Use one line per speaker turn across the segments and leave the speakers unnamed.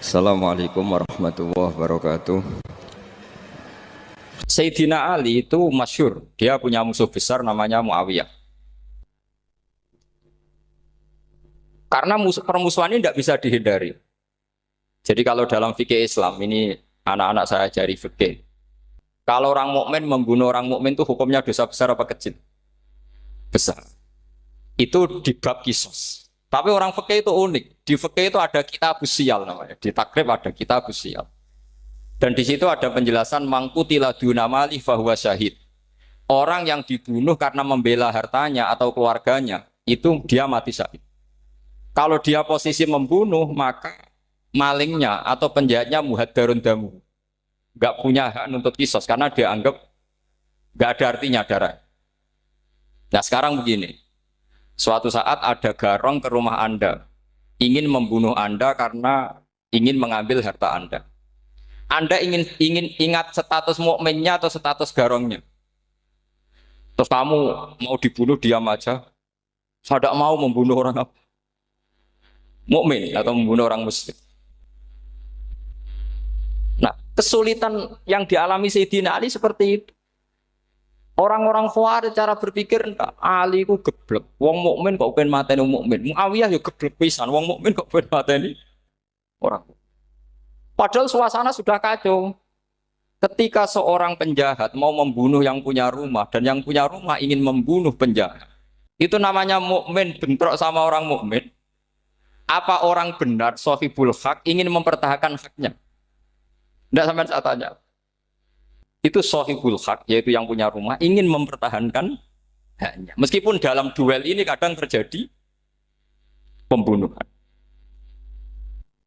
Assalamualaikum warahmatullahi wabarakatuh.
Sayyidina Ali itu masyhur, dia punya musuh besar namanya Muawiyah. Karena permusuhan ini tidak bisa dihindari. Jadi kalau dalam fikih Islam ini anak-anak saya ajari fikih. Kalau orang mukmin membunuh orang mukmin itu hukumnya dosa besar apa kecil? Besar. Itu di bab kisos. Tapi orang fikih itu unik. Di fikih itu ada kitab sial namanya. Di takrib ada kitab sial. Dan di situ ada penjelasan mangkutila dunamali fahuwa syahid. Orang yang dibunuh karena membela hartanya atau keluarganya, itu dia mati syahid. Kalau dia posisi membunuh, maka malingnya atau penjahatnya muhaddarun damu. Nggak punya hak nuntut kisos karena dia anggap nggak ada artinya darah. Nah sekarang begini, suatu saat ada garong ke rumah Anda, ingin membunuh Anda karena ingin mengambil harta Anda. Anda ingin ingat status mukminnya atau status garongnya. Terus kamu mau dibunuh diam aja. Saya tidak mau membunuh orang apa? Mukmin atau membunuh orang muslim. Nah, kesulitan yang dialami Sayyidina Ali seperti itu. Orang-orang Khawarij cara berpikir Ali ku geblek. Wong mukmin kok pengen mateni mukmin. Muawiyah yo geblek pisan. Wong mukmin kok pengen mateni orang. Padahal suasana sudah kacau. Ketika seorang penjahat mau membunuh yang punya rumah dan yang punya rumah ingin membunuh penjahat, itu namanya mukmin bentrok sama orang mukmin. Apa orang benar sahibul hak ingin mempertahankan haknya? Tidak sampai saya tanya. Itu sahibul hak, yaitu yang punya rumah ingin mempertahankan haknya. Meskipun dalam duel ini kadang terjadi pembunuhan.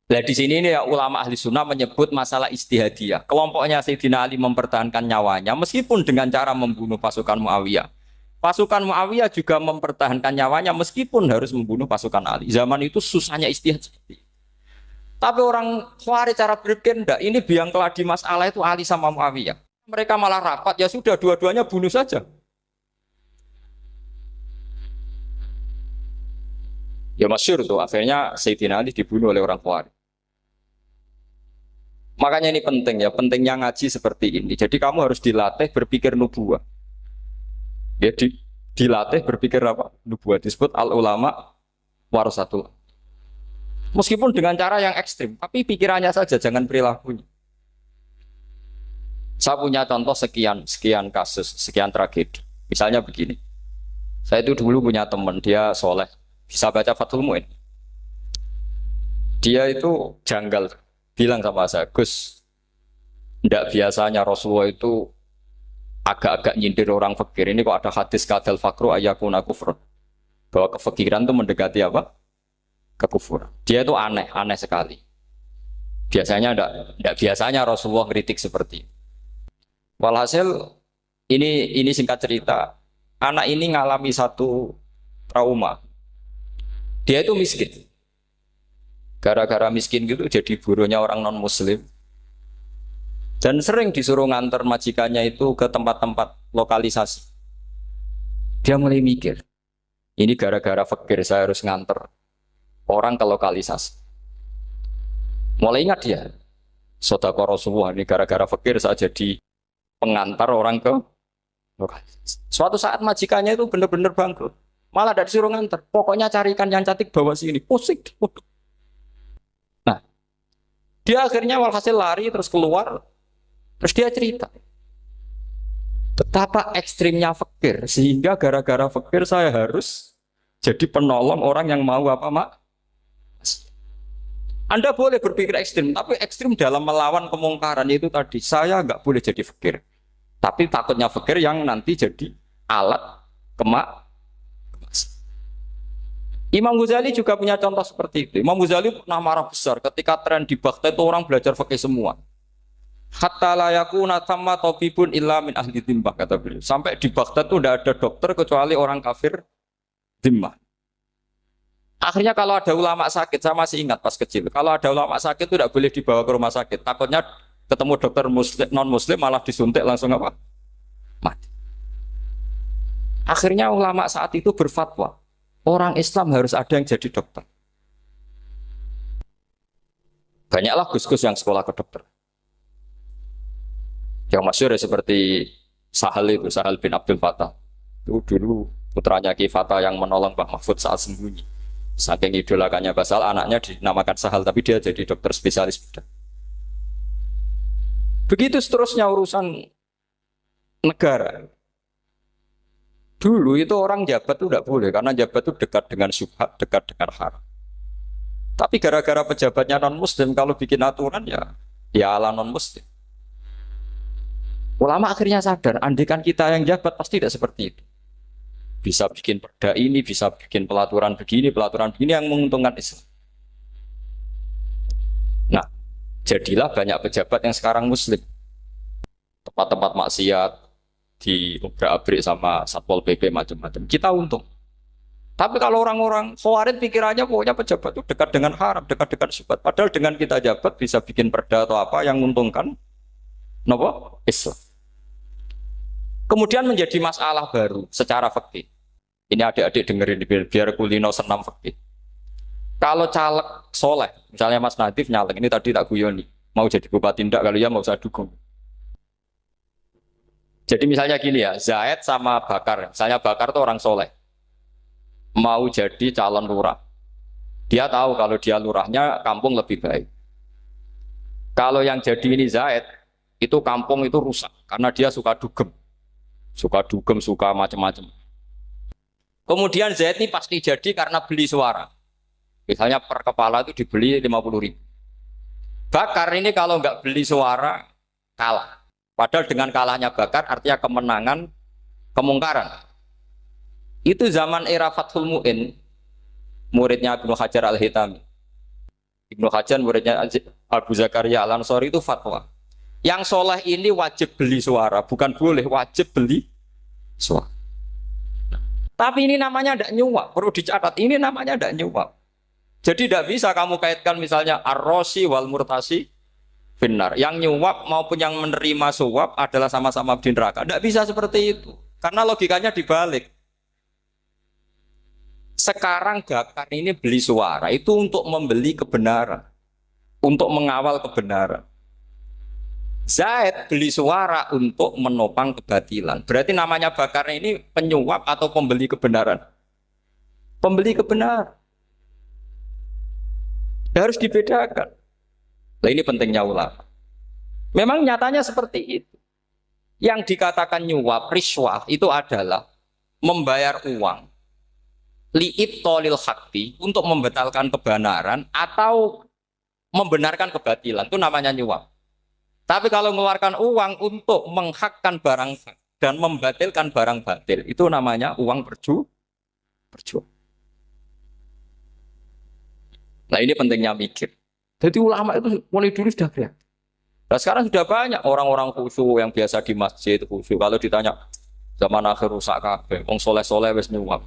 Nah di sini ini ya, ulama ahli sunnah menyebut masalah istihadiyah. Kelompoknya Sayyidina Ali mempertahankan nyawanya meskipun dengan cara membunuh pasukan Muawiyah. Pasukan Muawiyah juga mempertahankan nyawanya meskipun harus membunuh pasukan Ali. Zaman itu susahnya istihad seperti itu. Tapi orang Khawarij cara berpikir enggak, ini biang keladi masalah itu Ali sama Muawiyah. Mereka malah rapat, ya sudah dua-duanya bunuh saja. Ya masyhur tuh, akhirnya Sayyidina Ali dibunuh oleh orang Khawarij. Makanya ini penting ya, pentingnya ngaji seperti ini. Jadi kamu harus dilatih berpikir nubuah. Ya, dilatih berpikir apa? Nubuah disebut al ulama warasatul. Meskipun dengan cara yang ekstrim, tapi pikirannya saja, jangan perilakunya. Saya punya contoh sekian kasus, sekian tragedi. Misalnya begini, saya itu dulu punya teman, dia soleh, bisa baca Fathul Mu'in. Dia itu janggal, bilang sama saya, Gus, tidak biasanya Rasulullah itu agak-agak nyindir orang fakir. Ini kok ada hadis kadal fakru ayakuna kufrun. Bahwa kefakiran itu mendekati apa? Kekufuran. Dia itu aneh, aneh sekali. Biasanya tidak biasanya Rasulullah kritik seperti itu. Walhasil ini singkat cerita, anak ini ngalami satu trauma. Dia itu miskin. Gara-gara miskin gitu jadi buruhnya orang non muslim. Dan sering disuruh nganter majikannya itu ke tempat-tempat lokalisasi. Dia mulai mikir, ini gara-gara fakir saya harus nganter orang ke lokalisasi. Mulai ingat dia, Sodako Rasulullah ini gara-gara fakir saya jadi pengantar orang ke lokalisasi. Suatu saat majikannya itu benar-benar bangkrut. Malah tidak disuruh nganter. Pokoknya carikan yang cantik bawa sini. Pusing. Nah, dia akhirnya walhasil lari terus keluar. Terus dia cerita betapa ekstrimnya fakir sehingga gara-gara fakir saya harus jadi penolong orang yang mau apa mak. Anda boleh berpikir ekstrim, tapi ekstrim dalam melawan kemungkaran itu tadi. Saya nggak boleh jadi fakir, tapi takutnya fakir yang nanti jadi alat kemak. Imam Ghazali juga punya contoh seperti itu. Imam Ghazali pernah marah besar ketika tren di Baghdad itu orang belajar fakih semua. Hatta layakuna thamma tabibun illa min ahli dhimmah, kata beliau. Sampai di Baghdad itu tidak ada dokter kecuali orang kafir dhimmah. Akhirnya kalau ada ulama sakit, saya masih ingat pas kecil, kalau ada ulama sakit itu tidak boleh dibawa ke rumah sakit. Takutnya ketemu dokter muslim, non muslim malah disuntik langsung apa? Mati. Akhirnya ulama saat itu berfatwa, orang Islam harus ada yang jadi dokter. Banyaklah gus-gus yang sekolah kedokteran. Yang masyhur ya seperti Sahal itu, Sahal bin Abdul Fattah. Itu dulu putranya Ki Fatah yang menolong Mbah Mahfud saat sembunyi. Saking idolakannya Basal, anaknya dinamakan Sahal, tapi dia jadi dokter spesialis bedah. Begitu seterusnya urusan negara. Dulu itu orang jabat itu tidak boleh, karena jabat itu dekat dengan syubhat, dekat dengan haram. Tapi gara-gara pejabatnya non-muslim, kalau bikin aturan ya ala non-muslim. Ulama akhirnya sadar, andikan kita yang jabat pasti tidak seperti itu. Bisa bikin perda ini, bisa bikin pelaturan begini yang menguntungkan Islam. Nah, jadilah banyak pejabat yang sekarang muslim. Tempat-tempat maksiat diobrak-abrik sama Satpol PP macam-macam. Kita untung. Tapi kalau orang-orang Khawarij pikirannya pokoknya pejabat itu dekat dengan haram, dekat dengan syubhat. Padahal dengan kita jabat bisa bikin perda atau apa yang menguntungkan Islam. Kemudian menjadi masalah baru secara fikih. Ini adik-adik dengerin biar kulino senam fikih. Kalau caleg soleh, misalnya Mas Nadif nyalek, ini tadi tak guyoni, mau jadi bupati ndak, kalau ya mau saya dukung. Jadi misalnya gini ya, Zaid sama Bakar, misalnya Bakar itu orang soleh, mau jadi calon lurah. Dia tahu kalau dia lurahnya kampung lebih baik. Kalau yang jadi ini Zaid, itu kampung itu rusak karena dia suka dugem, suka macam-macam. Kemudian Zaid ini pasti jadi karena beli suara. Misalnya per kepala itu dibeli 50.000. Bakar ini kalau nggak beli suara kalah. Padahal dengan kalahnya Bakar artinya kemenangan kemungkaran. Itu zaman era Fathul Mu'in, muridnya Ibnu Hajar Al-Hitami. Ibnu Hajar muridnya Abu Zakaria Al-Ansori itu fatwa. Yang soleh ini wajib beli suara, bukan boleh, wajib beli suara. Tapi ini namanya tidak nyuap, perlu dicatat. Ini namanya tidak nyuap. Jadi tidak bisa kamu kaitkan misalnya ar-rosi wal murtasi finnar. Yang nyuap maupun yang menerima suap adalah sama-sama di neraka. Tidak bisa seperti itu. Karena logikanya dibalik. Sekarang Bakar ini beli suara itu untuk membeli kebenaran, untuk mengawal kebenaran. Zaid beli suara untuk menopang kebatilan. Berarti namanya Bakar ini penyuap atau pembeli kebenaran? Pembeli kebenaran. Harus dibedakan. Nah, ini pentingnya ulama. Memang nyatanya seperti itu. Yang dikatakan nyuap, riswah itu adalah membayar uang li'ibtolil hakti untuk membatalkan kebenaran atau membenarkan kebatilan. Itu namanya nyuap. Tapi kalau mengeluarkan uang untuk menghakkan barang hak dan membatalkan barang batil, itu namanya uang berjuang. Nah ini pentingnya mikir. Jadi ulama itu mulai dulu sudah kelihatan. Nah sekarang sudah banyak orang-orang khusyuk yang biasa di masjid khusyuk. Kalau ditanya zaman akhir rusak kabeh, wong soleh-soleh wis nyuap.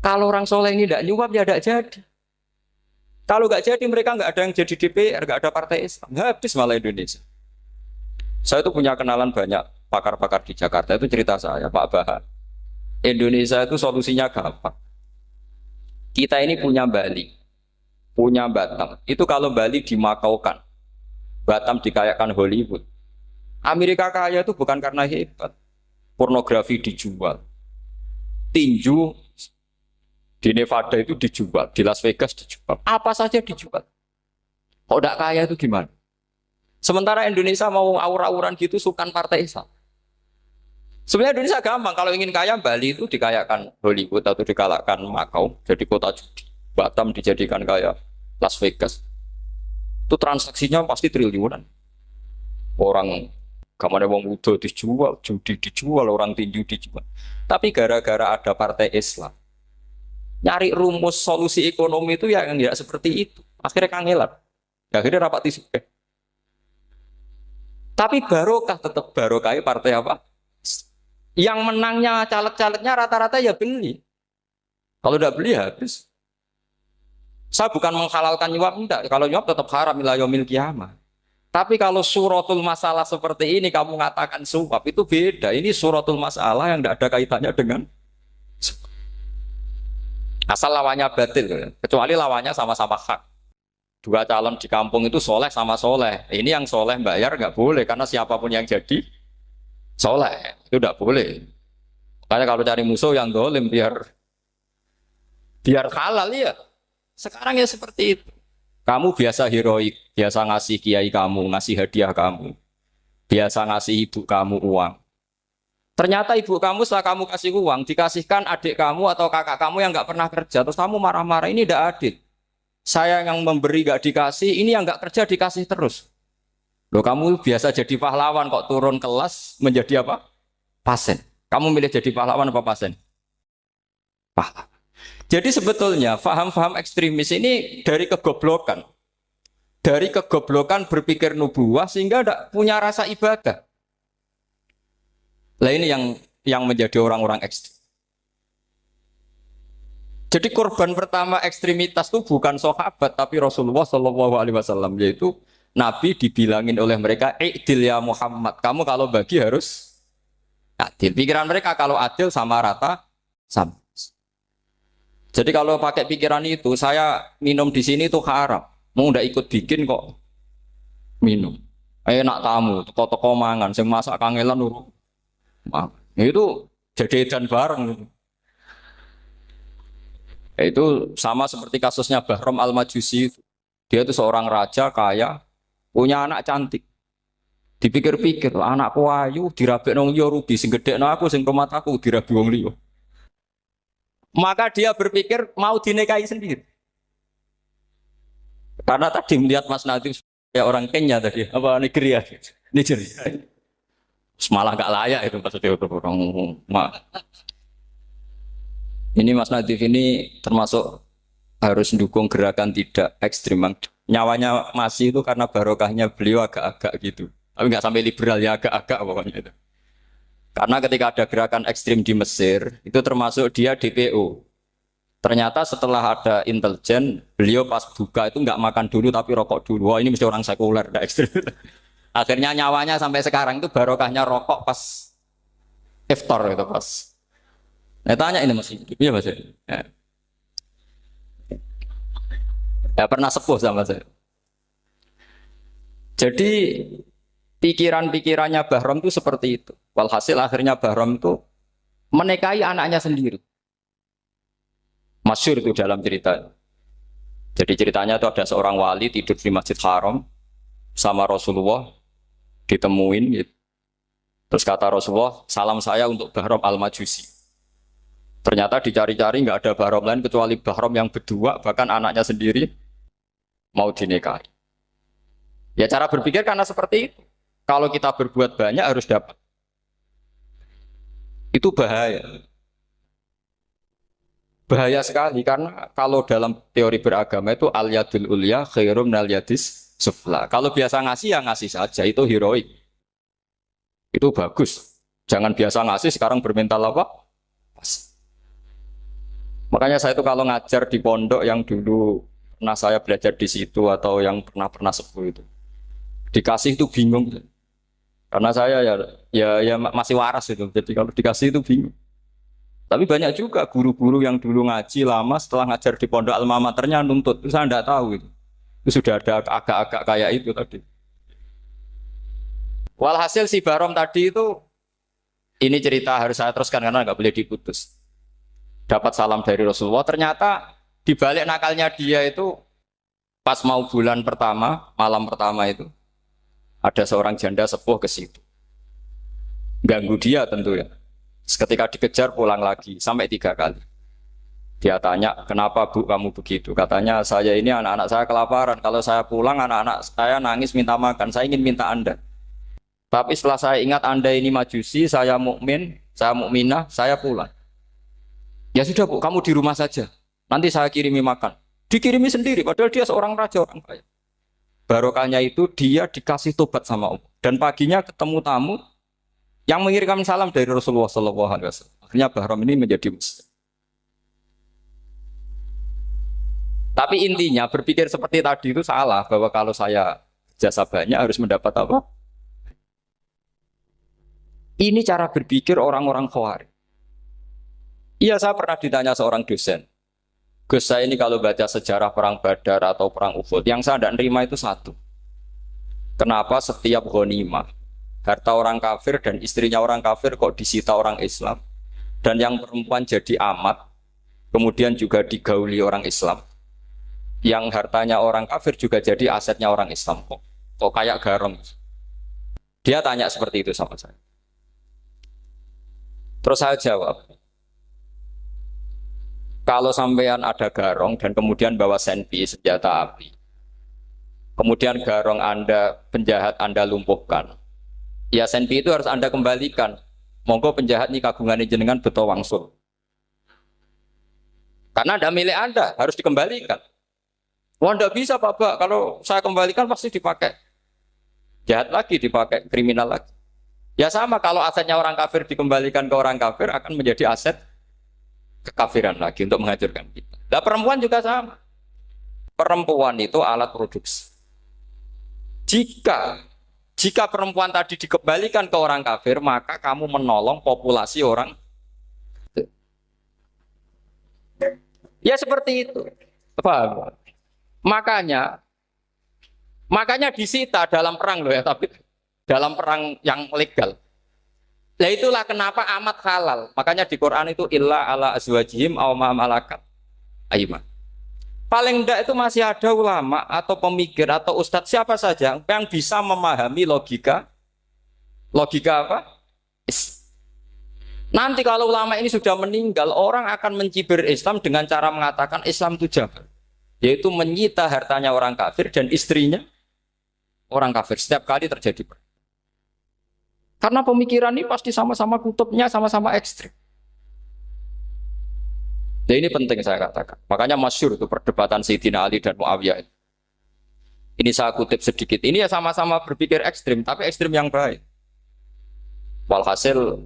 Kalau orang soleh ini tidak nyuap ya tidak jadi. Kalau nggak jadi mereka nggak ada yang jadi DPR, nggak ada partai Islam, habis malah Indonesia. Saya itu punya kenalan banyak pakar-pakar di Jakarta, itu cerita saya, Pak Bahar. Indonesia itu solusinya gampang. Kita ini punya Bali, punya Batam. Itu kalau Bali dimakaukan, Batam dikayakan Hollywood. Amerika kaya itu bukan karena hebat. Pornografi dijual. Tinju di Nevada itu dijual, di Las Vegas dijual. Apa saja dijual. Kalau tidak kaya itu gimana? Sementara Indonesia mau aur-auran gitu sukan partai Islam. Sebenarnya Indonesia gampang. Kalau ingin kaya, Bali itu dikayakan Hollywood atau dikalahkan Makau, jadi kota judi. Batam dijadikan kaya Las Vegas. Itu transaksinya pasti triliunan. Orang kamane wong udo dijual, judi dijual, orang tinju dijual. Tapi gara-gara ada partai Islam, nyari rumus solusi ekonomi itu yang tidak seperti itu. Akhirnya kangelan. Akhirnya rapat isu. Tapi barokah tetap barokah partai apa? Yang menangnya caleg-calegnya rata-rata ya beli. Kalau tidak beli habis. Saya bukan menghalalkan nyuap, enggak. Kalau nyuap tetap haram ila yaumil qiyamah. Tapi kalau suratul masalah seperti ini kamu mengatakan suap itu beda. Ini suratul masalah yang tidak ada kaitannya dengan asal lawannya batil, kecuali lawannya sama-sama hak. Dua calon di kampung itu soleh sama soleh. Ini yang soleh bayar nggak boleh karena siapapun yang jadi soleh itu nggak boleh. Karena kalau cari musuh yang dolim biar halal ya. Sekarang ya seperti itu. Kamu biasa heroik, biasa ngasih kiai kamu, ngasih hadiah kamu, biasa ngasih ibu kamu uang. Ternyata ibu kamu setelah kamu kasih uang, dikasihkan adik kamu atau kakak kamu yang nggak pernah kerja, terus kamu marah-marah, ini tidak adil. Saya yang memberi nggak dikasih, ini yang nggak kerja dikasih terus. Loh kamu biasa jadi pahlawan kok turun kelas menjadi apa? Pasien. Kamu milih jadi pahlawan apa pasien? Pahlawan. Jadi sebetulnya faham-faham ekstremis ini dari kegoblokan. Dari kegoblokan berpikir nubuah sehingga tidak punya rasa ibadah. Lah ini yang menjadi orang-orang ekstrim. Jadi korban pertama ekstremitas itu bukan sahabat tapi Rasulullah Shallallahu Alaihi Wasallam, yaitu Nabi dibilangin oleh mereka, "I'dil ya Muhammad, kamu kalau bagi harus adil." Pikiran mereka kalau adil sama rata sama. Jadi kalau pakai pikiran itu, saya minum di sini itu haram. Mau ndak ikut bikin kok minum. Enak tamu, toko-toko mangan, sing masak kangelan urung. Itu jadi edan bareng. Itu sama seperti kasusnya Bahram Al-Majusi. Dia itu seorang raja kaya, punya anak cantik. Dipikir-pikir, anakku ayu, dirabek nang liya rugi, sing gedhekno aku, sing rumah aku dirabi wong liya. Maka dia berpikir mau dinikahi sendiri. Karena tadi melihat Mas Nadiem kayak orang Kenya tadi, apa Nigeria. Nigeria. Malah nggak layak itu maksudnya orang. Ini Mas Nadif ini termasuk harus mendukung gerakan tidak ekstrim. Nyawanya masih itu karena barokahnya beliau agak-agak gitu. Tapi nggak sampai liberal ya, agak-agak pokoknya itu. Karena ketika ada gerakan ekstrim di Mesir, itu termasuk dia DPO. Ternyata setelah ada intelijen, beliau pas buka itu nggak makan dulu tapi rokok dulu. Wah ini mesti orang sekuler, nggak ekstrim. Akhirnya nyawanya sampai sekarang itu barokahnya rokok pas iftar itu pas. Nah, tanya ini masih hidup, iya mas. Ya pernah sepuh sama saya. Jadi pikiran-pikirannya Bahram itu seperti itu. Walhasil akhirnya Bahram itu menikahi anaknya sendiri. Masyhur itu dalam cerita. Jadi ceritanya itu ada seorang wali tidur di Masjid Haram sama Rasulullah, ditemuin gitu. Terus kata Rasulullah, salam saya untuk Bahram Al-Majusi. Ternyata dicari-cari nggak ada Bahram lain kecuali Bahram yang berdua, bahkan anaknya sendiri mau dinikahi. Ya cara berpikir karena seperti itu. Kalau kita berbuat banyak harus dapat. Itu bahaya. Bahaya sekali karena kalau dalam teori beragama itu al-yadul ulya khairum minal yadis sufla. Kalau biasa ngasih ya ngasih saja, itu heroik. Itu bagus. Jangan biasa ngasih sekarang bermental apa? Pas. Makanya saya itu kalau ngajar di pondok yang dulu pernah saya belajar di situ atau yang pernah sepuh itu, dikasih itu bingung. Karena saya ya masih waras itu. Jadi kalau dikasih itu bingung. Tapi banyak juga guru-guru yang dulu ngaji lama setelah ngajar di pondok alma maternya nuntut. Itu saya tidak tahu itu. Itu sudah ada agak-agak kayak itu tadi. Walhasil si Barom tadi itu, ini cerita harus saya teruskan karena nggak boleh diputus. Dapat salam dari Rasulullah, ternyata di balik nakalnya dia itu pas mau bulan pertama, malam pertama itu ada seorang janda sepuh ke situ. Ganggu dia tentu ya. Ketika dikejar pulang lagi sampai 3 kali. Dia tanya, kenapa bu kamu begitu? Katanya saya ini anak-anak saya kelaparan. Kalau saya pulang anak-anak saya nangis minta makan. Saya ingin minta Anda. Tapi setelah saya ingat Anda ini majusi, saya mukmin, saya mukminah, saya pulang. Ya sudah bu, kamu di rumah saja. Nanti saya kirimi makan. Dikirimi sendiri, padahal dia seorang raja, orang kaya. Barokahnya itu dia dikasih tobat sama Allah. Dan paginya ketemu tamu yang mengirimkan salam dari Rasulullah SAW. Akhirnya Bahram ini menjadi muslim. Tapi intinya berpikir seperti tadi itu salah. Bahwa kalau saya jasa banyak harus mendapat apa? Ini cara berpikir orang-orang Khawarij. Iya, saya pernah ditanya seorang dosen. Gus, saya ini kalau baca sejarah perang Badar atau perang Uhud, yang saya tidak nerima itu satu. Kenapa setiap ghanimah, harta orang kafir dan istrinya orang kafir kok disita orang Islam, dan yang perempuan jadi amat, kemudian juga digauli orang Islam, yang hartanya orang kafir juga jadi asetnya orang Islam, kok kayak garong. Dia tanya seperti itu sama saya. Terus saya jawab, kalau sampean ada garong dan kemudian bawa senpi, senjata api, kemudian garong Anda, penjahat Anda lumpuhkan, ya senpi itu harus Anda kembalikan. Monggo penjahat ini kagungan jenengan beto wangsul. Karena ada milik Anda, harus dikembalikan. Wah, tidak bisa Pak, kalau saya kembalikan pasti dipakai jahat lagi, dipakai kriminal lagi. Ya sama, kalau asetnya orang kafir dikembalikan ke orang kafir akan menjadi aset kekafiran lagi untuk menghancurkan kita. Nah, perempuan juga sama. Perempuan itu alat produksi. Jika perempuan tadi dikembalikan ke orang kafir, maka kamu menolong populasi orang. Ya seperti itu. Paham? Makanya disita dalam perang loh ya, tapi dalam perang yang legal. Nah itulah kenapa amat halal. Makanya di Quran itu illa ala azwajihim aw ma malakat ayman. Paling enggak itu masih ada ulama atau pemikir atau ustadz siapa saja yang bisa memahami logika apa? Nanti kalau ulama ini sudah meninggal, orang akan mencibir Islam dengan cara mengatakan Islam itu jahat, yaitu menyita hartanya orang kafir dan istrinya orang kafir setiap kali terjadi perang. Karena pemikiran ini pasti sama-sama kutubnya, sama-sama ekstrim. Nah ini penting saya katakan. Makanya masyhur itu perdebatan Sayyidina Ali dan Muawiyah. Ini saya kutip sedikit. Ini ya sama-sama berpikir ekstrim, tapi ekstrim yang baik. Walhasil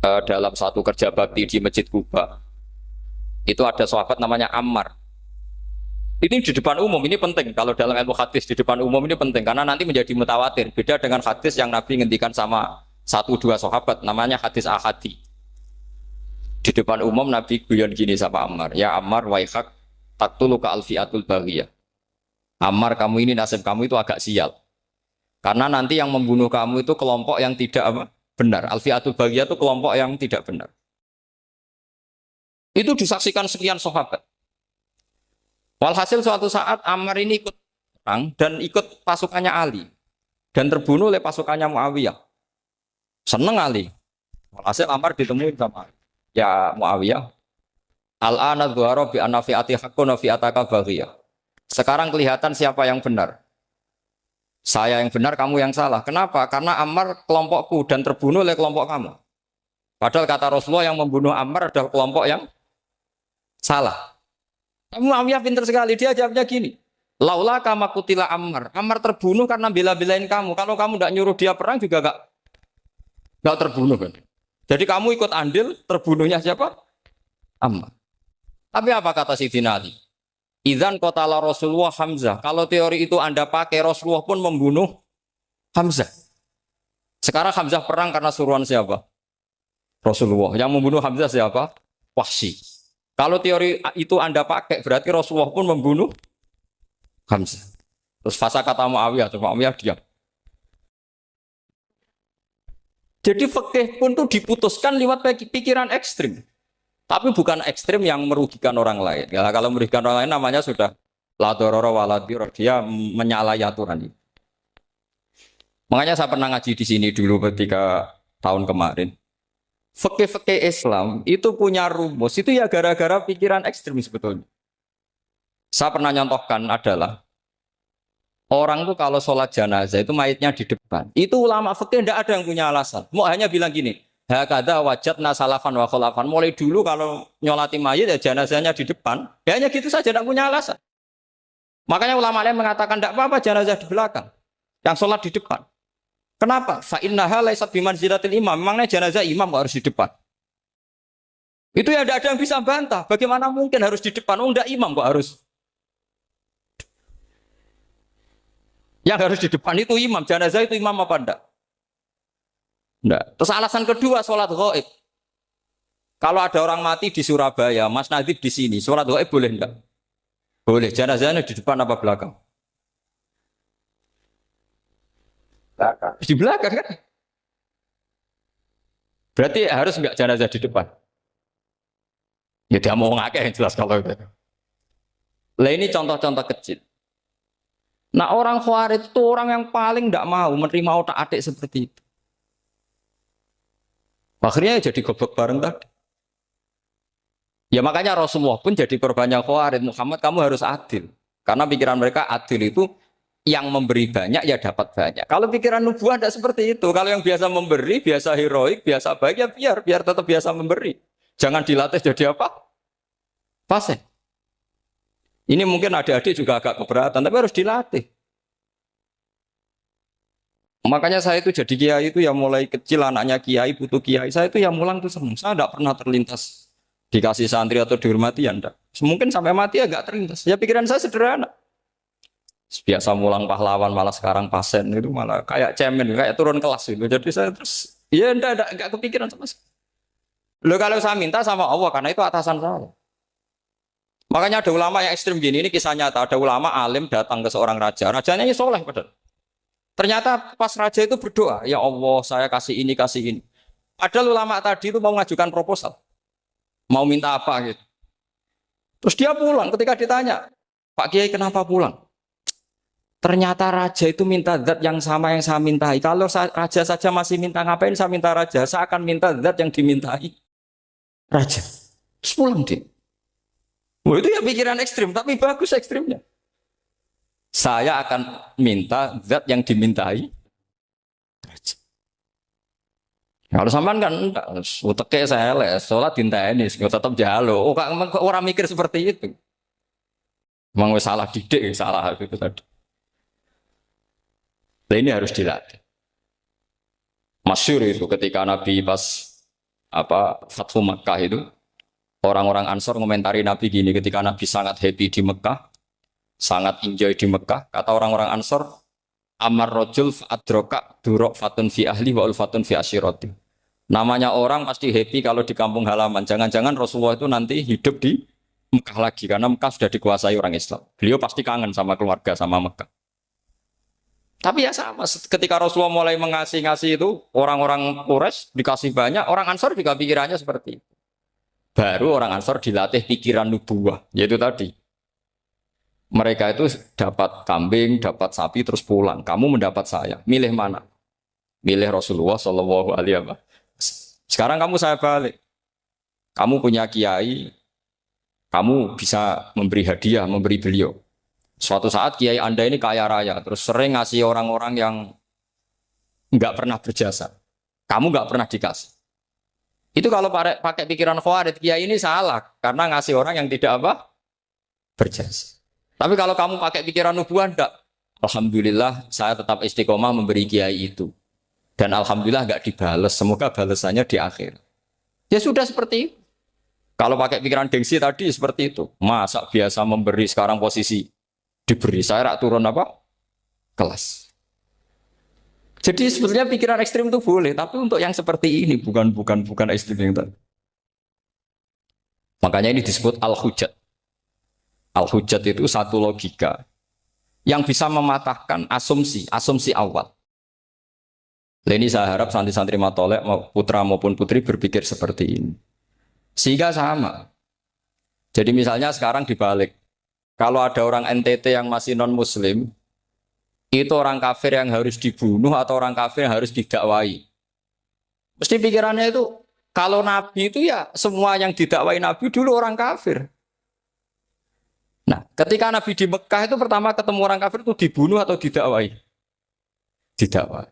dalam satu kerja bakti di Masjid Kuba, itu ada sahabat namanya Ammar. Ini di depan umum, ini penting. Kalau dalam ilmu hadis di depan umum ini penting karena nanti menjadi mutawatir. Beda dengan hadis yang Nabi ngendikan sama 1-2 sahabat, namanya hadis ahadi. Di depan umum Nabi guyon gini sama Ammar, ya Ammar waihak taktuluka alfiatul baghiyah. Ammar, kamu ini nasib kamu itu agak sial. Karena nanti yang membunuh kamu itu kelompok yang tidak benar. Alfiatul baghiyah itu kelompok yang tidak benar. Itu disaksikan sekian sahabat. Walhasil suatu saat Ammar ini ikut perang dan ikut pasukannya Ali dan terbunuh oleh pasukannya Muawiyah. Seneng Ali. Walhasil Ammar ditemuin sama Ali. Ya Muawiyah, al-ana dhuhara bi anna fi'ati haqqun wa fi'ataka baghiyah. Sekarang kelihatan siapa yang benar. Saya yang benar, kamu yang salah. Kenapa? Karena Ammar kelompokku dan terbunuh oleh kelompok kamu. Padahal kata Rasulullah yang membunuh Ammar adalah kelompok yang salah. Muawiyah pintar sekali, dia jawabnya gini, laula kama kutila Ammar. Ammar terbunuh karena bela-belain kamu. Kalau kamu tidak nyuruh dia perang juga gak terbunuh kan. Jadi kamu ikut andil, terbunuhnya siapa? Ammar. Tapi apa kata Sayyidina Ali? Idzan qatala Rasulullah Hamzah. Kalau teori itu Anda pakai, Rasulullah pun membunuh Hamzah. Sekarang Hamzah perang karena suruhan siapa? Rasulullah. Yang membunuh Hamzah siapa? Wahsy. Kalau teori itu Anda pakai, berarti Rasulullah pun membunuh Hamzah. Terus fasa kata Muawiyah, Muawiyah diam. Jadi fikih pun tuh diputuskan lewat pikiran ekstrim. Tapi bukan ekstrim yang merugikan orang lain. Ya, kalau merugikan orang lain namanya sudah la dororo wa la dirar. Dia menyalahi aturan itu. Makanya saya pernah ngaji di sini dulu ketika tahun kemarin. Fikih-fikih Islam itu punya rumus, itu ya gara-gara pikiran ekstrim sebetulnya. Saya pernah nyontohkan adalah orang tuh kalau sholat jenazah itu mayitnya di depan. Itu ulama fikih tidak ada yang punya alasan. Mau hanya bilang gini, hakadha wajadna salafan wa khalafan. Mulai dulu kalau nyolati mayit ya jenazahnya di depan. Ya hanya gitu saja, tidak punya alasan. Makanya ulama lain mengatakan tidak apa-apa jenazah di belakang, yang sholat di depan. Kenapa? Fa innaha laysat bimanzilatil imam. Memangnya jenazah imam kok harus di depan? Itu ya tidak ada yang bisa bantah. Bagaimana mungkin harus di depan? Oh, enggak imam kok harus. Yang harus di depan itu imam. Jenazah itu imam apa enggak? Enggak. Terus alasan kedua sholat ghaib. Kalau ada orang mati di Surabaya, Mas Nadib di sini, sholat gaib boleh enggak? Boleh. Jenazahnya di depan apa belakang? Belakang. Di belakang kan? Berarti harus enggak jenazah di depan? Ya dia mau ngakeh yang jelas kalau itu. Lah ini contoh-contoh kecil. Nah orang Khawarij itu orang yang paling tidak mau menerima otak-atik seperti itu. Akhirnya jadi goblok bareng tadi. Ya makanya Rasulullah pun jadi korbannya Khawarij. Muhammad kamu harus adil. Karena pikiran mereka adil itu yang memberi banyak ya dapat banyak. Kalau pikiran nubuah tidak seperti itu. Kalau yang biasa memberi, biasa heroik, biasa baik ya biar tetap biasa memberi. Jangan dilatih jadi apa? Pasien. Ini mungkin adik-adik juga agak keberatan, tapi harus dilatih. Makanya saya itu jadi kiai itu ya mulai kecil anaknya kiai butuh kiai. Saya itu ya mulang tuh senang. Saya tidak pernah terlintas dikasih santri atau dihormati ya enggak. Mungkin sampai mati agak terlintas. Ya pikiran saya sederhana. Biasa mulang pahlawan malah sekarang pasien itu malah kayak cemen, kayak turun kelas itu. Jadi saya terus ya enggak kepikiran sama sekali. Loh kalau saya minta sama Allah karena itu atasan saya. Makanya ada ulama yang ekstrim gini, ini kisah nyata. Ada ulama alim datang ke seorang raja. Rajanya ini soleh padahal. Ternyata pas raja itu berdoa, ya Allah saya kasih ini, kasih ini. Padahal ulama tadi itu mau mengajukan proposal. Mau minta apa gitu. Terus dia pulang ketika ditanya, Pak Kiai kenapa pulang? Ternyata raja itu minta zat yang sama yang saya mintai. Kalau raja saja masih minta, ngapain saya minta raja? Saya akan minta zat yang dimintai raja. Terus pulang dia. Wah, itu ya pikiran ekstrim, tapi bagus ekstrimnya. Saya akan minta zat yang dimintai. Kalau sampean kan uteke saya les, sholat dinteni, tetap jalo. Oh, kok orang mikir seperti itu. Memang salah didik, salah itu tadi. Nah, ini harus dilatih. Masyhur itu ketika Nabi pas Fathu Makkah itu, orang-orang Ansor komentari Nabi gini, ketika Nabi sangat happy di Mekah, sangat enjoy di Mekah, kata orang-orang Ansor, Amar rojul adroka durok fatun fi ahli wa ulfatun fi asyiroti. Namanya orang pasti happy kalau di kampung halaman. Jangan-jangan Rasulullah itu nanti hidup di Mekah lagi, karena Mekah sudah dikuasai orang Islam. Beliau pasti kangen sama keluarga, sama Mekah. Tapi ya sama, ketika Rasulullah mulai ngasih itu, orang-orang Quraisy dikasih banyak, orang Ansor juga pikirannya seperti itu. Baru orang Ansor dilatih pikiran nubuwah, yaitu tadi. Mereka itu dapat kambing, dapat sapi, terus pulang. Kamu mendapat saya, milih mana? Milih Rasulullah Shallallahu Alaihi Wasallam. Sekarang kamu saya balik. Kamu punya kiai, kamu bisa memberi hadiah, memberi beliau. Suatu saat kiai Anda ini kaya raya, terus sering ngasih orang-orang yang nggak pernah berjasa. Kamu nggak pernah dikasih. Itu kalau pakai pikiran Khawarij, kiai ini salah karena ngasih orang yang tidak berjasa. Tapi kalau kamu pakai pikiran nubuah, enggak. Alhamdulillah saya tetap istiqomah memberi kiai itu. Dan alhamdulillah enggak dibales. Semoga balasannya di akhir. Ya sudah seperti itu. Kalau pakai pikiran gengsi tadi seperti itu. Masa biasa memberi sekarang posisi diberi. Saya rak turun kelas. Jadi sebetulnya pikiran ekstrim itu boleh, tapi untuk yang seperti ini bukan ekstrim yang tadi. Makanya ini disebut al-hujjat. Al-hujjat itu satu logika yang bisa mematahkan asumsi awal. Ini saya harap santri-santri matolek, putra maupun putri berpikir seperti ini. Sehingga sama. Jadi misalnya sekarang dibalik. Kalau ada orang NTT yang masih non-muslim, itu orang kafir yang harus dibunuh atau orang kafir yang harus didakwai. Mesti pikirannya itu, kalau Nabi itu ya semua yang didakwai Nabi dulu orang kafir. Nah, ketika Nabi di Mekah itu pertama ketemu orang kafir itu dibunuh atau didakwai? Didakwai.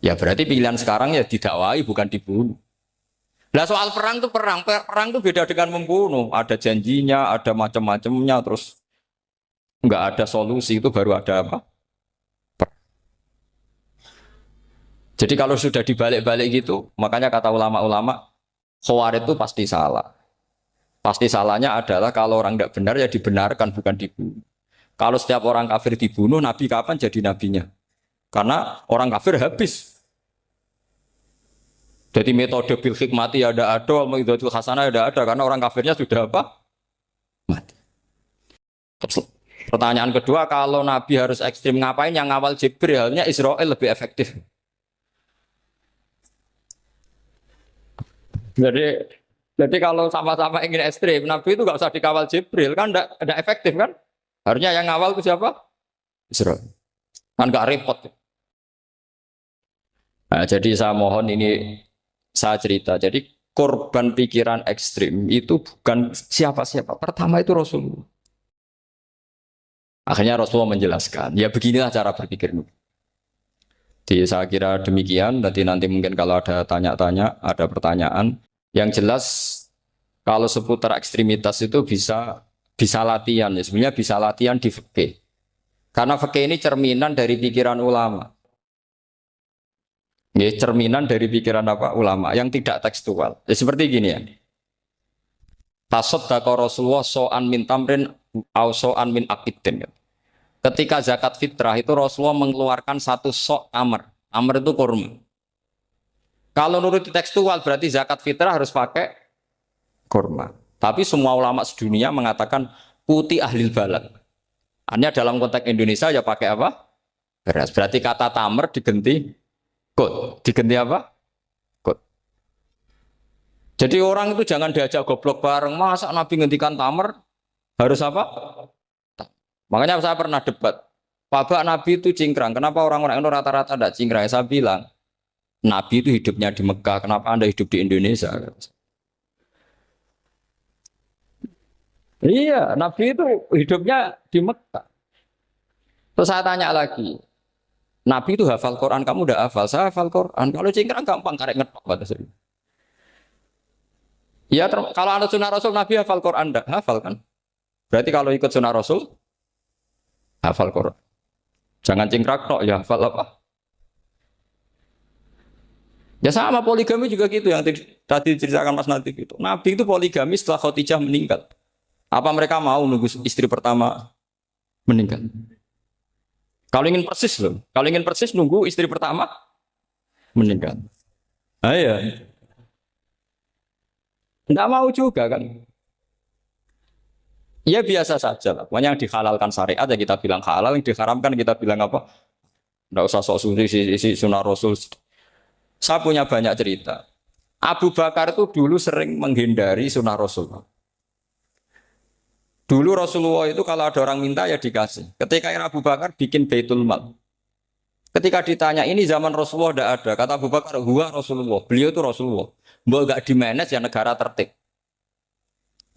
Ya berarti pilihan sekarang ya didakwai bukan dibunuh. Nah soal perang itu perang itu beda dengan membunuh. Ada janjinya, ada macam-macamnya, terus nggak ada solusi, itu baru ada apa? Jadi kalau sudah dibalik-balik gitu, makanya kata ulama-ulama, Khawarij itu pasti salah. Pasti salahnya adalah kalau orang tidak benar ya dibenarkan, bukan dibunuh. Kalau setiap orang kafir dibunuh, Nabi kapan jadi nabinya? Karena orang kafir habis. Jadi metode bil hikmati ya ada, itu hasanah ya ada, karena orang kafirnya sudah apa? Mati. Terus, pertanyaan kedua, kalau Nabi harus ekstrim ngapain yang ngawal Jibril? Halnya Israel lebih efektif. Jadi kalau sama-sama ingin ekstrim, Nabi itu nggak usah dikawal Jibril, kan enggak efektif kan? Harusnya yang ngawal itu siapa? Israel. Kan nggak repot. Nah, jadi saya mohon ini saya cerita. Jadi korban pikiran ekstrim itu bukan siapa-siapa. Pertama itu Rasulullah. Akhirnya Rasulullah menjelaskan, ya beginilah cara berpikir. Jadi saya kira demikian. Nanti mungkin kalau ada tanya-tanya, ada pertanyaan. Yang jelas kalau seputar ekstremitas itu bisa latihan. Ya. Sebenarnya bisa latihan di fikih. Karena fikih ini cerminan dari pikiran ulama. Ya, cerminan dari pikiran apa ulama yang tidak tekstual. Ya, seperti gini ya. Tasaddaqa Rasulullah so'an min tamrin au so'an min akidin. Ketika zakat fitrah itu Rasulullah mengeluarkan satu sok tamar. Tamar itu kurma. Kalau menurut tekstual berarti zakat fitrah harus pakai kurma. Tapi semua ulama sedunia mengatakan putih ahlil balad. Hanya dalam konteks Indonesia ya pakai apa? Beras. Berarti kata tamar diganti kot, diganti apa? Kot. Jadi orang itu jangan diajak goblok bareng. Masa Nabi ngendikan tamar harus apa? Makanya saya pernah debat. Pak Nabi itu cingkrang. Kenapa orang-orang itu rata-rata tidak cingkrang? Saya bilang, Nabi itu hidupnya di Mekah. Kenapa Anda hidup di Indonesia? Iya, Nabi itu hidupnya di Mekah. Terus saya tanya lagi. Nabi itu hafal Quran, kamu udah hafal, saya hafal Quran. Kalau cingkrang gampang, karek ngetok kata saya. Ya, kalau ada sunnah Rasul, Nabi hafal Quran, enggak hafal kan? Berarti kalau ikut sunnah Rasul, hafal Quran. Jangan cingkrang tok, ya hafal apa? Ya sama poligami juga gitu, yang tadi diceritakan Mas Natif itu. Nabi itu poligami setelah Khadijah meninggal. Apa mereka mau nunggu istri pertama meninggal? Kalau ingin persis loh, kalau ingin persis nunggu istri pertama meninggal. Ah ya, enggak mau juga kan? Ya biasa saja lah. Pokoknya yang dihalalkan syariat ya kita bilang halal, yang diharamkan kita bilang apa? Enggak usah sok suci sunnah Rasul. Saya punya banyak cerita. Abu Bakar itu dulu sering menghindari sunnah Rasul. Dulu Rasulullah itu kalau ada orang minta ya dikasih. Ketika Abu Bakar bikin Baitul Mal. Ketika ditanya ini zaman Rasulullah tidak ada. Kata Abu Bakar, huwa Rasulullah. Beliau itu Rasulullah. Mau gak di-manage ya negara tertib.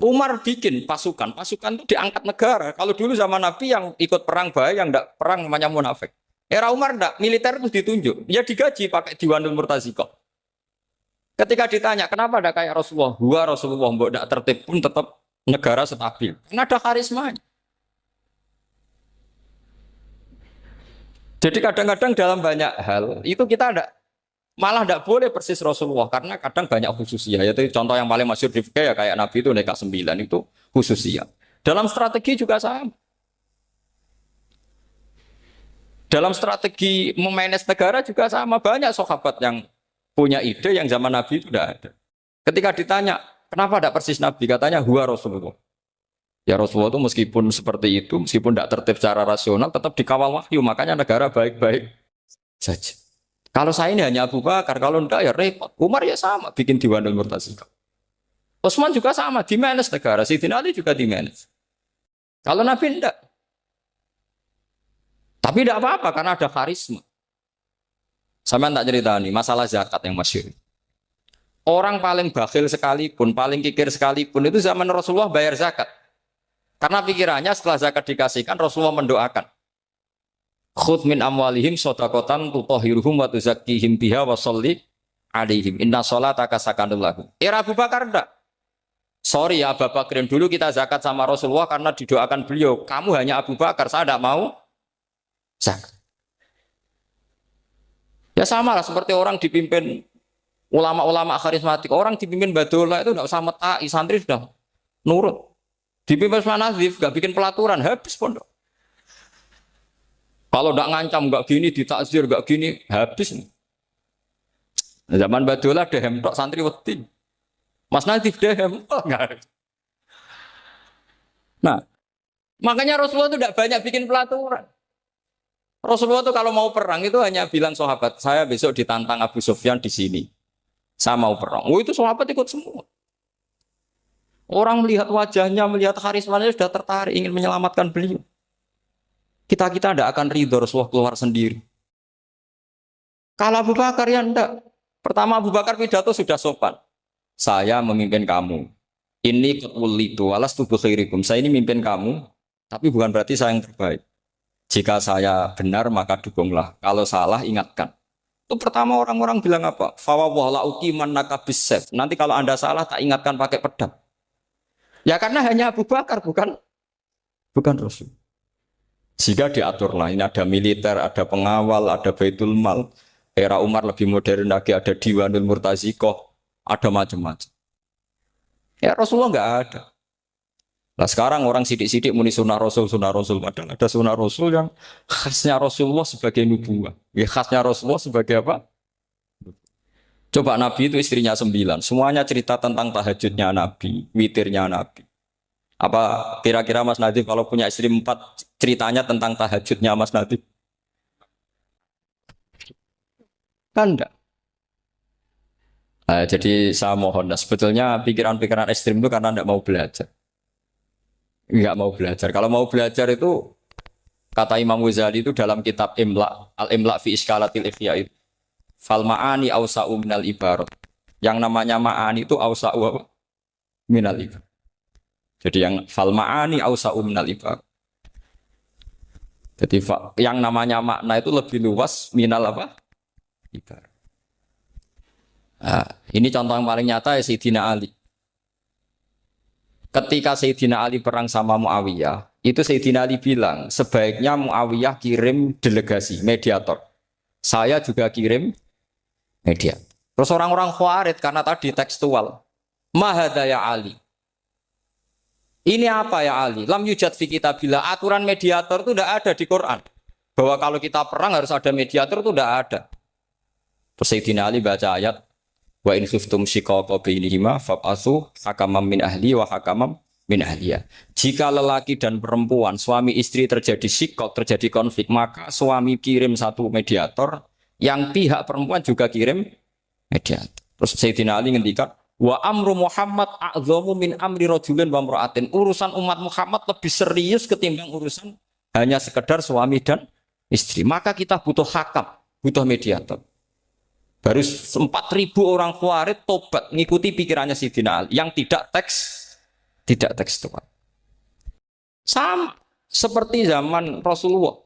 Umar bikin pasukan. Pasukan itu diangkat negara. Kalau dulu zaman Nabi yang ikut perang bahaya, yang tidak perang namanya munafik. Era Umar tidak, militer itu ditunjuk. Ya digaji pakai Diwanul Murtazikoh. Ketika ditanya, kenapa tidak kayak Rasulullah? Huwa Rasulullah. Mau tidak tertib pun tetap negara stabil. Karena ada karismanya. Jadi kadang-kadang dalam banyak hal itu kita malah tidak boleh persis Rasulullah karena kadang banyak khususnya. Yaitu contoh yang paling masyhur di fikih ya kayak Nabi itu nikah 9 itu khususnya. Dalam strategi juga sama. Dalam strategi memanage negara juga sama. Banyak sahabat yang punya ide yang zaman Nabi itu tidak ada. Ketika ditanya, kenapa tidak persis Nabi? Katanya, huwa Rasulullah. Ya Rasulullah itu meskipun seperti itu, meskipun tidak tertib secara rasional, tetap dikawal wahyu. Makanya negara baik-baik saja. Kalau saya ini hanya Abu Bakar, kalau tidak ya repot. Umar ya sama, bikin Diwanul Murtazikoh. Utsman juga sama, di-manage negara. Sayyidina Ali juga di-manage. Kalau Nabi tidak. Tapi tidak apa-apa, karena ada karisma. Sama tak cerita nih, masalah zakat yang masyhur. Orang paling bakhil sekalipun, paling kikir sekalipun, itu zaman Rasulullah bayar zakat. Karena pikirannya setelah zakat dikasihkan, Rasulullah mendoakan. Khudh min amwalihim shadaqatan tutahhiruhum wa tuzakkihim biha wa sholli alaihim. Inna sholataka sakanul lahum. Era Abu Bakar enggak. Sorry ya Abu Bakar, dulu kita zakat sama Rasulullah karena didoakan beliau. Kamu hanya Abu Bakar, saya tidak mau zakat. Ya sama lah seperti orang dipimpin ulama-ulama karismatik. Orang dipimpin Badola itu tidak usah metai, santri sudah nurut. Dipimpin Manazif, gak bikin pelaturan, habis pondok. Kalau tidak ngancam, gak gini, ditakzir, gak gini, habis. Zaman Badola dehem tok santri wedi. Mas Nadif dehem. Oh, enggak. Nah, makanya Rasulullah itu tidak banyak bikin pelaturan. Rasulullah itu kalau mau perang itu hanya bilang sahabat, saya besok ditantang Abu Sufyan di sini. Saya mau perang. Oh itu sahabat ikut semua. Orang melihat wajahnya, melihat karismanya sudah tertarik ingin menyelamatkan beliau. Kita tidak akan ridho Rasulullah keluar sendiri. Kalau Abu Bakar ya enggak. Pertama Abu Bakar pidato sudah sopan. Saya memimpin kamu. Ini ketulitu alas tubuh khairikum. Saya ini mimpin kamu, tapi bukan berarti saya yang terbaik. Jika saya benar maka dukunglah. Kalau salah ingatkan. Itu pertama orang-orang bilang apa? Fawwala uqiman nakabisef. Nanti kalau Anda salah tak ingatkan pakai pedang. Ya karena hanya Abu Bakar bukan Rasul. Jika diaturlah, ini ada militer, ada pengawal, ada Baitul Mal. Era Umar lebih modern lagi, ada Diwanul Murtazikoh, ada macam-macam. Ya Rasulullah nggak ada. Nah sekarang orang sidik-sidik muni sunnah Rasul. Padahal ada sunnah Rasul yang khasnya Rasulullah sebagai nubuah. Ya, khasnya Rasulullah sebagai apa? Coba Nabi itu istrinya 9. Semuanya cerita tentang tahajudnya Nabi, witirnya Nabi. Apa kira-kira Mas Nadif kalau punya istri 4 ceritanya tentang tahajudnya Mas Nadif? Kan enggak. Nah, jadi saya mohon, sebetulnya pikiran-pikiran ekstrim itu karena enggak mau belajar. Enggak mau belajar. Kalau mau belajar itu kata Imam Ghazali itu dalam kitab Imla, Al-Imla fi Iskalatil Ikhya itu. Fal ma'ani awsa'u minal ibarat. Yang namanya ma'ani itu awsa'u minal ibarat. Jadi yang fal ma'ani awsa'u minal ibarat. Jadi yang namanya makna itu lebih luas minal apa? Ibarat. Nah, ini contoh yang paling nyata ya Sayyidina Ali. Ketika Sayyidina Ali perang sama Muawiyah, itu Sayyidina Ali bilang, sebaiknya Muawiyah kirim delegasi, mediator. Saya juga kirim mediator. Terus orang-orang Khawarij karena tadi tekstual. Mahada ya Ali. Ini apa ya Ali? Lam yujad fi kitabillah. Aturan mediator itu tidak ada di Quran. Bahwa kalau kita perang harus ada mediator itu tidak ada. Terus Sayyidina Ali baca ayat wa in khiftum shiqaqa bainihima fab'atsu hakaman min ahli wa hakaman min ahliya. Jika lelaki dan perempuan, suami istri terjadi shiqaq, terjadi konflik, maka suami kirim satu mediator, yang pihak perempuan juga kirim mediator. Terus Sayyidina Ali ngendikan wa amru Muhammad a'dhamu min amri rajulin wa imra'atin. Urusan umat Muhammad lebih serius ketimbang urusan hanya sekedar suami dan istri. Maka kita butuh hakam, butuh mediator. Baru 4.000 orang Khawarij tobat ngikuti pikirannya Sayyidina Ali yang tidak tekstual. Sama seperti zaman Rasulullah.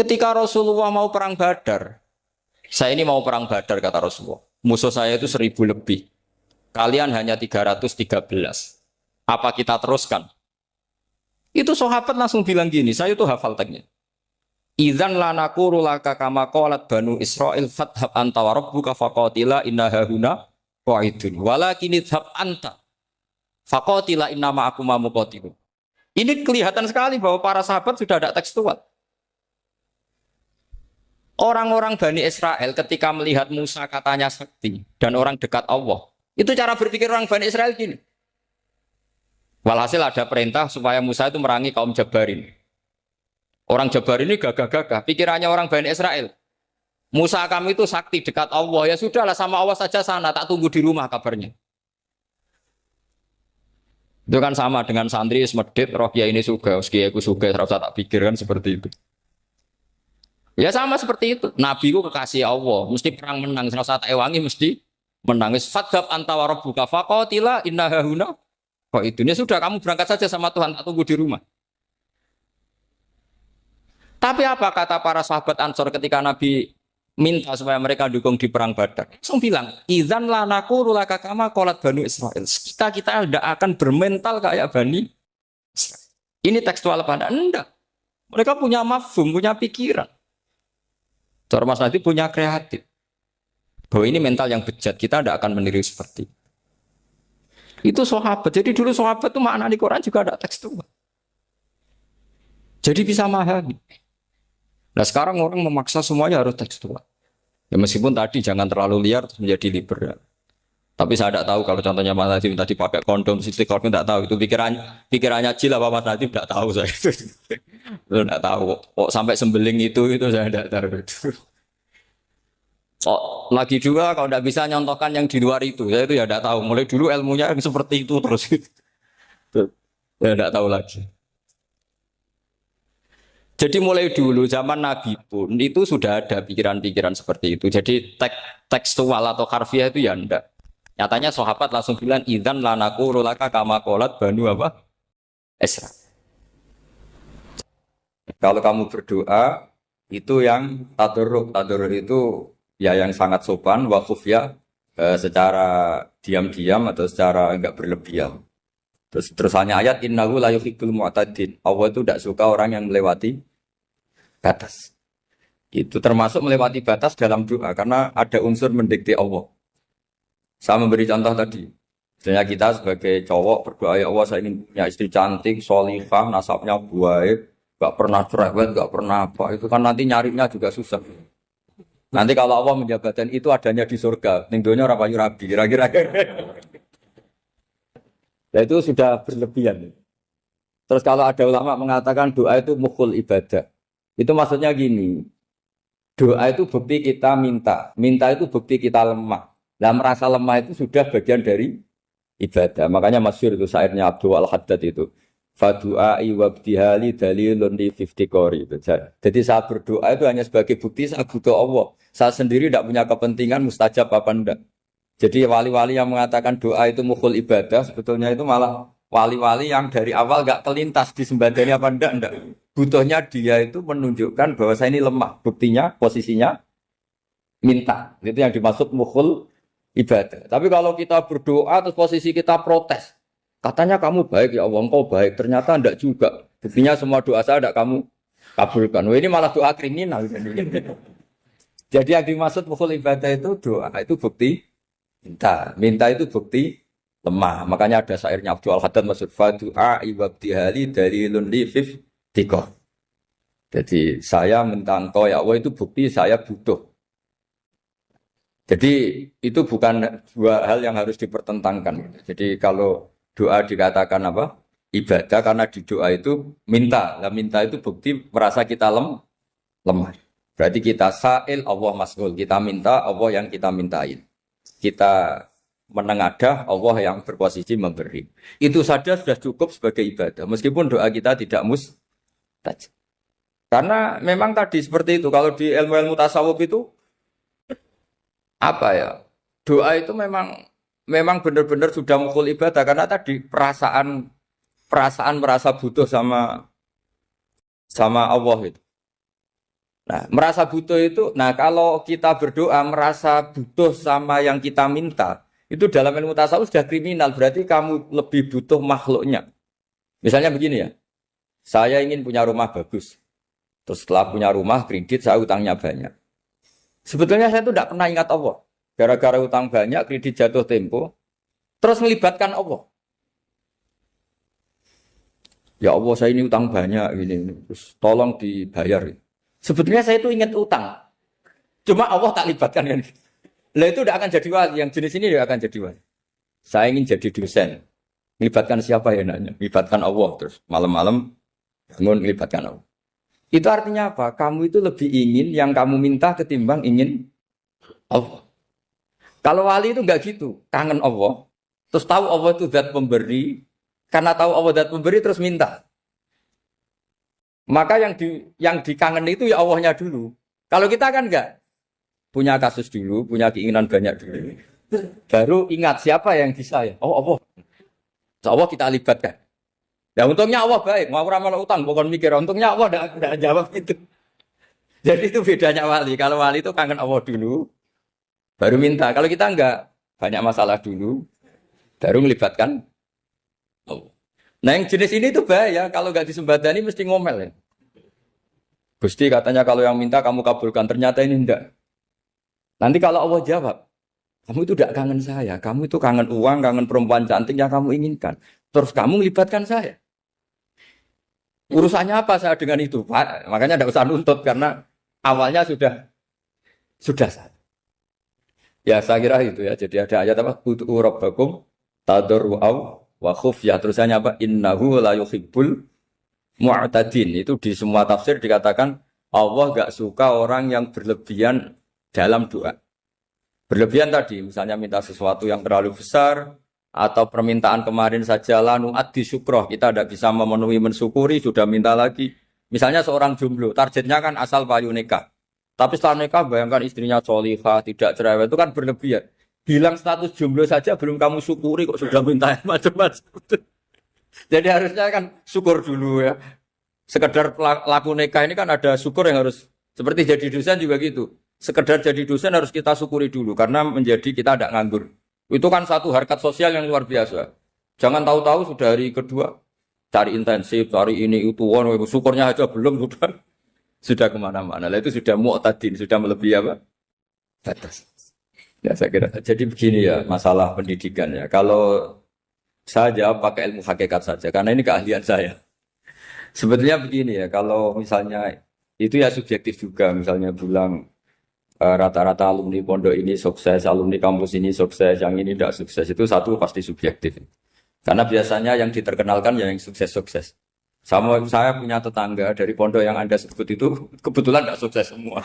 Ketika Rasulullah mau perang Badar, saya ini mau perang Badar kata Rasulullah. Musuh saya itu 1.000 lebih. Kalian hanya 313. Apa kita teruskan? Itu sahabat langsung bilang gini, saya tuh hafal teksnya. Idzan lanaqulu laka kama qalat banu Israil fathab anta wa rabbuka faqatila inna hahuna qa'idun walakin idhab anta faqatila inna ma'akum muqatilun. Ini kelihatan sekali bahwa para sahabat sudah ada tekstual. Orang-orang Bani Israel ketika melihat Musa katanya sakti dan orang dekat Allah, itu cara berpikir orang Bani Israel gini. Walhasil ada perintah supaya Musa itu merangi kaum Jabarin. Orang Jabar ini gagah-gagah, pikirannya orang Bani Israel. Musa kami itu sakti dekat Allah, ya sudahlah sama Allah saja sana, tak tunggu di rumah kabarnya. Itu kan sama dengan santri semedit, roh kiai ini suga, kiai aku suga, terus tak pikirkan seperti itu. Ya sama seperti itu. Nabi ku kekasih Allah, mesti perang menang, serasa tak ewangi mesti menang. Fadhab anta wa rabbuka faqatila inna hahuna. Kok itu? Ya sudah kamu berangkat saja sama Tuhan, tak tunggu di rumah. Tapi apa kata para sahabat Ansor ketika Nabi minta supaya mereka dukung di perang Badar? Langsung bilang, idzan lanaqulu laka kama qalat Bani Israil. Kita tidak akan bermental kayak Bani Israil. Ini tekstual apa? Enggak. Mereka punya mafhum, punya pikiran. Cara Mas Nadif punya kreatif. Bahwa ini mental yang bejat, kita tidak akan meniru seperti itu sahabat. Jadi dulu sahabat itu makna di Quran juga ada tekstual. Jadi bisa memahami. Nah sekarang orang memaksa semuanya harus tekstual. Ya meskipun tadi jangan terlalu liar terus menjadi liberal. Tapi saya tidak tahu kalau contohnya Mas Nadiem tadi pakai kondom, istiqomah tidak tahu itu pikirannya Jil apa Mas Nadiem tidak tahu saya itu tidak tahu. Kok sampai sembeling itu saya tidak tahu. Oh, lagi juga kalau tidak bisa nyontohkan yang di luar itu, saya itu ya tidak tahu. Mulai dulu ilmunya yang seperti itu terus, ya tidak tahu lagi. Jadi mulai dulu zaman Nabi pun itu sudah ada pikiran-pikiran seperti itu. Jadi tekstual atau harfiah itu ya enggak. Nyatanya sahabat langsung bilang idzan lanaku rolaka kama qolat banu apa? Esra. Kalau kamu berdoa itu yang tadarruk. Tadarruk itu ya yang sangat sopan wa khufya secara diam-diam atau secara enggak berlebihan. Terus hanya ayat innahu la yuhibbul mu'tadin. Allah itu tidak suka orang yang melewati batas. Itu termasuk melewati batas dalam doa karena ada unsur mendikte Allah. Saya memberi contoh tadi. Misalnya kita sebagai cowok berdoa ya Allah saya ingin punya istri cantik, sholihah, nasabnya baik, gak pernah cerewet, gak pernah apa. Itu kan nanti nyarinya juga susah. Nanti kalau Allah menjabatkan itu adanya di surga, ning donya ora payu rabi, kira-kira. Nah itu sudah berlebihan. Terus kalau ada ulama mengatakan doa itu mukhul ibadah. Itu maksudnya gini, doa itu bukti kita minta itu bukti kita lemah. Nah merasa lemah itu sudah bagian dari ibadah. Makanya masyhur itu syairnya Abdul Al-Haddad itu. Fadu'ai wabdihali dalilun li fiftikori. Jadi saya berdoa itu hanya sebagai bukti saya butuh Allah. Saya sendiri tidak punya kepentingan mustajab apa enggak. Jadi wali-wali yang mengatakan doa itu mukhul ibadah, sebetulnya itu malah wali-wali yang dari awal enggak kelintas disembadani apa enggak. Butuhnya dia itu menunjukkan bahwa saya ini lemah. Buktinya, posisinya minta. Itu yang dimaksud mukhul ibadah. Tapi kalau kita berdoa terus posisi kita protes. Katanya kamu baik ya Allah, engkau baik. Ternyata enggak juga. Buktinya semua doa saya enggak kamu kabulkan. Wah, ini malah doa kriminal. Jadi yang dimaksud mukhul ibadah itu doa itu bukti minta. Minta itu bukti lemah. Makanya ada syairnya Abdul Al-Haddad maksud fadu'a ibabdihali dalilun li tikoh. Jadi saya minta engkau ya Allah itu bukti saya butuh. Jadi itu bukan dua hal yang harus dipertentangkan. Jadi kalau doa dikatakan apa? Ibadah karena di doa itu minta. Nah, minta itu bukti merasa kita lemah. Berarti kita sa'il Allah mas'ul. Kita minta Allah yang kita mintain. Kita menengadah Allah yang berposisi memberi. Itu saja sudah cukup sebagai ibadah. Meskipun doa kita tidak mustajab. Karena memang tadi seperti itu. Kalau di ilmu-ilmu tasawuf itu apa ya? Doa itu memang benar-benar sudah mukhul ibadah karena tadi perasaan merasa butuh sama Allah itu. Nah, merasa butuh itu, nah kalau kita berdoa merasa butuh sama yang kita minta, itu dalam ilmu tasawuf sudah kriminal. Berarti kamu lebih butuh makhluknya. Misalnya begini ya, saya ingin punya rumah bagus. Terus setelah punya rumah, kredit, saya utangnya banyak. Sebetulnya saya itu tidak pernah ingat Allah. Gara-gara utang banyak, kredit jatuh tempo, terus melibatkan Allah. Ya Allah, saya ini utang banyak, ini, terus tolong dibayar. Sebetulnya saya itu ingat utang. Cuma Allah tak libatkan. Kan? Lah itu tidak akan jadi wali. Yang jenis ini tidak akan jadi wali. Saya ingin jadi dosen. Melibatkan siapa ya nanya? Melibatkan Allah. Terus malam-malam bangun melibatkan Allah. Itu artinya apa? Kamu itu lebih ingin yang kamu minta ketimbang ingin Allah. Kalau wali itu enggak gitu. Kangen Allah. Terus tahu Allah itu zat pemberi. Karena tahu Allah zat pemberi terus minta. Maka yang dikangen itu ya Allahnya dulu. Kalau kita kan enggak. Punya kasus dulu, punya keinginan banyak dulu. Baru ingat siapa yang bisa ya. Oh Allah. So, Allah kita libatkan. Ya untungnya Allah baik, mau ramal utang, bukan mikir. Untungnya Allah tidak jawab itu. Jadi itu bedanya wali. Kalau wali itu kangen Allah dulu, baru minta. Kalau kita enggak, banyak masalah dulu, baru melibatkan Allah. Nah yang jenis ini tuh bahaya. Kalau enggak disembadani mesti ngomel ya. Gusti katanya kalau yang minta kamu kabulkan, ternyata ini enggak. Nanti kalau Allah jawab, kamu itu tidak kangen saya, kamu itu kangen uang, kangen perempuan cantik yang kamu inginkan. Terus kamu melibatkan saya. Urusannya apa saya dengan itu, Pak? Makanya tidak usah nuntut karena awalnya sudah sah.
Ya saya kira itu ya. Jadi ada ayat apa? Ud'u rabbakum tadarru'aw wa khufyah. Terusannya apa? Innahu la yuhibbul mu'tadin. Itu di semua tafsir dikatakan Allah gak suka orang yang berlebihan dalam doa. Berlebihan tadi, misalnya minta sesuatu yang terlalu besar, atau permintaan kemarin saja lanu addi syukroh, kita tidak bisa memenuhi mensyukuri, sudah minta lagi. Misalnya seorang jomblo, targetnya kan asal payu nikah. Tapi setelah nikah bayangkan istrinya solihah, tidak cerewet, itu kan berlebihan. Bilang status jomblo saja belum kamu syukuri kok sudah minta yang macam-macam. Jadi harusnya kan syukur dulu ya. Sekedar laku nikah ini kan ada syukur yang harus, seperti jadi dosen juga gitu. Sekedar jadi dosen harus kita syukuri dulu karena menjadi kita tidak nganggur. Itu kan satu harkat sosial yang luar biasa. Jangan tahu-tahu sudah hari kedua cari intensif, cari ini itu, syukurnya aja belum sudah kemana-mana. Lah itu sudah mu'tadin, sudah melebihi apa? Batas. Ya saya kira. Jadi begini ya masalah pendidikan ya. Kalau saya jawab pakai ilmu hakikat saja karena ini keahlian saya. Sebetulnya begini ya, kalau misalnya itu ya subjektif juga, misalnya bilang rata-rata alumni pondok ini sukses, alumni kampus ini sukses, yang ini tidak sukses, itu satu pasti subjektif. Karena biasanya yang diterkenalkan yang sukses-sukses. Sama saya punya tetangga dari pondok yang Anda sebut itu kebetulan tidak sukses semua.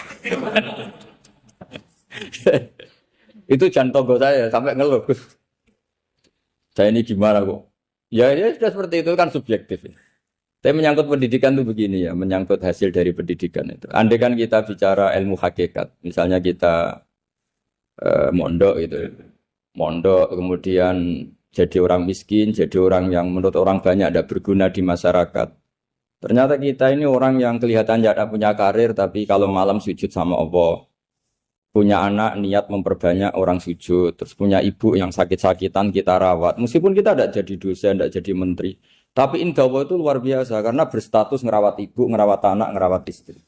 Itu jantung saya sampai ngeluh. Saya ini gimana kok? Ya sudah seperti itu kan subjektif. Tapi menyangkut pendidikan itu begini ya, menyangkut hasil dari pendidikan itu. Andai kan kita bicara ilmu hakikat, misalnya kita mondok gitu, mondok kemudian jadi orang miskin, jadi orang yang menurut orang banyak tidak berguna di masyarakat. Ternyata kita ini orang yang kelihatan tidak punya karir, tapi kalau malam sujud sama Allah. Punya anak niat memperbanyak orang sujud, terus punya ibu yang sakit-sakitan kita rawat. Meskipun kita tidak jadi dosen, tidak jadi menteri. Tapi indah Allah itu luar biasa karena berstatus ngerawat ibu, ngerawat anak, ngerawat istri.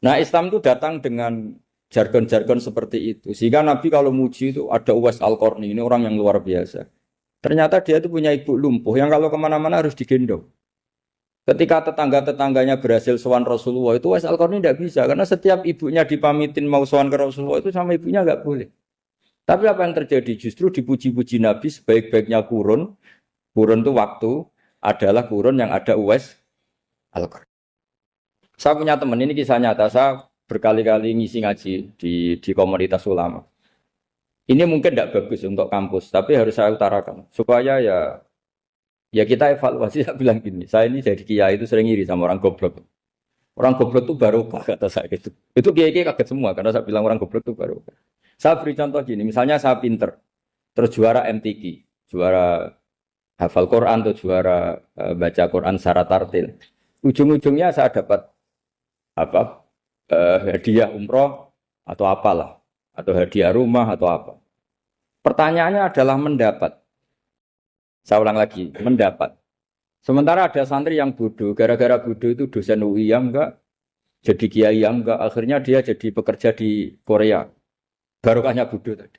Nah Islam itu datang dengan jargon-jargon seperti itu. Sehingga Nabi kalau muji itu ada Uwais Al-Qarni, ini orang yang luar biasa. Ternyata dia itu punya ibu lumpuh yang kalau kemana-mana harus digendong. Ketika tetangga-tetangganya berhasil sowan Rasulullah itu Uwais Al-Qarni tidak bisa. Karena setiap ibunya dipamitin mau sowan ke Rasulullah itu sama ibunya nggak boleh. Tapi apa yang terjadi? Justru dipuji-puji Nabi sebaik-baiknya kurun. Kurun itu waktu adalah kurun yang ada Uwais Al-Qarni. Saya punya teman, ini kisah nyata, saya berkali-kali ngisi ngaji di komunitas ulama. Ini mungkin tidak bagus untuk kampus, tapi harus saya utarakan. Supaya ya kita evaluasi, saya bilang gini, saya ini jadi kiai itu sering iri sama orang goblok. Orang goblok itu barokah kata saya gitu. Itu kiai-kiai kaget semua, karena saya bilang orang goblok itu barokah. Saya beri contoh gini, misalnya saya pinter, terus juara MTQ, juara hafal Quran atau juara baca Quran secara tartil. Ujung-ujungnya saya dapat hadiah umroh atau apalah, atau hadiah rumah atau apa. Pertanyaannya adalah mendapat. Saya ulang lagi, mendapat. Sementara ada santri yang bodoh, gara-gara bodoh itu dosen UI yang enggak, jadi kiai yang enggak, akhirnya dia jadi pekerja di Korea. Barokahnya bodoh tadi.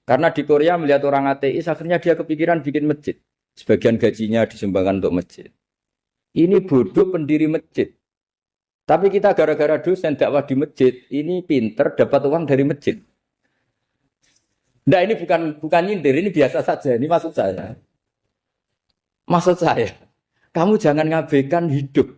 Karena di Korea melihat orang ateis, akhirnya dia kepikiran bikin masjid. Sebagian gajinya disumbangkan untuk masjid. Ini bodoh pendiri masjid. Tapi kita gara-gara dosen dakwah di masjid, ini pinter dapat uang dari masjid. Nah ini bukan nyindir, ini biasa saja. Ini maksud saya. Maksud saya, kamu jangan ngabaikan hidup.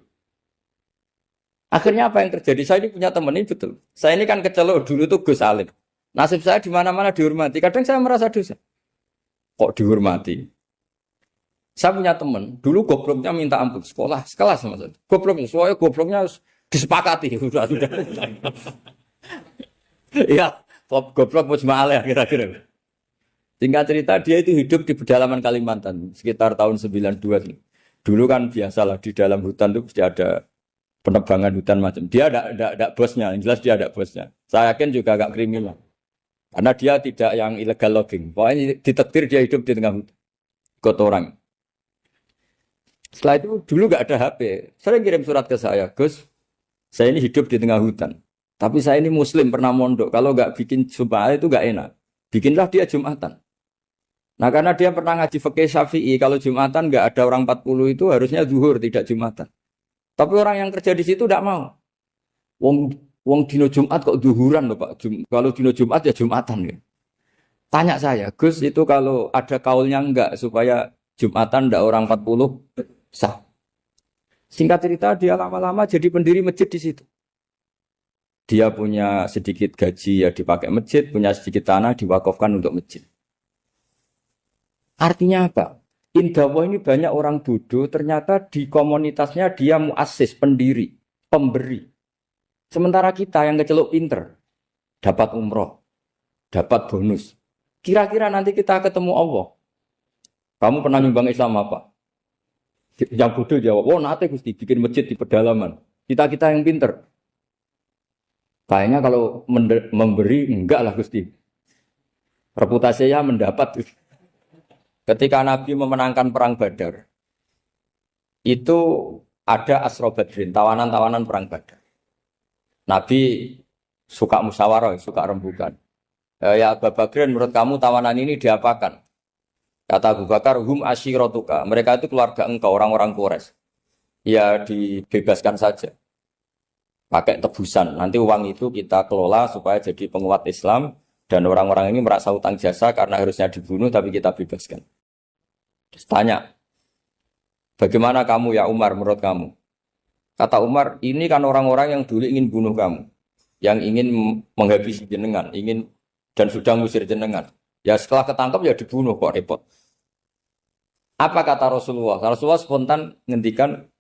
Akhirnya apa yang terjadi? Saya ini punya teman ini betul. Saya ini kan kecelok dulu tuh Gus Alim. Nasib saya di mana-mana dihormati. Kadang saya merasa dosa. Kok dihormati? Saya punya teman, dulu gobloknya minta ampun sekolah, sekelas maksudnya. Gobloknya, soalnya gobloknya harus disepakati. Sudah. Iya, goblok mujma'al ya kira-kira. Singkat cerita, dia itu hidup di pedalaman Kalimantan, sekitar tahun 92. Dulu kan biasalah, di dalam hutan itu pasti ada penebangan hutan macam. Dia ada bosnya, yang jelas dia ada bosnya. Saya yakin juga agak kriminal. Karena dia tidak yang illegal logging. Pokoknya ditakdir dia hidup di tengah hutan. Ikut orang. Setelah itu dulu nggak ada HP. Sering kirim surat ke saya, Gus, saya ini hidup di tengah hutan. Tapi saya ini Muslim pernah mondok. Kalau nggak bikin Jumat itu nggak enak. Bikinlah dia Jumatan. Nah karena dia pernah ngaji fikih Syafi'i, kalau Jumatan nggak ada orang 40 itu harusnya zuhur tidak Jumatan. Tapi orang yang kerja di situ tidak mau. Wong dino Jumat kok zuhuran loh Pak. Kalau dino Jumat ya Jumatan ya. Tanya saya, Gus itu kalau ada kaulnya enggak supaya Jumatan enggak orang 40 sah. Singkat cerita dia lama-lama jadi pendiri masjid di situ. Dia punya sedikit gaji ya dipakai masjid, punya sedikit tanah diwakafkan untuk masjid. Artinya apa? Indawa ini banyak orang bodoh, ternyata di komunitasnya dia muassis, pendiri, pemberi. Sementara kita yang keceluk pinter, dapat umroh, dapat bonus. Kira-kira nanti kita ketemu Allah. Kamu pernah nyumbang Islam apa? Yang bodoh jawab, oh nanti Gusti bikin masjid di pedalaman. Kita-kita yang pinter. Kayaknya kalau memberi, enggak lah Gusti. Reputasinya mendapat. Ketika Nabi memenangkan perang Badar, itu ada Asra Badrin, tawanan-tawanan perang Badar. Nabi suka musyawarah, suka rembukan. Ya Abu Bakrin, menurut kamu tawanan ini diapakan? Kata Abu Bakar, hum asyiratuka. Mereka itu keluarga engkau, orang-orang Quraisy. Ya dibebaskan saja. Pakai tebusan. Nanti uang itu kita kelola supaya jadi penguat Islam. Dan orang-orang ini merasa utang jasa karena harusnya dibunuh tapi kita bebaskan. Terus tanya, bagaimana kamu ya Umar menurut kamu? Kata Umar, ini kan orang-orang yang dulu ingin bunuh kamu. Yang ingin menghabisi jenengan. Dan sudah ngusir jenengan. Ya setelah ketangkap ya dibunuh kok repot. Apa kata Rasulullah? Rasulullah spontan ngendikan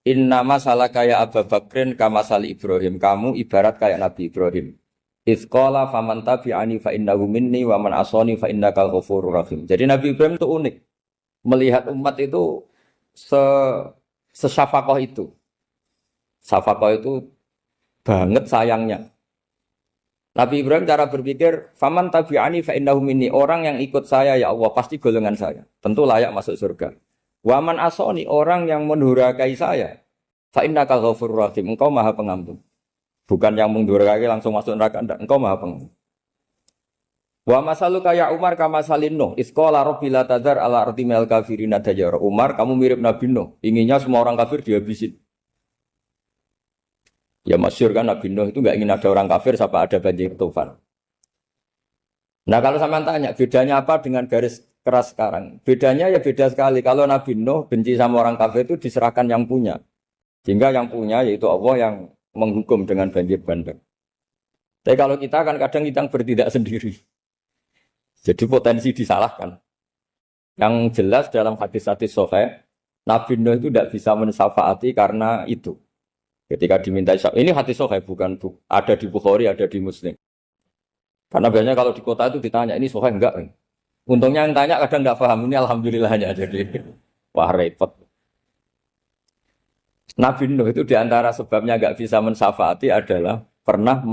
inna masalah kayak Abu Bakrin kamasali Ibrahim. Kamu ibarat kayak Nabi Ibrahim. Izqala faman tabi'ani fa innahu minni wa man asani fa innakal ghafurur rahim. Jadi Nabi Ibrahim itu unik. Melihat umat itu sesyafakoh itu. Syafakoh itu banget sayangnya. Nabi Ibrahim cara berpikir, faman tabi'ani fa innahu minni, orang yang ikut saya ya Allah pasti golongan saya, tentu layak masuk surga. Waman asoni, orang yang mendurhakai saya, fa innaka ghafurur rahim, engkau Maha Pengampun. Bukan yang mendurhakai langsung masuk neraka, enggak, engkau Maha Pengampun. Wa masaluka ya Umar kama salin Nuh, isqala rabbil tadzar ala ardi minal kafirina dajara. Umar, kamu mirip Nabi Nuh, inginnya semua orang kafir dihabisin. Ya masyhur kan Nabi Nuh itu enggak ingin ada orang kafir sampai ada banjir tufan. Nah kalau sampean tanya bedanya apa dengan garis keras sekarang? Bedanya ya beda sekali. Kalau Nabi Nuh benci sama orang kafir itu diserahkan yang punya. Sehingga yang punya yaitu Allah yang menghukum dengan banjir bandang. Tapi kalau kita kan kadang kita bertindak sendiri. Jadi potensi disalahkan. Yang jelas dalam hadis-hadis sahih, Nabi Nuh itu tidak bisa mensyafaati karena itu. Ketika diminta syafaat, ini hadis sahih bukan ada di Bukhari, ada di Muslim. Karena biasanya kalau di kota itu ditanya, ini sahih enggak? Untungnya yang tanya kadang enggak paham, ini alhamdulillahnya. Jadi, wah repot. Nabi Nuh itu diantara sebabnya enggak bisa mensyafaati adalah pernah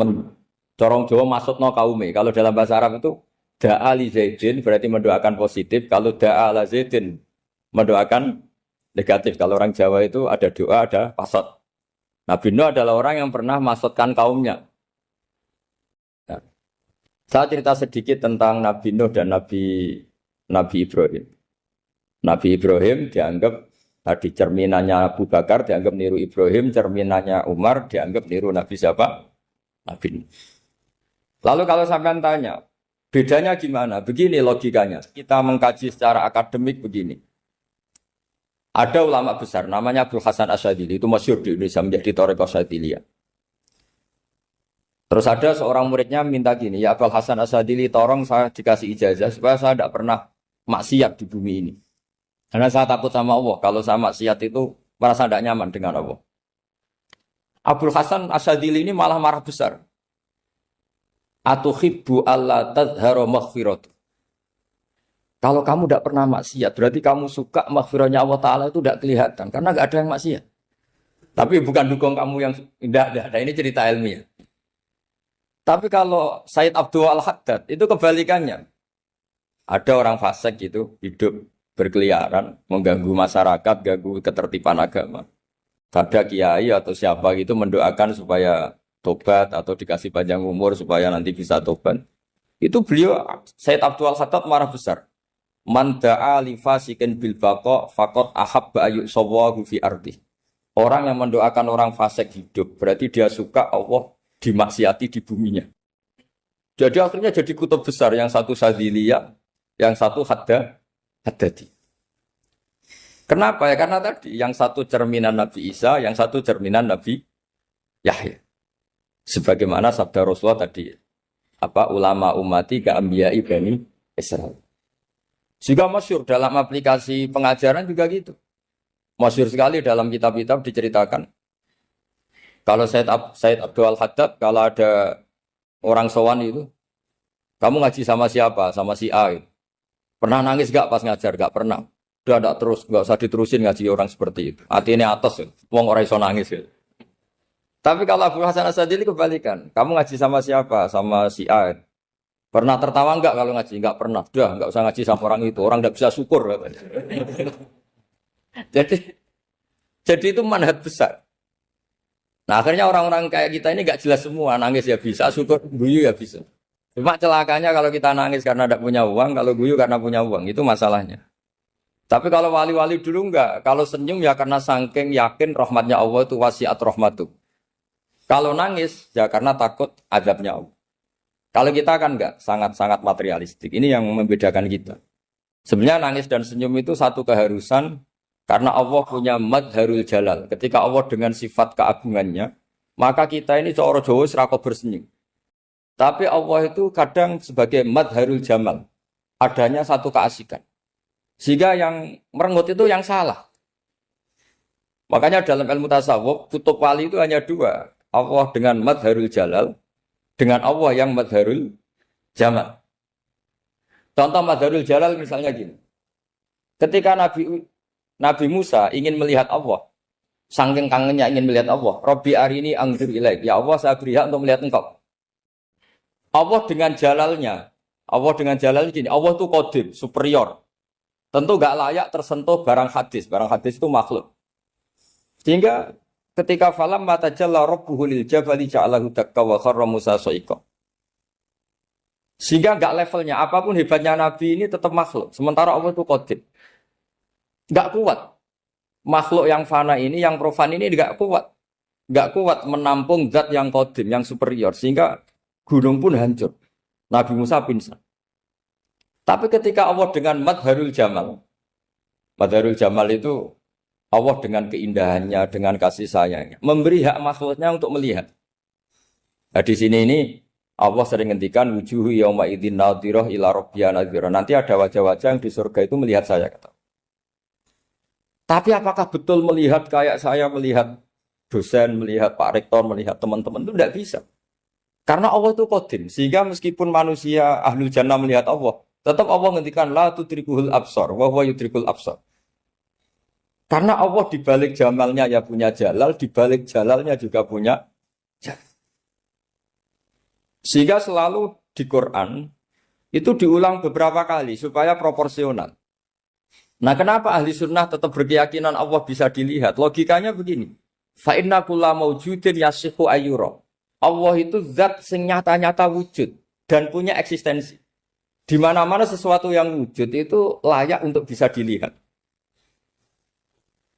corong Jawa maksudno kaume. Kalau dalam bahasa Arab itu, da'a li Zaidin berarti mendoakan positif. Kalau da'a la Zaidin mendoakan negatif. Kalau orang Jawa itu ada doa, ada pasot. Nabi Nuh adalah orang yang pernah maksudkan kaumnya. Nah, saya cerita sedikit tentang Nabi Nuh dan Nabi Ibrahim. Nabi Ibrahim dianggap tadi cerminannya Abu Bakar, dianggap niru Ibrahim, cerminannya Umar, dianggap niru Nabi siapa? Nabi Nuh. Lalu kalau sampean tanya, bedanya gimana? Begini logikanya. Kita mengkaji secara akademik begini. Ada ulama besar, namanya Abdul Hasan Asyadzili, itu masyhur di Indonesia menjadi Thariqah Asyadziliyah. Terus ada seorang muridnya minta gini, ya Abdul Hasan Asyadzili, tolong saya dikasih ijazah supaya saya tidak pernah maksiat di bumi ini. Karena saya takut sama Allah, kalau saya maksiat itu merasa tidak nyaman dengan Allah. Abdul Hasan Asyadzili ini malah marah besar. Atuhibbu alla tadhharu maghfiratu. Kalau kamu tidak pernah maksiat, berarti kamu suka maghfirahnya Allah Ta'ala itu tidak kelihatan. Karena tidak ada yang maksiat. Tapi bukan dukung kamu yang tidak. Ini cerita ilmiah. Tapi kalau Said Abdul Al-Haddad, itu kebalikannya. Ada orang fasik gitu, hidup berkeliaran, mengganggu masyarakat, ganggu ketertiban agama. Ada kiai atau siapa gitu mendoakan supaya tobat atau dikasih panjang umur supaya nanti bisa tobat. Itu beliau, Said Abdul Al-Haddad marah besar. Man da'a li fasikin bil baqa faqad ahabba ayu sawahu fi ardi. Orang yang mendoakan orang fasik hidup berarti dia suka Allah dimaksiati di buminya. Jadi akhirnya jadi kutub besar, yang satu Syadziliyah, yang satu Haddadi. Kenapa ya? Karena tadi yang satu cerminan Nabi Isa, yang satu cerminan Nabi Yahya. Sebagaimana sabda Rasulullah tadi, apa ulama ummati ka ambiyai bani Israil. Juga masyhur dalam aplikasi pengajaran juga gitu. Masyhur sekali dalam kitab-kitab diceritakan. Kalau Said Abdul Haddad, kalau ada orang sowan itu, kamu ngaji sama siapa? Sama si A. Gitu. Pernah nangis gak pas ngajar? Gak pernah. Udah gak terus, gak usah diterusin ngaji orang seperti itu. Hatinya atas, ya. Wong orang iso nangis. Ya. Tapi kalau Abu Hasan Asadili kebalikan. Kamu ngaji sama siapa? Sama si A. Pernah tertawa enggak kalau ngaji? Enggak pernah. Udah, enggak usah ngaji sama orang itu. Orang enggak bisa syukur. jadi itu manhaj besar. Nah akhirnya orang-orang kayak kita ini enggak jelas semua. Nangis ya bisa, syukur, guyu ya bisa. Cuma celakanya kalau kita nangis karena tidak punya uang, kalau guyu karena punya uang. Itu masalahnya. Tapi kalau wali-wali dulu enggak. Kalau senyum ya karena saking yakin rahmatnya Allah itu wasiat rahmatu. Kalau nangis ya karena takut azabnya Allah. Kalau kita kan enggak, sangat-sangat materialistik. Ini yang membedakan kita. Sebenarnya nangis dan senyum itu satu keharusan karena Allah punya madharul jalal. Ketika Allah dengan sifat keagungannya, maka kita ini seorang Jawa serako bersenyum. Tapi Allah itu kadang sebagai madharul jamal. Adanya satu keasikan. Sehingga yang merengut itu yang salah. Makanya dalam ilmu tasawuf, kutub wali itu hanya dua. Allah dengan madharul jalal, dengan Allah yang madharul jamal. Contoh madharul jalal misalnya gini. Ketika Nabi Musa ingin melihat Allah, saking kangennya ingin melihat Allah, Rabbi arini anzur ilaik. Ya Allah, saya beri hak untuk melihat engkau. Allah dengan jalalnya gini, Allah itu qadim, superior. Tentu gak layak tersentuh barang hadis. Barang hadis itu makhluk. Sehingga ketika falam mata jalla rabbuhu lil jabali ja'alahu dakka wa kharra Musa sa'iqa. Sehingga enggak levelnya apapun hebatnya Nabi ini tetap makhluk. Sementara Allah itu qadim. Enggak kuat. Makhluk yang fana ini, yang profan ini enggak kuat. Enggak kuat menampung zat yang qadim, yang superior. Sehingga gunung pun hancur. Nabi Musa pingsan. Tapi ketika Allah dengan madharul jamal. Madharul jamal itu Allah dengan keindahannya, dengan kasih sayangnya, memberi hak makhluknya untuk melihat. Nah di sini ini Allah sering ngendikan wujuhu yauma idzin nadhirah ila rabbiha nadhirah. Nanti ada wajah-wajah yang di surga itu melihat saya kata. Tapi apakah betul melihat kayak saya melihat dosen, melihat Pak Rektor, melihat teman-teman itu tidak bisa. Karena Allah itu qadim, sehingga meskipun manusia ahlul jannah melihat Allah, tetap Allah ngendikan la tudrikuhul absar wa huwa yudrikul absar. Karena Allah di balik jamalnya ya punya jalal, di balik jalalnya juga punya jalal. Sehingga selalu di Quran itu diulang beberapa kali supaya proporsional. Nah kenapa ahli sunnah tetap berkeyakinan Allah bisa dilihat? Logikanya begini. Fa inna kulla maujudin yasihu ayyura. Allah itu zat sing nyata-nyata wujud dan punya eksistensi. Di mana-mana sesuatu yang wujud itu layak untuk bisa dilihat.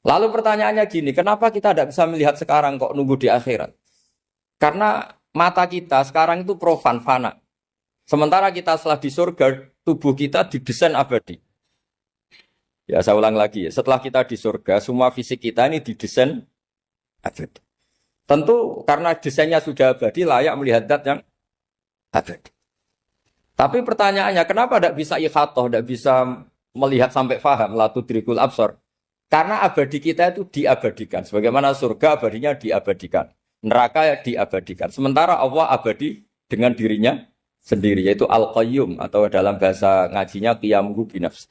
Lalu pertanyaannya gini, kenapa kita tidak bisa melihat sekarang kok nunggu di akhirat? Karena mata kita sekarang itu profan, fana. Sementara kita setelah di surga, tubuh kita didesain abadi. Ya saya ulang lagi, setelah kita di surga, semua fisik kita ini didesain abadi. Tentu karena desainnya sudah abadi, layak melihat zat yang abadi. Tapi pertanyaannya, kenapa tidak bisa ikhatoh, tidak bisa melihat sampai faham, la tudrikul absar? Karena abadi kita itu diabadikan. Sebagaimana surga abadinya diabadikan. Neraka diabadikan. Sementara Allah abadi dengan dirinya sendiri. Yaitu Al-Qayyum. Atau dalam bahasa ngajinya Qiyamuhu binafs.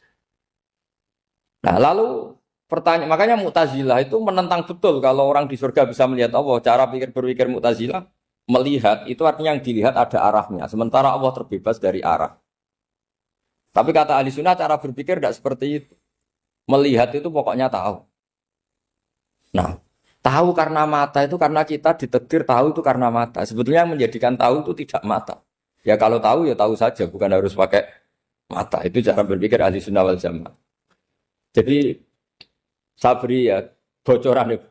Nah lalu pertanyaan. Makanya Mu'tazilah itu menentang betul. Kalau orang di surga bisa melihat Allah. Cara berpikir Mu'tazilah. Melihat itu artinya yang dilihat ada arahnya. Sementara Allah terbebas dari arah. Tapi kata ahli sunnah cara berpikir tidak seperti itu. Melihat itu pokoknya tahu. Nah, tahu karena mata itu karena kita ditakdir tahu itu karena mata. Sebetulnya yang menjadikan tahu itu tidak mata. Ya kalau tahu ya tahu saja, bukan harus pakai mata. Itu cara berpikir ahli sunnah wal jamaah. Jadi saya beri ya bocoran.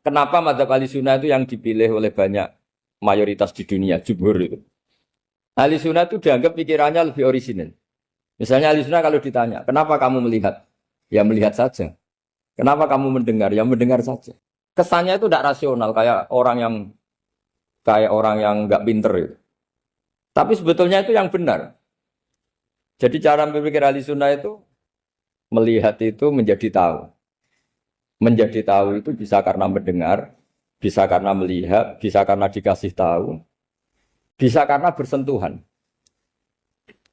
Kenapa mazhab ahli sunnah itu yang dipilih oleh banyak mayoritas di dunia, jumhur itu. Ahli sunnah itu dianggap pikirannya lebih orisinal. Misalnya ahli sunnah kalau ditanya, kenapa kamu melihat? Ya melihat saja. Kenapa kamu mendengar? Ya mendengar saja. Kesannya itu tidak rasional, kayak orang yang nggak pinter itu. Tapi sebetulnya itu yang benar. Jadi cara berpikir ahli sunnah itu melihat itu menjadi tahu. Menjadi tahu itu bisa karena mendengar, bisa karena melihat, bisa karena dikasih tahu, bisa karena bersentuhan.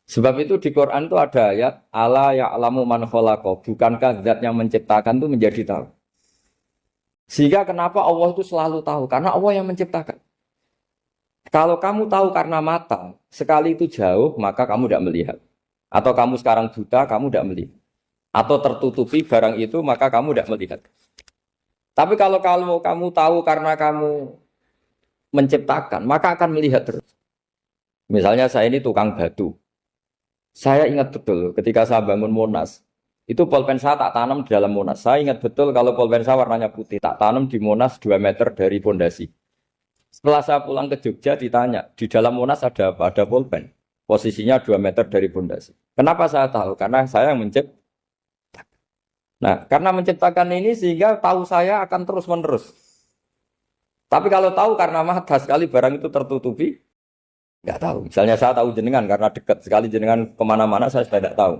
Sebab itu di Quran itu ada ayat ala ya'lamu man khalaqa, bukankah zat yang menciptakan itu menjadi tahu. Sehingga kenapa Allah itu selalu tahu? Karena Allah yang menciptakan. Kalau kamu tahu karena mata, sekali itu jauh, maka kamu tidak melihat. Atau kamu sekarang buta, kamu tidak melihat. Atau tertutupi barang itu, maka kamu tidak melihat. Tapi kalau kamu tahu karena kamu menciptakan, maka akan melihat terus. Misalnya saya ini tukang batu. Saya ingat betul ketika saya bangun Monas, itu pulpen saya tak tanam di dalam Monas. Saya ingat betul kalau pulpen saya warnanya putih, tak tanam di Monas 2 meter dari pondasi. Setelah saya pulang ke Jogja ditanya, di dalam Monas ada apa? Ada pulpen. Posisinya 2 meter dari pondasi. Kenapa saya tahu? Karena saya yang menciptakan. Nah, karena menciptakan ini sehingga tahu saya akan terus-menerus. Tapi kalau tahu karena mata sekali barang itu tertutupi, nggak tahu. Misalnya saya tahu jenengan karena dekat sekali jenengan kemana-mana saya sudah tidak tahu.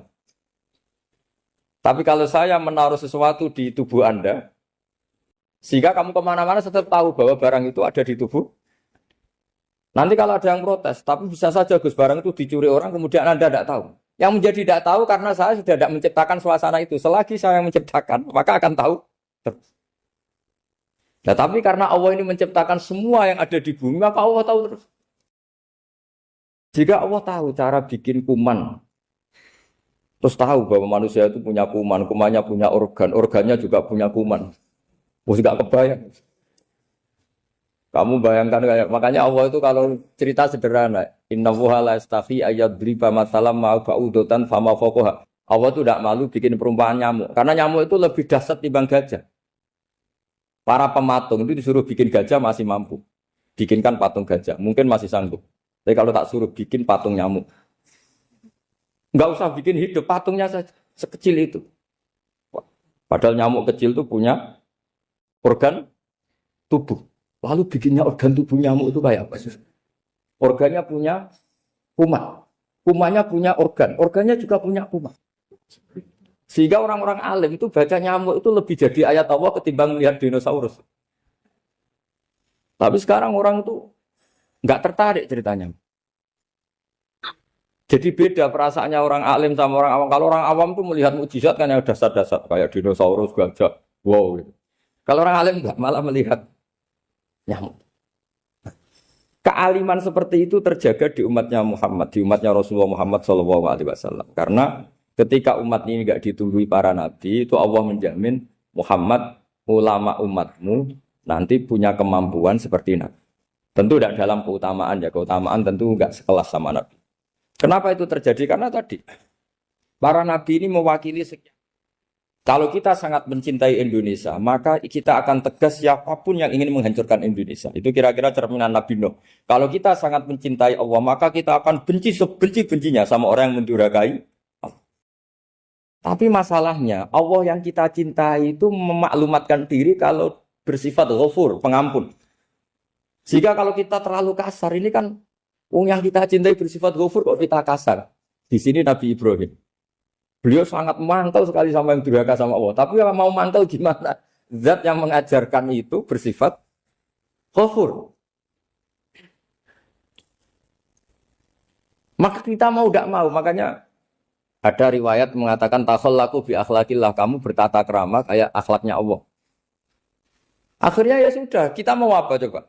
Tapi kalau saya menaruh sesuatu di tubuh Anda, sehingga kamu kemana-mana tetap tahu bahwa barang itu ada di tubuh. Nanti kalau ada yang protes, tapi bisa saja Gus barang itu dicuri orang, kemudian Anda tidak tahu. Yang menjadi tidak tahu karena saya sudah tidak menciptakan suasana itu. Selagi saya yang menciptakan, maka akan tahu terus. Nah, tapi karena Allah ini menciptakan semua yang ada di bumi, maka Allah tahu terus. Jika Allah tahu cara bikin kuman, terus tahu bahwa manusia itu punya kuman, kumannya punya organ, organnya juga punya kuman. Mesti gak kebayang. Kamu bayangkan kayak makanya Allah itu kalau cerita sederhana, innallaha la yastahi ayyadriba mathalam ma ba'udatan fama fawqaha. Allah itu tidak malu bikin perumpamaan nyamuk, karena nyamuk itu lebih dahsyat dibanding gajah. Para pematung itu disuruh bikin gajah masih mampu. Bikinkan patung gajah, mungkin masih sanggup. Tapi kalau tak suruh bikin patung nyamuk, enggak usah bikin hidup, patungnya saja sekecil itu. Padahal nyamuk kecil itu punya organ tubuh. Lalu bikinnya organ tubuh nyamuk itu kayak apa sih? Organnya punya kuman. Kumannya punya organ. Organnya juga punya kuman. Sehingga orang-orang alim itu baca nyamuk itu lebih jadi ayat Allah ketimbang melihat dinosaurus. Tapi sekarang orang itu nggak tertarik ceritanya. Jadi beda perasaannya orang alim sama orang awam. Kalau orang awam tuh melihat mukjizat kan yang dasar-dasar. Kayak dinosaurus, gajah. Wow. Gitu. Kalau orang alim nggak, malah melihat nyamuk. Kealiman seperti itu terjaga di umatnya Muhammad, di umatnya Rasulullah Muhammad SAW. Karena ketika umat ini nggak ditunggui para nabi, itu Allah menjamin Muhammad, ulama umatmu nanti punya kemampuan seperti nabi. Tentu tidak dalam keutamaan ya, keutamaan tentu nggak sekelas sama nabi. Kenapa itu terjadi? Karena tadi para nabi ini mewakili sekian. Kalau kita sangat mencintai Indonesia, maka kita akan tegas siapapun yang ingin menghancurkan Indonesia. Itu kira-kira cerminan Nabi Nuh. Kalau kita sangat mencintai Allah, maka kita akan benci sebenci-bencinya sama orang yang mendurhakai Allah. Tapi masalahnya, Allah yang kita cintai itu memaklumatkan diri kalau bersifat ghafur, pengampun. Sehingga kalau kita terlalu kasar, ini kan yang kita cintai bersifat ghafur kok kita kasar. Di sini Nabi Ibrahim. Beliau sangat mantel sekali sama yang durhaka sama Allah. Tapi yang mau mantel gimana? Zat yang mengajarkan itu bersifat ghafur. Maka kita mau tidak mau. Makanya ada riwayat mengatakan takhallaku bi akhlaqillah. Kamu bertata krama kayak akhlaknya Allah. Akhirnya ya sudah. Kita mau apa coba?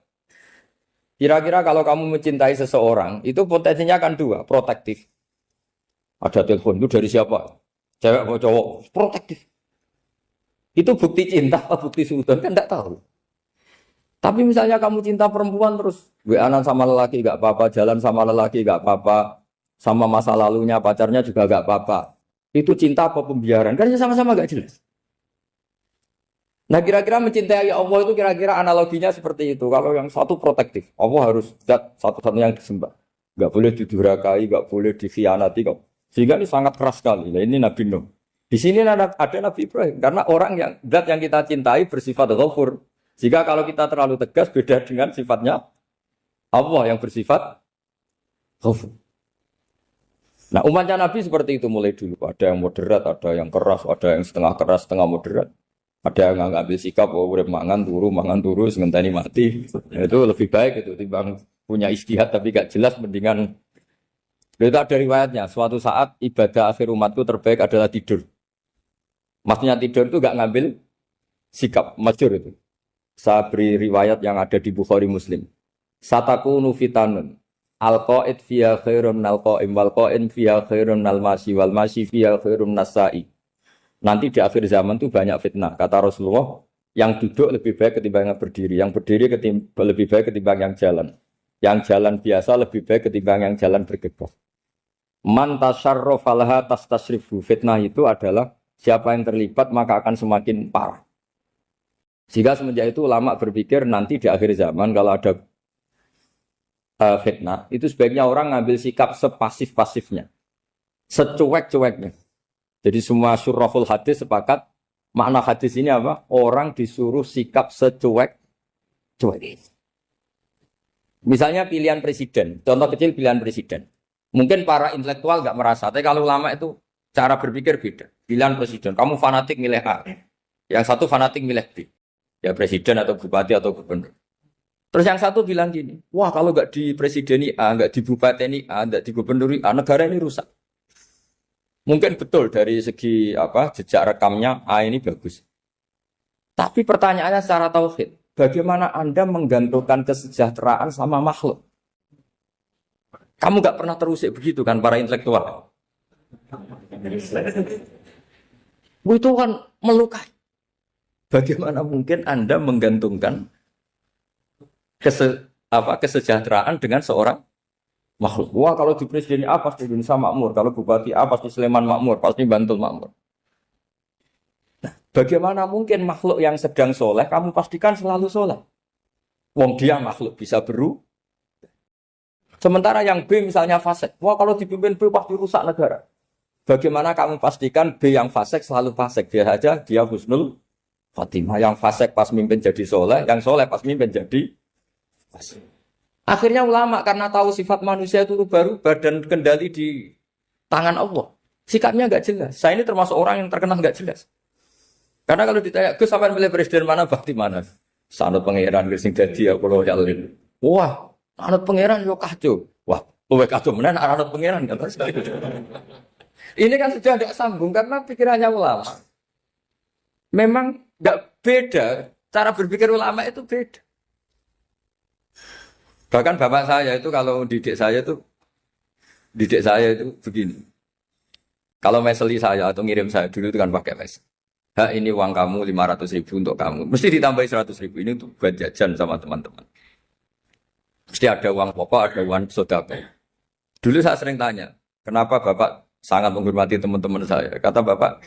Kira-kira kalau kamu mencintai seseorang, itu potensinya kan dua. Protektif. Ada telepon, itu dari siapa? Cewek atau cowok, protektif. Itu bukti cinta atau bukti suudon kan tidak tahu. Tapi misalnya kamu cinta perempuan terus WA-an sama lelaki gak apa-apa, jalan sama lelaki gak apa-apa, sama masa lalunya pacarnya juga gak apa-apa. Itu cinta apa pembiaran? Kan sama-sama gak jelas. Nah kira-kira mencintai Allah itu kira-kira analoginya seperti itu. Kalau yang satu protektif, Allah harus zat satu-satunya yang disembah. nggak boleh didurhakai, nggak boleh dikhianati kok. Sehingga ini sangat keras sekali. Nah, ini Nabi Nuh. Di sini ada Nabi Ibrahim karena orang yang zat yang kita cintai bersifat ghafur. Jika kalau kita terlalu tegas beda dengan sifatnya Allah yang bersifat ghafur. Nah, umatnya Nabi seperti itu mulai dulu. Ada yang moderat, ada yang keras, ada yang setengah keras, setengah moderat. Ada yang ngambil sikap, oh udah mangan turu, ngenteni mati. Ya, itu lebih baik itu timbang punya istihad tapi gak jelas, mendingan. Itu ada riwayatnya. Suatu saat ibadah akhir umatku terbaik adalah tidur. Maksudnya tidur itu gak ngambil sikap, masyhur itu. Saya beri riwayat yang ada di Bukhari Muslim. Satakunu fitanun. Al-qa'id fiha khairun nal qa'im wal qa'in fiha khairun nal masi wal masi fiha khairun nasai. Nanti di akhir zaman itu banyak fitnah. Kata Rasulullah, yang duduk lebih baik ketimbang yang berdiri. Yang berdiri lebih baik ketimbang yang jalan. Yang jalan biasa lebih baik ketimbang yang jalan bergegas. Man tasyarrafa laha tastasrifu. Fitnah itu adalah siapa yang terlibat maka akan semakin parah. Sehingga semenjak itu ulama berpikir nanti di akhir zaman kalau ada fitnah, itu sebaiknya orang ngambil sikap sepasif-pasifnya, secuek-cueknya. Jadi semua syurahul hadis sepakat makna hadis ini apa? Orang disuruh sikap secuek-cuek. Misalnya pilihan presiden, contoh kecil pilihan presiden. Mungkin para intelektual nggak merasa, tapi kalau ulama itu cara berpikir beda. Pilihan presiden, kamu fanatik milih A, yang satu fanatik milih B. Ya presiden atau bupati atau gubernur. Terus yang satu bilang gini, wah kalau nggak di presideni A, nggak di bupati A, nggak di gubernur A, negara ini rusak. Mungkin betul dari segi jejak rekamnya A ini bagus. Tapi pertanyaannya secara tauhid, bagaimana Anda menggantungkan kesejahteraan sama makhluk? Kamu nggak pernah terusik begitu kan para intelektual? Itu kan melukai. Bagaimana mungkin Anda menggantungkan kesejahteraan dengan seorang makhluk? Wah kalau di presiden A pasti Indonesia makmur, kalau bupati A pasti Sleman makmur, pasti Bantul makmur. Nah, bagaimana mungkin makhluk yang sedang soleh kamu pastikan selalu soleh? Wong dia makhluk bisa berubah. Sementara yang B misalnya fasik, wah kalau dipimpin B pasti rusak negara. Bagaimana kamu pastikan B yang fasik selalu fasik? Dia saja dia husnul Fatimah, yang fasik pas mimpin jadi soleh, yang soleh pas mimpin jadi fasik. Akhirnya ulama karena tahu sifat manusia itu baru badan kendali di tangan Allah. Sikapnya nggak jelas. Saya ini termasuk orang yang terkenal nggak jelas. Karena kalau ditanya, Gus sampai milih presiden mana, bakti mana? Sanut pangeran sing dadi ya kula yalin. Wah, anut pangeran yo kacau. Wah, luwih kacau menan anut pangeran kan. Ini kan sudah tidak sambung karena pikirannya ulama. Memang nggak beda, cara berpikir ulama itu beda. Bahkan bapak saya itu kalau didik saya itu begini. Kalau meseli saya atau ngirim saya dulu itu kan pakai mes. Ini uang kamu 500.000 untuk kamu. Mesti ditambahi 100.000 ini untuk buat jajan sama teman-teman. Mesti ada uang pokok, ada uang sodako. Dulu saya sering tanya, kenapa bapak sangat menghormati teman-teman saya? Kata bapak,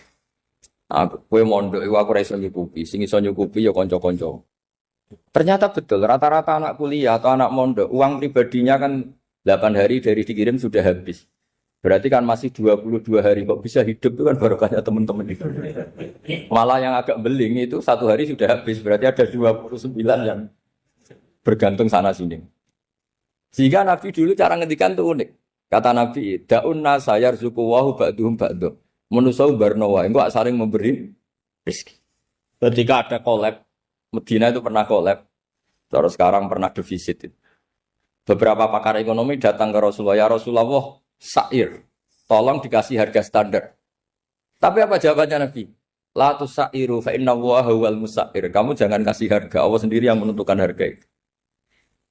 kue mondok, aku ra iso nyukupi, sing iso nyukupi ya konco-konco. Ternyata betul, rata-rata anak kuliah atau anak mondok, uang pribadinya kan 8 hari dari dikirim sudah habis. Berarti kan masih 22 hari, kok bisa hidup itu kan barokahnya teman-teman itu. Malah yang agak beling itu 1 hari sudah habis, berarti ada 29 yang bergantung sana-sini. Sehingga Nabi dulu cara ngendikan itu unik. Kata Nabi, da'un nasa yarzuqu wahu ba'duhum ba'duh. Menusau barnawa, enggak saling memberi rezeki. Ketika ada collab, Medina itu pernah collab, terus sekarang pernah defisit. Beberapa pakar ekonomi datang ke Rasulullah, ya Rasulullah, sa'ir, tolong dikasih harga standar. Tapi apa jawabannya Nabi? La tusa'iru fa inna Allaha huwal musa'ir. Kamu jangan kasih harga, Allah sendiri yang menentukan harga itu.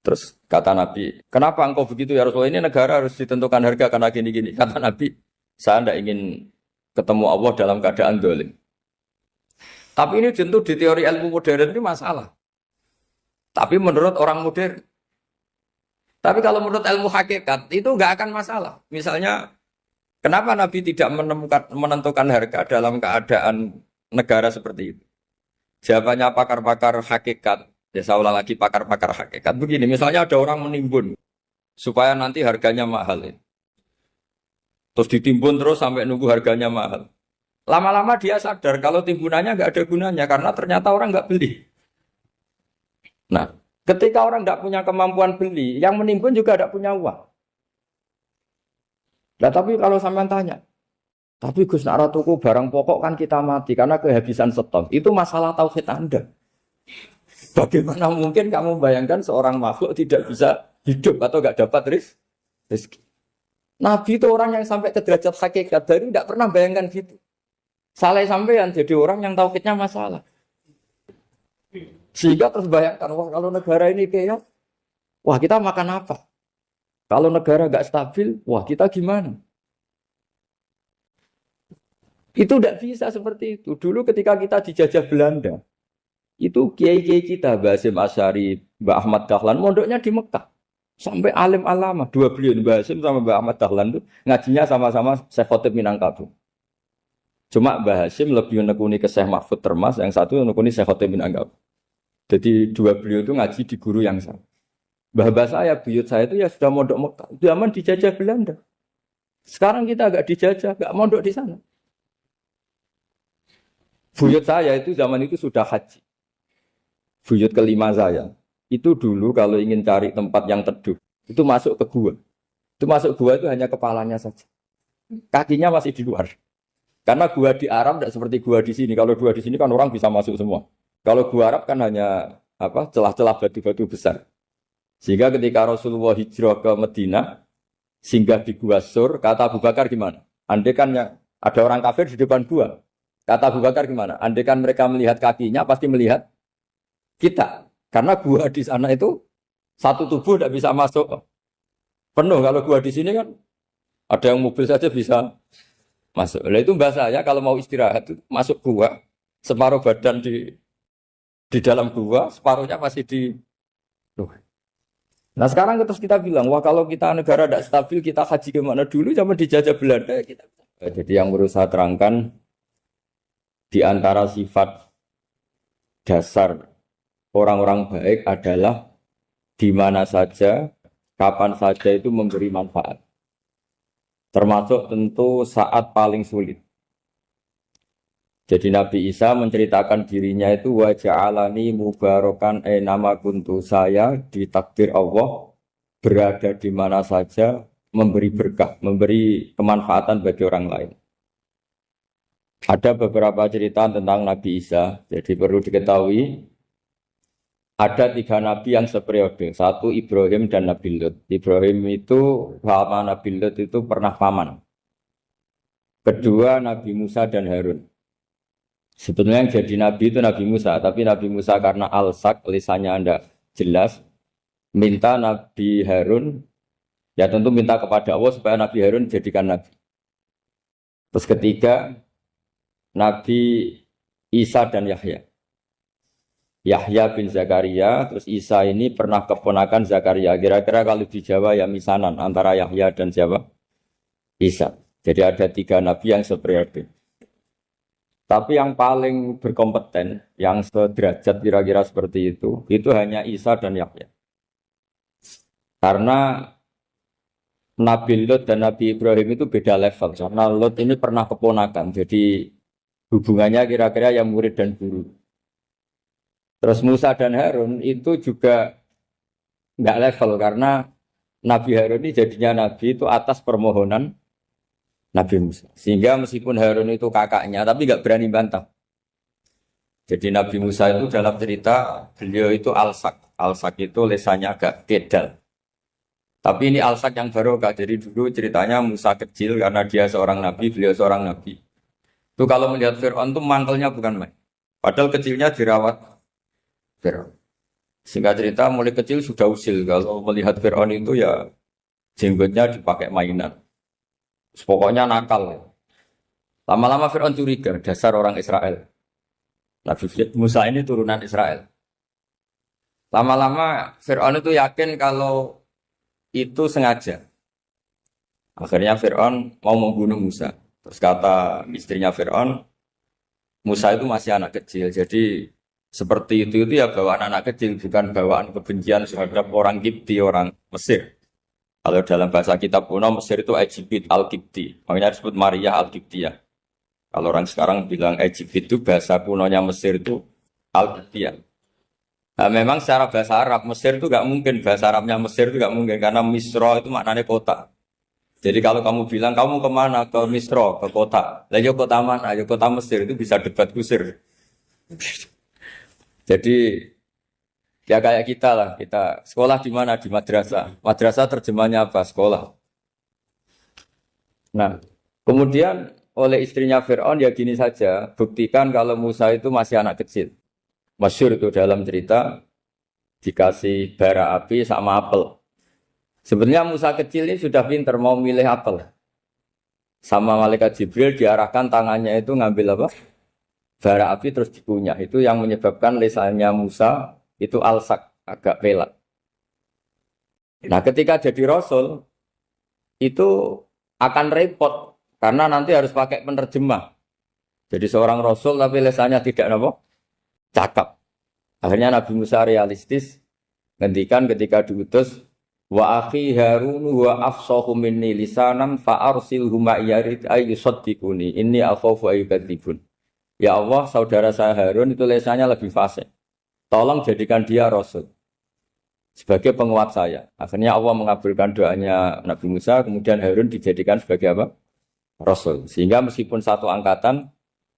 Terus kata Nabi, kenapa engkau begitu ya Rasulullah? Ini negara harus ditentukan harga karena gini-gini. Kata Nabi, saya tidak ingin ketemu Allah dalam keadaan dolim. Tapi ini tentu di teori ilmu modern ini masalah. Tapi menurut orang modern. Tapi kalau menurut ilmu hakikat itu nggak akan masalah. Misalnya, kenapa Nabi tidak menentukan harga dalam keadaan negara seperti itu? Jawabannya pakar-pakar hakikat. Ya saya ulang lagi pakar-pakar hakikat. Begini, misalnya ada orang menimbun. supaya nanti harganya mahal. Ya. Terus ditimbun terus sampai nunggu harganya mahal. Lama-lama dia sadar kalau timbunannya nggak ada gunanya karena ternyata orang nggak beli. Nah, ketika orang tidak punya kemampuan beli, yang menimbun juga tidak punya uang. Nah, tapi kalau sampean tanya, tapi Gus nak tuku barang pokok kan kita mati karena kehabisan stok. Itu masalah tauhid Anda. Bagaimana mungkin kamu bayangkan seorang makhluk tidak bisa hidup atau nggak dapat rezeki? Nabi itu orang yang sampai ke derajat hakikat dari tidak pernah bayangkan gitu. Salah sampean jadi orang yang tauhidnya masalah. Sehingga terus bayangkan, wah kalau negara ini kayak, wah kita makan apa? Kalau negara nggak stabil, wah kita gimana? Itu tidak bisa seperti itu. Dulu ketika kita dijajah Belanda, itu kiai-kiai kita, Mbah Hasyim Asy'ari, Mbah Ahmad Dahlan, mondoknya di Mekah. Sampai alim alama, dua beliau, Mbah Hasyim sama Mbah Ahmad Dahlan itu ngajinya sama-sama Syekh Khotib Minangkabau. Cuma Mbah Hasyim lebih menekuni ke Syekh Mahfud Termas, yang satu menekuni Syekh Khotib Minangkabau. Jadi dua beliau itu ngaji di guru yang sama. Mbah saya, buyut saya itu ya sudah mondok Mekah. Zaman dijajah Belanda. Sekarang kita agak dijajah, agak mondok di sana. Buyut saya itu zaman itu sudah haji. Buyut kelima saya. Itu dulu kalau ingin cari tempat yang teduh, itu masuk ke gua. Itu masuk gua itu hanya kepalanya saja. Kakinya masih di luar. Karena gua di Arab tidak seperti gua di sini. Kalau gua di sini kan orang bisa masuk semua. Kalau gua Arab kan hanya celah-celah batu-batu besar. Sehingga ketika Rasulullah hijrah ke Madinah, singgah di Gua Sur, kata Abu Bakar gimana? Andai kan ada orang kafir di depan gua. Kata Abu Bakar gimana? Andai kan mereka melihat kakinya, pasti melihat kita. Karena gua di sana itu satu tubuh tidak bisa masuk penuh. Kalau gua di sini kan ada yang mobil saja bisa masuk. Nah itu bahasa ya kalau mau istirahat itu masuk gua, separuh badan di dalam gua, separuhnya masih di luar. Nah sekarang terus kita bilang, wah kalau kita negara tidak stabil, kita haji kemana dulu zaman dijajah Belanda kita. Jadi yang berusaha terangkan di antara sifat dasar orang-orang baik adalah di mana saja, kapan saja itu memberi manfaat. Termasuk tentu saat paling sulit. Jadi Nabi Isa menceritakan dirinya itu wa ja'alani mubarakan nama kuntu, saya ditakdir Allah berada di mana saja memberi berkah, memberi kemanfaatan bagi orang lain. Ada beberapa cerita tentang Nabi Isa, jadi perlu diketahui ada 3 nabi yang seperiode, satu Ibrahim dan Nabi Lut. Ibrahim itu sama Nabi Lut itu pernah paman. Kedua Nabi Musa dan Harun. Sebetulnya yang jadi nabi itu Nabi Musa, tapi Nabi Musa karena alsak, lisannya Anda jelas, minta Nabi Harun, ya tentu minta kepada Allah supaya Nabi Harun jadikan nabi. Terus ketiga, Nabi Isa dan Yahya. Yahya bin Zakaria, terus Isa ini pernah keponakan Zakaria. Kira-kira kalau di Jawa ya misanan antara Yahya dan siapa? Isa. Jadi ada 3 nabi yang seperiode. Tapi yang paling berkompeten, yang sederajat kira-kira seperti itu hanya Isa dan Yahya. Karena Nabi Lut dan Nabi Ibrahim itu beda level. Karena Lut ini pernah keponakan, jadi hubungannya kira-kira yang murid dan guru. Terus Musa dan Harun itu juga nggak level, karena Nabi Harun ini jadinya Nabi itu atas permohonan Nabi Musa. Sehingga meskipun Harun itu kakaknya, tapi nggak berani bantah. Jadi Nabi Musa itu dalam cerita, beliau itu alsak. Alsak itu lesannya agak kedal. Tapi ini alsak yang barokah. Jadi dulu ceritanya Musa kecil karena dia seorang Nabi, beliau seorang Nabi. Itu kalau melihat Fir'aun itu mantelnya bukan main. Padahal kecilnya dirawat Fir'aun. Singkat cerita mulai kecil sudah usil. Kalau melihat Fir'aun itu ya jenggotnya dipakai mainan. Pokoknya nakal. Lama-lama Fir'aun curiga, dasar orang Israel. Nabi Musa ini turunan Israel. Lama-lama Fir'aun itu yakin kalau itu sengaja. Akhirnya Fir'aun mau membunuh Musa. Terus kata istrinya Fir'aun, Musa itu masih anak kecil. Jadi seperti itu ya bawaan anak kecil, bukan bawaan kebencian terhadap orang Kipti, orang Mesir. Kalau dalam bahasa kitab kuno Mesir itu Egypt Al-Qibti. Makanya disebut Maria Al-Qibtiyah. Kalau orang sekarang bilang Egypt itu bahasa kunonya Mesir itu Al-Qibtiyah. Nah, memang secara bahasa Arab Mesir itu nggak mungkin, bahasa Arabnya Mesir itu nggak mungkin karena Misro itu maknanya kota. Jadi kalau kamu bilang kamu kemana, ke Misro, ke kota, lah ya kota mana, ya kota Mesir, itu bisa debat kusir. Jadi ya kayak kita lah, kita sekolah di mana, di madrasah. Madrasah terjemahnya apa? Sekolah. Nah, kemudian oleh istrinya Fir'aun ya gini saja, buktikan kalau Musa itu masih anak kecil. Masyhur itu dalam cerita dikasih bara api sama apel. Sebenarnya Musa kecil ini sudah pinter mau milih apel. Sama malaikat Jibril diarahkan tangannya itu ngambil apa? Bara api terus dikunyah. Itu yang menyebabkan lisannya Musa itu alsak, agak pelat. Nah ketika jadi Rasul itu akan repot karena nanti harus pakai penerjemah. Jadi seorang Rasul tapi lisannya tidak apa? Cakap. Akhirnya Nabi Musa realistis ngendikan ketika diutus wa akhi Harun wa afsahu minni lisanan fa arsilhu ma'iyarid ayyusaddiquni inni akhafu ayyukadzibun. Ya Allah, saudara saya Harun itu lisannya lebih fasih. Tolong jadikan dia rasul sebagai penguat saya. Akhirnya Allah mengabulkan doanya Nabi Musa, kemudian Harun dijadikan sebagai apa? Rasul. Sehingga meskipun satu angkatan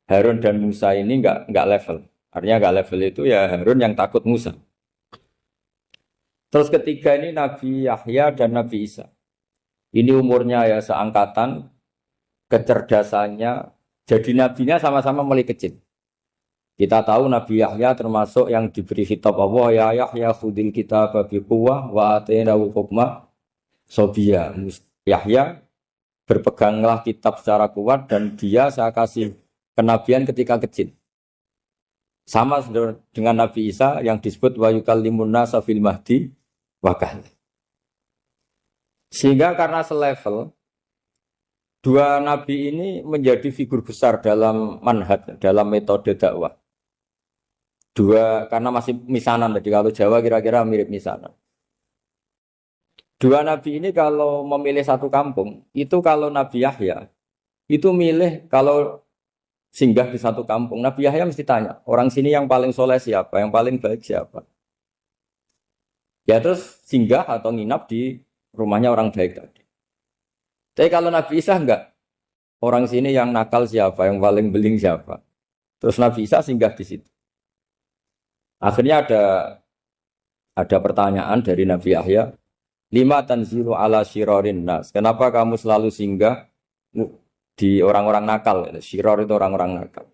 Harun dan Musa ini enggak level. Artinya enggak level itu ya Harun yang takut Musa. Terus ketiga ini Nabi Yahya dan Nabi Isa. Ini umurnya ya seangkatan, kecerdasannya, jadi nabinya sama-sama mulai kecil. Kita tahu Nabi Yahya termasuk yang diberi khitab Allah, ya Yahya khudil kitab biquwwah wa atainahu hukma sobiyya. Yahya berpeganglah kitab secara kuat dan dia saya kasih kenabian ketika kecil. Sama dengan Nabi Isa yang disebut wa yukallimun nasa fil mahdi wa kahla. Sehingga karena selevel dua nabi ini menjadi figur besar dalam manhaj, dalam metode dakwah. Dua karena masih misanan tadi, kalau Jawa kira-kira mirip misanan. Dua nabi ini kalau memilih satu kampung, itu kalau Nabi Yahya itu milih kalau singgah di satu kampung, Nabi Yahya mesti tanya, orang sini yang paling soleh siapa, yang paling baik siapa. Ya terus singgah atau nginap di rumahnya orang baik tadi. Tapi kalau Nabi Isa enggak, orang sini yang nakal siapa, yang paling beling siapa. Terus Nabi Isa singgah di situ. Akhirnya ada pertanyaan dari Nabi Yahya, lima tanzilu ala syirarin nas. Kenapa kamu selalu singgah di orang-orang nakal? Syiror itu orang-orang nakal.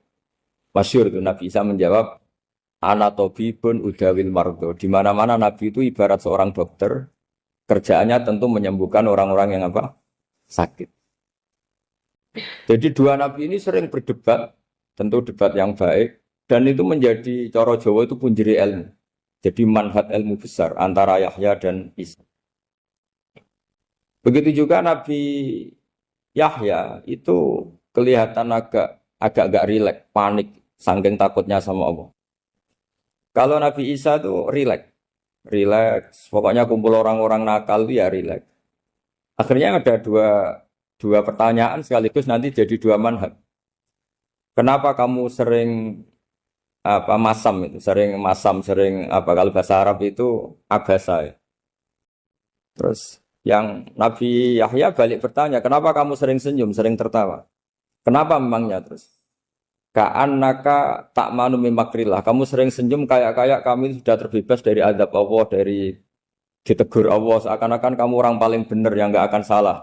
Masyhur itu Nabi Isa menjawab, ana tabibun udawil mardo. Di mana-mana Nabi itu ibarat seorang dokter, kerjaannya tentu menyembuhkan orang-orang yang apa? Sakit. Jadi dua nabi ini sering berdebat, tentu debat yang baik, dan itu menjadi cara Jawa itu punjeri ilmu. Jadi manhaj ilmu besar antara Yahya dan Isa. Begitu juga Nabi Yahya itu kelihatan agak rileks, panik, saking takutnya sama Allah. Kalau Nabi Isa itu rileks, pokoknya kumpul orang-orang nakal itu ya rileks. Akhirnya ada dua pertanyaan sekaligus nanti jadi dua manhaj. Kenapa kamu sering sering kalau bahasa Arab itu abasa ya. Terus yang Nabi Yahya balik bertanya, kenapa kamu sering senyum, sering tertawa? Kenapa memangnya terus? Ka'annaka ta'manu min makrillah. Kamu sering senyum kayak kami sudah terbebas dari azab Allah, dari ditegur Allah, seakan-akan kamu orang paling benar yang enggak akan salah.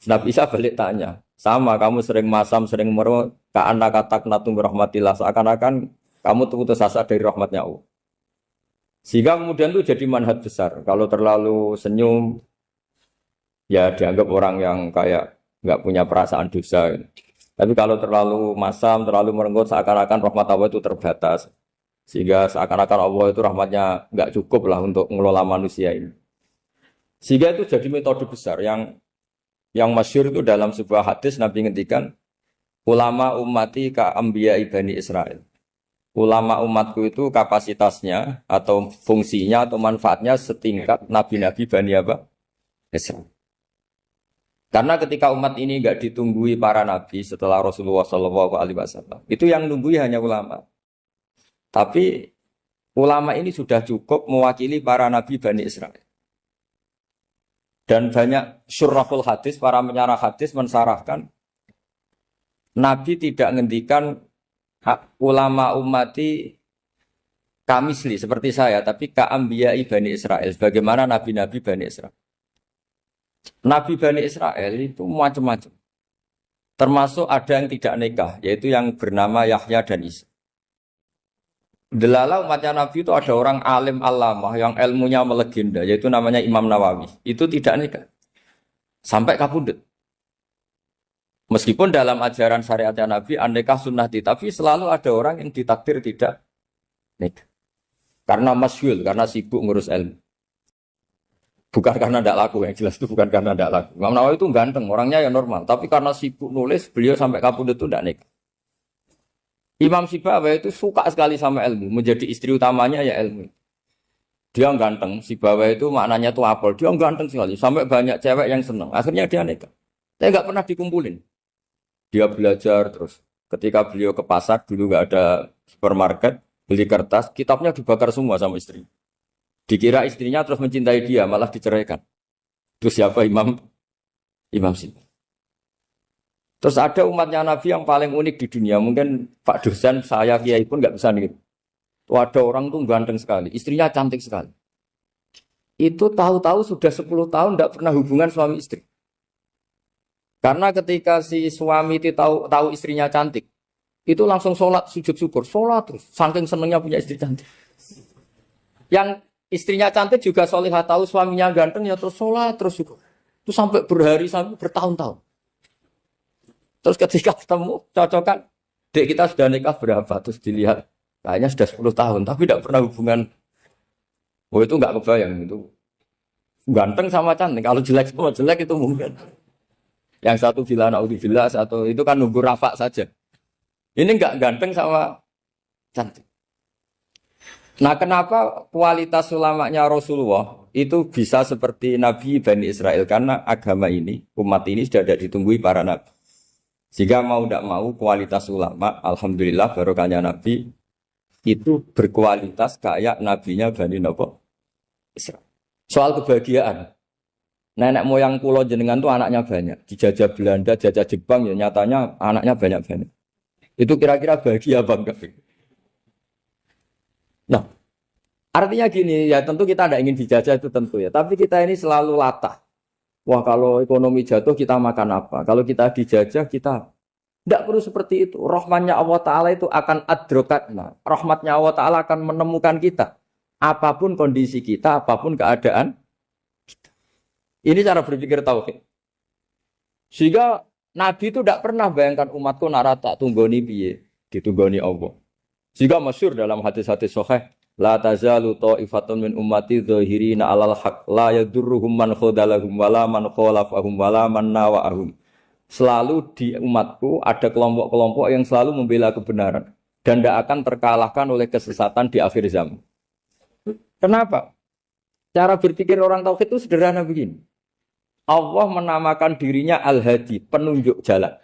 Nabi Isa balik tanya, sama kamu sering masam, sering merut, ka'annaka taqnatu min rahmatillah, seakan-akan kamu putus asa dari rahmatnya Allah. Sehingga kemudian itu jadi manhaj besar. Kalau terlalu senyum, ya dianggap orang yang kayak nggak punya perasaan dosa. Tapi kalau terlalu masam, terlalu merenggut, seakan-akan rahmat Allah itu terbatas. Sehingga seakan-akan Allah itu rahmatnya nggak cukup lah untuk mengelola manusia ini. Sehingga itu jadi metode besar yang masyhur itu dalam sebuah hadis Nabi ngendikan, ulama ummati ka anbiya Bani Israil. Ulama umatku itu kapasitasnya atau fungsinya atau manfaatnya setingkat nabi-nabi Bani apa? Isra. Karena ketika umat ini enggak ditunggui para nabi setelah Rasulullah SAW, itu yang nunggui hanya ulama. Tapi ulama ini sudah cukup mewakili para nabi Bani Israel. Dan banyak syurrahul hadis, para penyarah hadis mensarahkan Nabi tidak ngendikan ulama umati kamisli seperti saya, tapi ka'ambiyai Bani Israel, bagaimana nabi-nabi Bani Israel. Nabi Bani Israel itu macam-macam. Termasuk ada yang tidak nikah, yaitu yang bernama Yahya dan Isa. Delala umatnya Nabi itu ada orang alim alamah yang ilmunya melegenda, yaitu namanya Imam Nawawi. Itu tidak nikah. Sampai kabudut. Meskipun dalam ajaran syariatnya Nabi, an-nikah sunnati, tapi selalu ada orang yang ditakdir tidak nikah. Karena masyhul, karena sibuk ngurus ilmu. Bukan karena tidak laku, yang jelas itu bukan karena tidak laku. Imam Nawawi itu ganteng, orangnya ya normal. Tapi karena sibuk nulis, beliau sampai kabudut itu tidak nikah. Imam Sibawayh itu suka sekali sama ilmu, menjadi istri utamanya ya ilmu. Dia ganteng, Sibawayh itu maknanya tuh apel, dia ganteng sekali, sampai banyak cewek yang senang. Akhirnya dia nikah. Saya nggak pernah dikumpulin. Dia belajar terus. Ketika beliau ke pasar, dulu nggak ada supermarket, beli kertas, kitabnya dibakar semua sama istri. Dikira istrinya terus mencintai dia, malah diceraikan. Terus siapa Imam Sibawayh? Terus ada umatnya Nabi yang paling unik di dunia. Mungkin Pak dosen, saya kiai pun nggak bisa nih. Tuh ada orang tuh ganteng sekali, istrinya cantik sekali. Itu tahu-tahu sudah 10 tahun tidak pernah hubungan suami istri. Karena ketika si suami itu tahu istrinya cantik, itu langsung sholat sujud syukur, sholat terus. Saking senengnya punya istri cantik. Yang istrinya cantik juga solihah, tahu suaminya ganteng ya terus sholat terus syukur. Itu sampai berhari sampai bertahun-tahun. Terus ketika ketemu, cocokan, dek kita sudah nikah berapa? Terus dilihat, kayaknya sudah 10 tahun, tapi tidak pernah hubungan. Oh itu nggak kebayang, itu ganteng sama cantik. Kalau jelek sama jelek itu mungkin. Yang satu bilang naudzubillah, satu itu kan nunggu rafa saja. Ini nggak ganteng sama cantik. Nah kenapa kualitas ulamanya Rasulullah itu bisa seperti Nabi Bani Israel? Karena agama ini, umat ini sudah ada ditunggui para nabi. Jika mau tidak mau kualitas ulama, alhamdulillah barokahnya Nabi itu berkualitas kayak nabinya Bani Israel. Soal kebahagiaan, nenek moyang pulau jenengan tuh anaknya banyak, dijajah Belanda, jajah Jepang ya nyatanya anaknya banyak. Itu kira-kira bahagia apa enggak? Nah, artinya gini ya tentu kita tidak ingin dijajah itu tentu ya, tapi kita ini selalu latah. Wah kalau ekonomi jatuh kita makan apa? Kalau kita dijajah kita tidak perlu seperti itu. Rahmatnya Allah Ta'ala itu akan adrokatna. Rahmatnya Allah Ta'ala akan menemukan kita. Apapun kondisi kita, apapun keadaan kita. Ini cara berpikir tauhid. Sehingga Nabi itu tidak pernah bayangkan umatku narata tunggoni piye, ditunggoni Allah. Sehingga masyhur dalam hadis-hadis sahih, la tazalu ta'ifatun min ummati dzahirina 'alal haq la yadurruhum man khadalahum wala man khalafahum wala man nawa'ahum. Selalu di umatku ada kelompok-kelompok yang selalu membela kebenaran dan tidak akan terkalahkan oleh kesesatan di akhir zaman. Kenapa? Cara berpikir orang tauhid itu sederhana begini. Allah menamakan dirinya Al-Hadi, penunjuk jalan.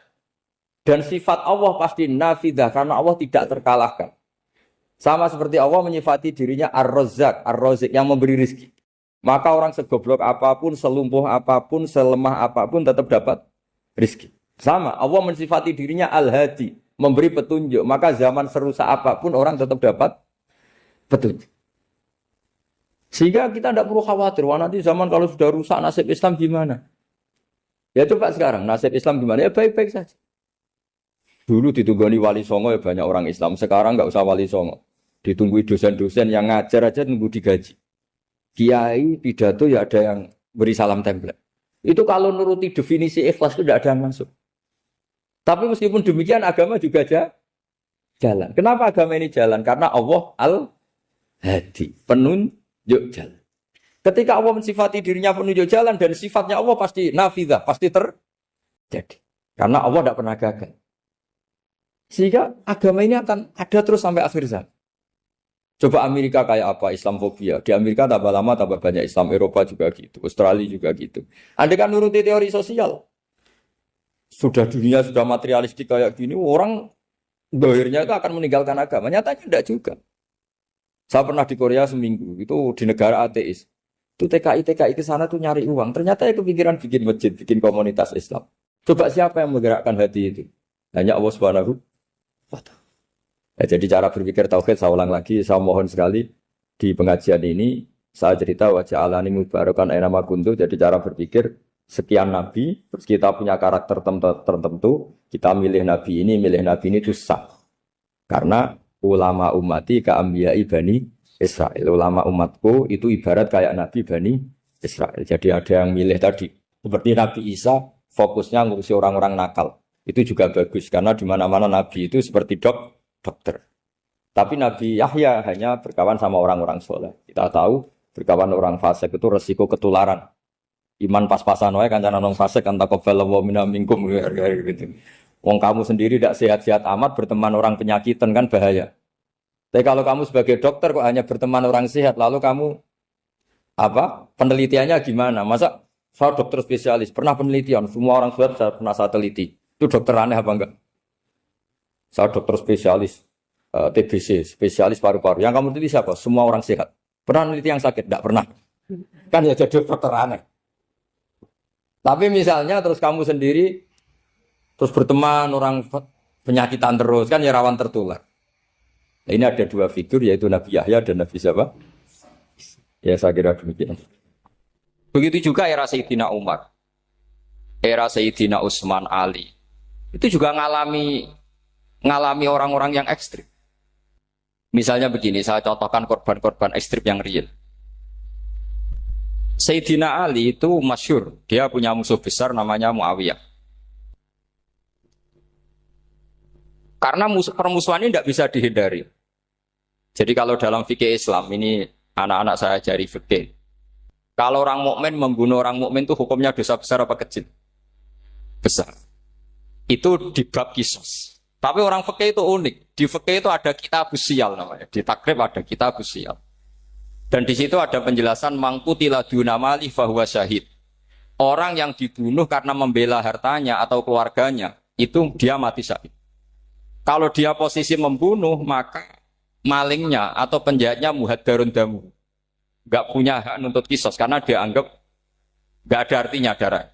Dan sifat Allah pasti nafidah karena Allah tidak terkalahkan. Sama seperti Allah menyifati dirinya Ar-Razzaq, Ar-Razik yang memberi rizki. Maka orang segoblok apapun, selumpuh apapun, selemah apapun tetap dapat rizki. Sama, Allah mensifati dirinya Al-Hadi, memberi petunjuk. Maka zaman serusak apapun orang tetap dapat petunjuk. Sehingga kita tidak perlu khawatir, wah nanti zaman kalau sudah rusak nasib Islam gimana? Ya coba sekarang, nasib Islam gimana? Ya baik-baik saja. Dulu ditunggoni wali songo ya banyak orang Islam. Sekarang nggak usah wali songo. Ditunggu dosen-dosen yang ngajar aja nunggu digaji. Kiai pidato ya ada yang beri salam template. Itu kalau nuruti definisi ikhlas itu tidak ada yang masuk. Tapi meskipun demikian agama juga jalan. Kenapa agama ini jalan? Karena Allah Al-Hadi, penunjuk jalan. Ketika Allah mensifati dirinya penunjuk jalan dan sifatnya Allah pasti nafidah, pasti terjadi. Karena Allah tidak pernah gagal. Sehingga agama ini akan ada terus sampai akhir zaman. Coba Amerika kayak apa? Islamofobia. Di Amerika tambah lama tambah banyak Islam. Eropa juga gitu. Australia juga gitu. Anda kan nuruti teori sosial. Sudah dunia sudah materialistik kayak gini, orang dohirnya itu akan meninggalkan agama. Nyatanya tidak juga. Saya pernah di Korea seminggu. Itu di negara ateis. Itu TKI ke sana tuh nyari uang. Ternyata ya kepikiran bikin masjid, bikin komunitas Islam. Coba siapa yang menggerakkan hati itu? Hanya Allah Subhanahu wa Ta'ala. Jadi cara berpikir tauhid saya ulang lagi, saya mohon sekali di pengajian ini saya cerita wajah alani mubarakan aina kuntu. Jadi cara berpikir sekian nabi, terus kita punya karakter tertentu, kita milih nabi ini itu sah. Karena ulama ummati ka'ambiyai bani Israel. Ulama umatku itu ibarat kayak nabi bani Israel. Jadi ada yang milih tadi seperti Nabi Isa fokusnya ngurusi orang-orang nakal. Itu juga bagus karena di mana-mana nabi itu seperti dokter. Tapi Nabi Yahya hanya berkawan sama orang-orang soleh. Kita tahu berkawan orang fasik itu resiko ketularan. Iman pas-pasan wae kancana nang fasik kan taqabbalallahu minna minkum gitu. Wong kamu sendiri tidak sehat-sehat amat berteman orang penyakitan kan bahaya. Tapi kalau kamu sebagai dokter kok hanya berteman orang sehat, lalu kamu apa? Penelitiannya gimana? Masa saya dokter spesialis, pernah penelitian, semua orang sehat saya pernah saya teliti. Itu dokter aneh apa enggak? Saya dokter spesialis TBC, spesialis paru-paru. Yang kamu teliti siapa? Semua orang sehat. Pernah meneliti yang sakit? Tidak pernah. Kan ya jadi dokter aneh. Tapi misalnya terus kamu sendiri terus berteman orang penyakitan terus kan ya rawan tertular. Nah, ini ada dua figur yaitu Nabi Yahya dan Nabi siapa? Ya saya kira demikian.
Begitu juga era Sayyidina Umar, era Sayyidina Utsman, Ali. Itu juga ngalami orang-orang yang ekstrim. Misalnya begini, saya contohkan korban-korban ekstrim yang real. Sayyidina Ali itu masyhur, dia punya musuh besar namanya Muawiyah. Karena permusuhan ini tidak bisa dihindari. Jadi kalau dalam fikih Islam, ini anak-anak saya ajari fikih. Kalau orang mukmin membunuh orang mukmin itu hukumnya dosa besar apa kecil? Besar. Itu di bab kisos. Tapi orang fikih itu unik. Di fikih itu ada kitabus siyal namanya. Di takrib ada kitabus siyal. Dan di situ ada penjelasan mangkutila dunamali fahuwa syahid. Orang yang dibunuh karena membela hartanya atau keluarganya, itu dia mati syahid. Kalau dia posisi membunuh, maka malingnya atau penjahatnya muhaddarun damu. Gak punya hak nuntut kisos karena dia anggap gak ada artinya darah.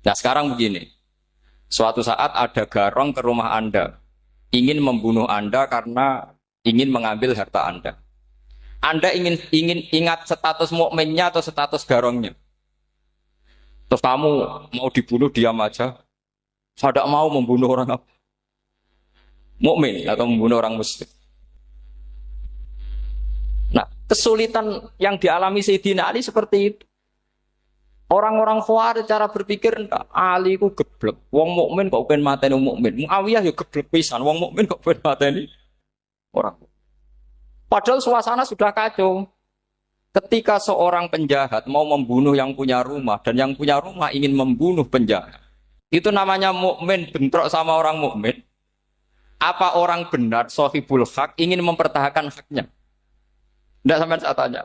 Nah sekarang begini. Suatu saat ada garong ke rumah Anda, ingin membunuh Anda karena ingin mengambil harta Anda. Anda ingin ingat status mukminnya atau status garongnya. Terus kamu mau dibunuh diam aja. Saya tidak mau membunuh orang mukmin atau membunuh orang muslim. Nah, kesulitan yang dialami Sayyidina Ali seperti itu. Orang-orang Khawarij cara berpikir Ali ku geblek. Wong mukmin kok pengen mateni wong mukmin. Muawiyah ya geblek pisan. Wong mukmin kok pengen mateni orang. Padahal suasana sudah kacau. Ketika seorang penjahat mau membunuh yang punya rumah dan yang punya rumah ingin membunuh penjahat. Itu namanya mukmin bentrok sama orang mukmin. Apa orang benar sahibul hak ingin mempertahankan haknya? Tidak sampai saya tanya.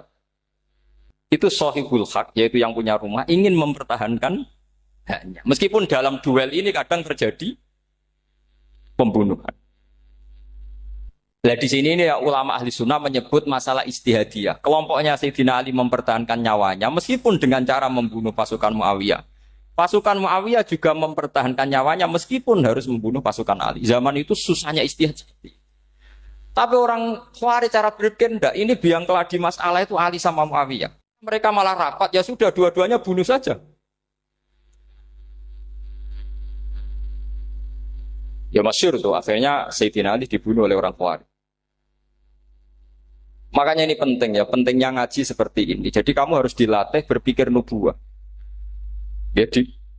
Itu sahibul hak, yaitu yang punya rumah, ingin mempertahankan haknya. Meskipun dalam duel ini kadang terjadi pembunuhan. Nah di sini ini ya, ulama ahli sunnah menyebut masalah istihadiyah. Kelompoknya Sayyidina Ali mempertahankan nyawanya, meskipun dengan cara membunuh pasukan Muawiyah. Pasukan Muawiyah juga mempertahankan nyawanya, meskipun harus membunuh pasukan Ali. Zaman itu susahnya istihad. Tapi orang Khawarij cara berpikir enggak, ini biang keladi masalah itu Ali sama Muawiyah. Mereka malah rapat, ya sudah dua-duanya bunuh saja. Ya masyhur tuh, akhirnya Sayyidina Ali dibunuh oleh orang Khawarij. Makanya ini penting ya, pentingnya ngaji seperti ini. Jadi kamu harus dilatih berpikir nubuwah. Ya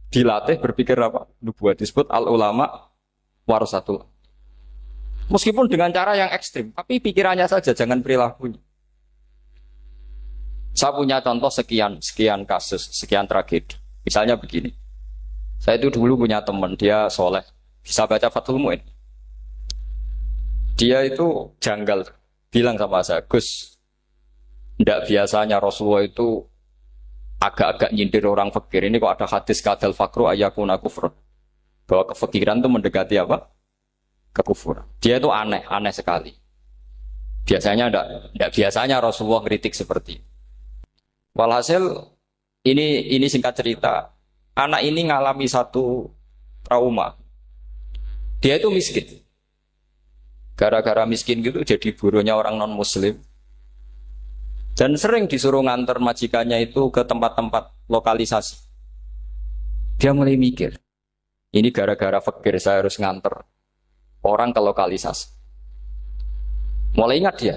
dilatih berpikir apa? Nubuwah disebut al-ulama warasatul. Meskipun dengan cara yang ekstrim, tapi pikirannya saja, jangan perilakunya. Saya punya contoh sekian kasus, sekian tragedi. Misalnya begini. Saya itu dulu punya teman, dia soleh, bisa baca Fathul Mu'in. Dia itu janggal. bilang sama saya, Gus, tidak biasanya Rasulullah itu agak-agak nyindir orang fakir. Ini kok ada hadis kadal fakru ayakuna kufur. Bahwa kefakiran itu mendekati apa? Kekufuran. Dia itu aneh, aneh sekali. Biasanya tidak biasanya Rasulullah kritik seperti itu. Walhasil ini singkat cerita, anak ini ngalami satu trauma. Dia itu miskin. Gara-gara miskin gitu jadi burunya orang non-muslim. Dan sering disuruh nganter majikannya itu ke tempat-tempat lokalisasi. Dia mulai mikir, ini gara-gara fakir saya harus nganter orang ke lokalisasi. Mulai ingat dia,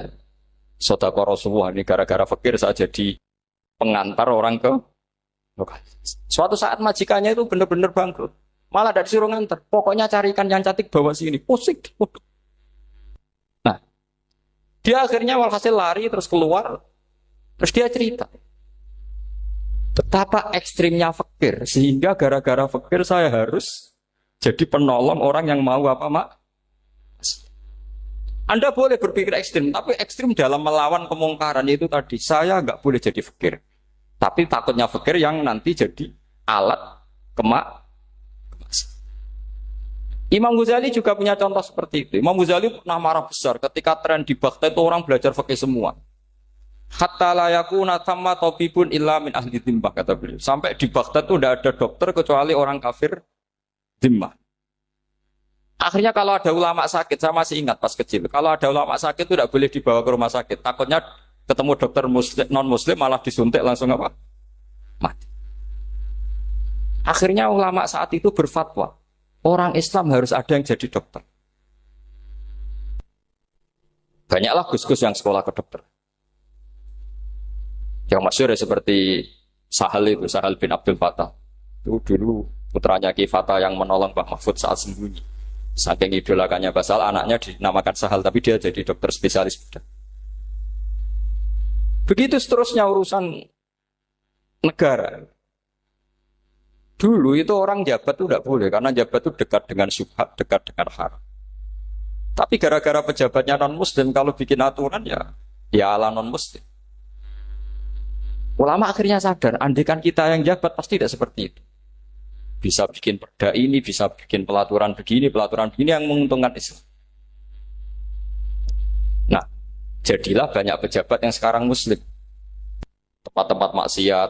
Sodako Rasulullah ini gara-gara fakir saya jadi pengantar orang ke lokalisasi. Suatu saat majikannya itu benar-benar bangkrut. Malah tidak disuruh nganter. Pokoknya carikan yang cantik bawa sini. Pusing. Nah, dia akhirnya walhasil lari terus keluar. Terus dia cerita betapa ekstrimnya fakir sehingga gara-gara fakir saya harus jadi penolong orang yang mau apa mak. Anda boleh berpikir ekstrim, tapi ekstrim dalam melawan kemungkaran itu tadi saya nggak boleh jadi fakir, tapi takutnya fakir yang nanti jadi alat kemak. Imam Ghazali juga punya contoh seperti itu. Imam Ghazali pernah marah besar ketika tren di Baghdad itu orang belajar fakih semua. Hatta la yakuna thamma tabibun illa min ahli dhimmah, kata beliau. Sampai di Baghdad itu tidak ada dokter kecuali orang kafir dhimmah. Akhirnya kalau ada ulama sakit, saya masih ingat pas kecil, kalau ada ulama sakit itu tidak boleh dibawa ke rumah sakit. Takutnya ketemu dokter muslim, non-muslim malah disuntik langsung apa? Mati. Akhirnya ulama saat itu berfatwa, orang Islam harus ada yang jadi dokter. Banyaklah gus-gus yang sekolah ke dokter. Yang masyhur ya seperti Sahal itu, Sahal bin Abdul Fattah. Itu dulu putranya Ki Fattah yang menolong Mbah Mahfud saat sembunyi. Saking idolakannya Basal, anaknya dinamakan Sahal, tapi dia jadi dokter spesialis bedah. Begitu seterusnya urusan negara. Dulu itu orang jabat itu tidak boleh, karena jabat itu dekat dengan syubhat, dekat dengan haram. Tapi gara-gara pejabatnya non-muslim, kalau bikin aturan ya ala non-muslim. Ulama akhirnya sadar, andaikan kita yang jabat pasti tidak seperti itu. Bisa bikin perda ini, bisa bikin pelaturan begini yang menguntungkan Islam. Nah, jadilah banyak pejabat yang sekarang muslim. Tempat-tempat maksiat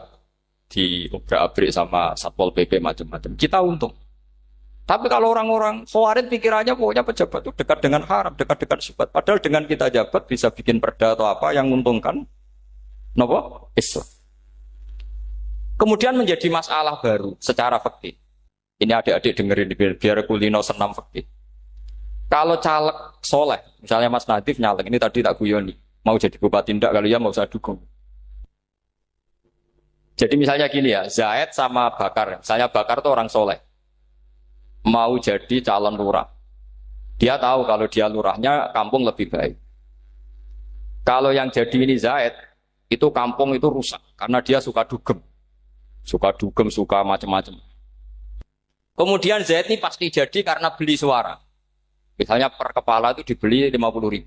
di obrak-abrik sama Satpol PP macam-macam. Kita untung. Tapi kalau orang-orang Khawarij pikirannya pokoknya pejabat itu dekat dengan haram, dekat dengan syubhat. Padahal dengan kita jabat bisa bikin perda atau apa yang menguntungkan Islam. Kemudian menjadi masalah baru secara fikih. Ini adik-adik dengerin biar kulino senam fikih. Kalau caleg soleh, misalnya Mas Nadif nyalek, ini tadi tak guyoni, mau jadi bupati ndak, kalau ya mau saya dukung. Jadi misalnya gini ya, Zaid sama Bakar, misalnya Bakar itu orang soleh, mau jadi calon lurah. Dia tahu kalau dia lurahnya kampung lebih baik. Kalau yang jadi ini Zaid, itu kampung itu rusak karena dia suka dugem, suka macam-macam. Kemudian Zaid ini pasti jadi karena beli suara. Misalnya per kepala itu dibeli 50.000.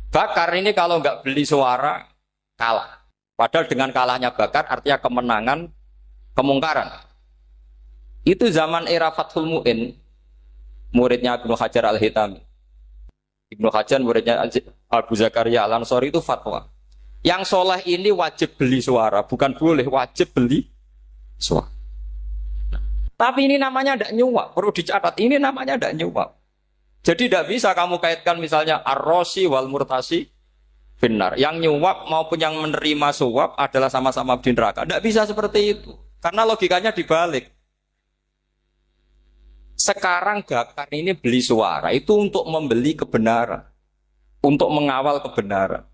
Bakar ini kalau nggak beli suara kalah. Padahal dengan kalahnya Bakar artinya kemenangan kemungkaran. Itu zaman era Fathul Mu'in, muridnya Ibnu Hajar Al-Hitami. Ibnu Hajar muridnya Abu Zakaria Al-Ansori itu fatwa. Yang soleh ini wajib beli suara, bukan boleh, wajib beli suara. Tapi ini namanya tidak nyuap, perlu dicatat. Ini namanya tidak nyuap. Jadi tidak bisa kamu kaitkan misalnya ar-rosi wal murtasi finnar. Yang nyuap maupun yang menerima suap adalah sama-sama di neraka. Tidak bisa seperti itu. Karena logikanya dibalik. Sekarang Bakar ini beli suara itu untuk membeli kebenaran, untuk mengawal kebenaran.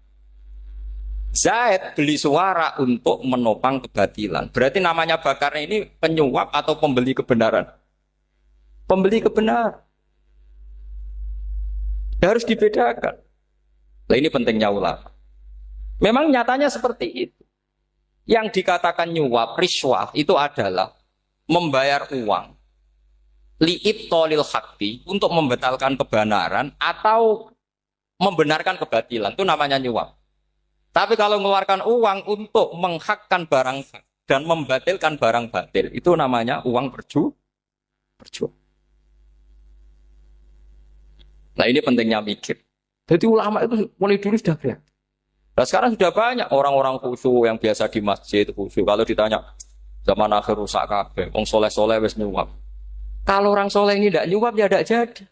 Zaid beli suara untuk menopang kebatilan. Berarti namanya Bakar ini penyuap atau pembeli kebenaran? Pembeli kebenaran. Harus dibedakan. Nah, ini pentingnya ulama. Memang nyatanya seperti itu. Yang dikatakan nyuap, riswah itu adalah membayar uang li'ibtolil haqqi untuk membatalkan kebenaran atau membenarkan kebatilan, itu namanya nyuap. Tapi kalau mengeluarkan uang untuk menghakkan barang hak dan membatalkan barang batil, itu namanya uang berjuang. Nah ini pentingnya mikir. Jadi ulama itu mulai dulu sudah kelihatan. Nah sekarang sudah banyak orang-orang khusyuk yang biasa di masjid khusyuk. Kalau ditanya zaman akhir rusak kabeh, wong soleh-soleh wis nyuap. Kalau orang soleh ini tidak nyuap ya tidak jadi.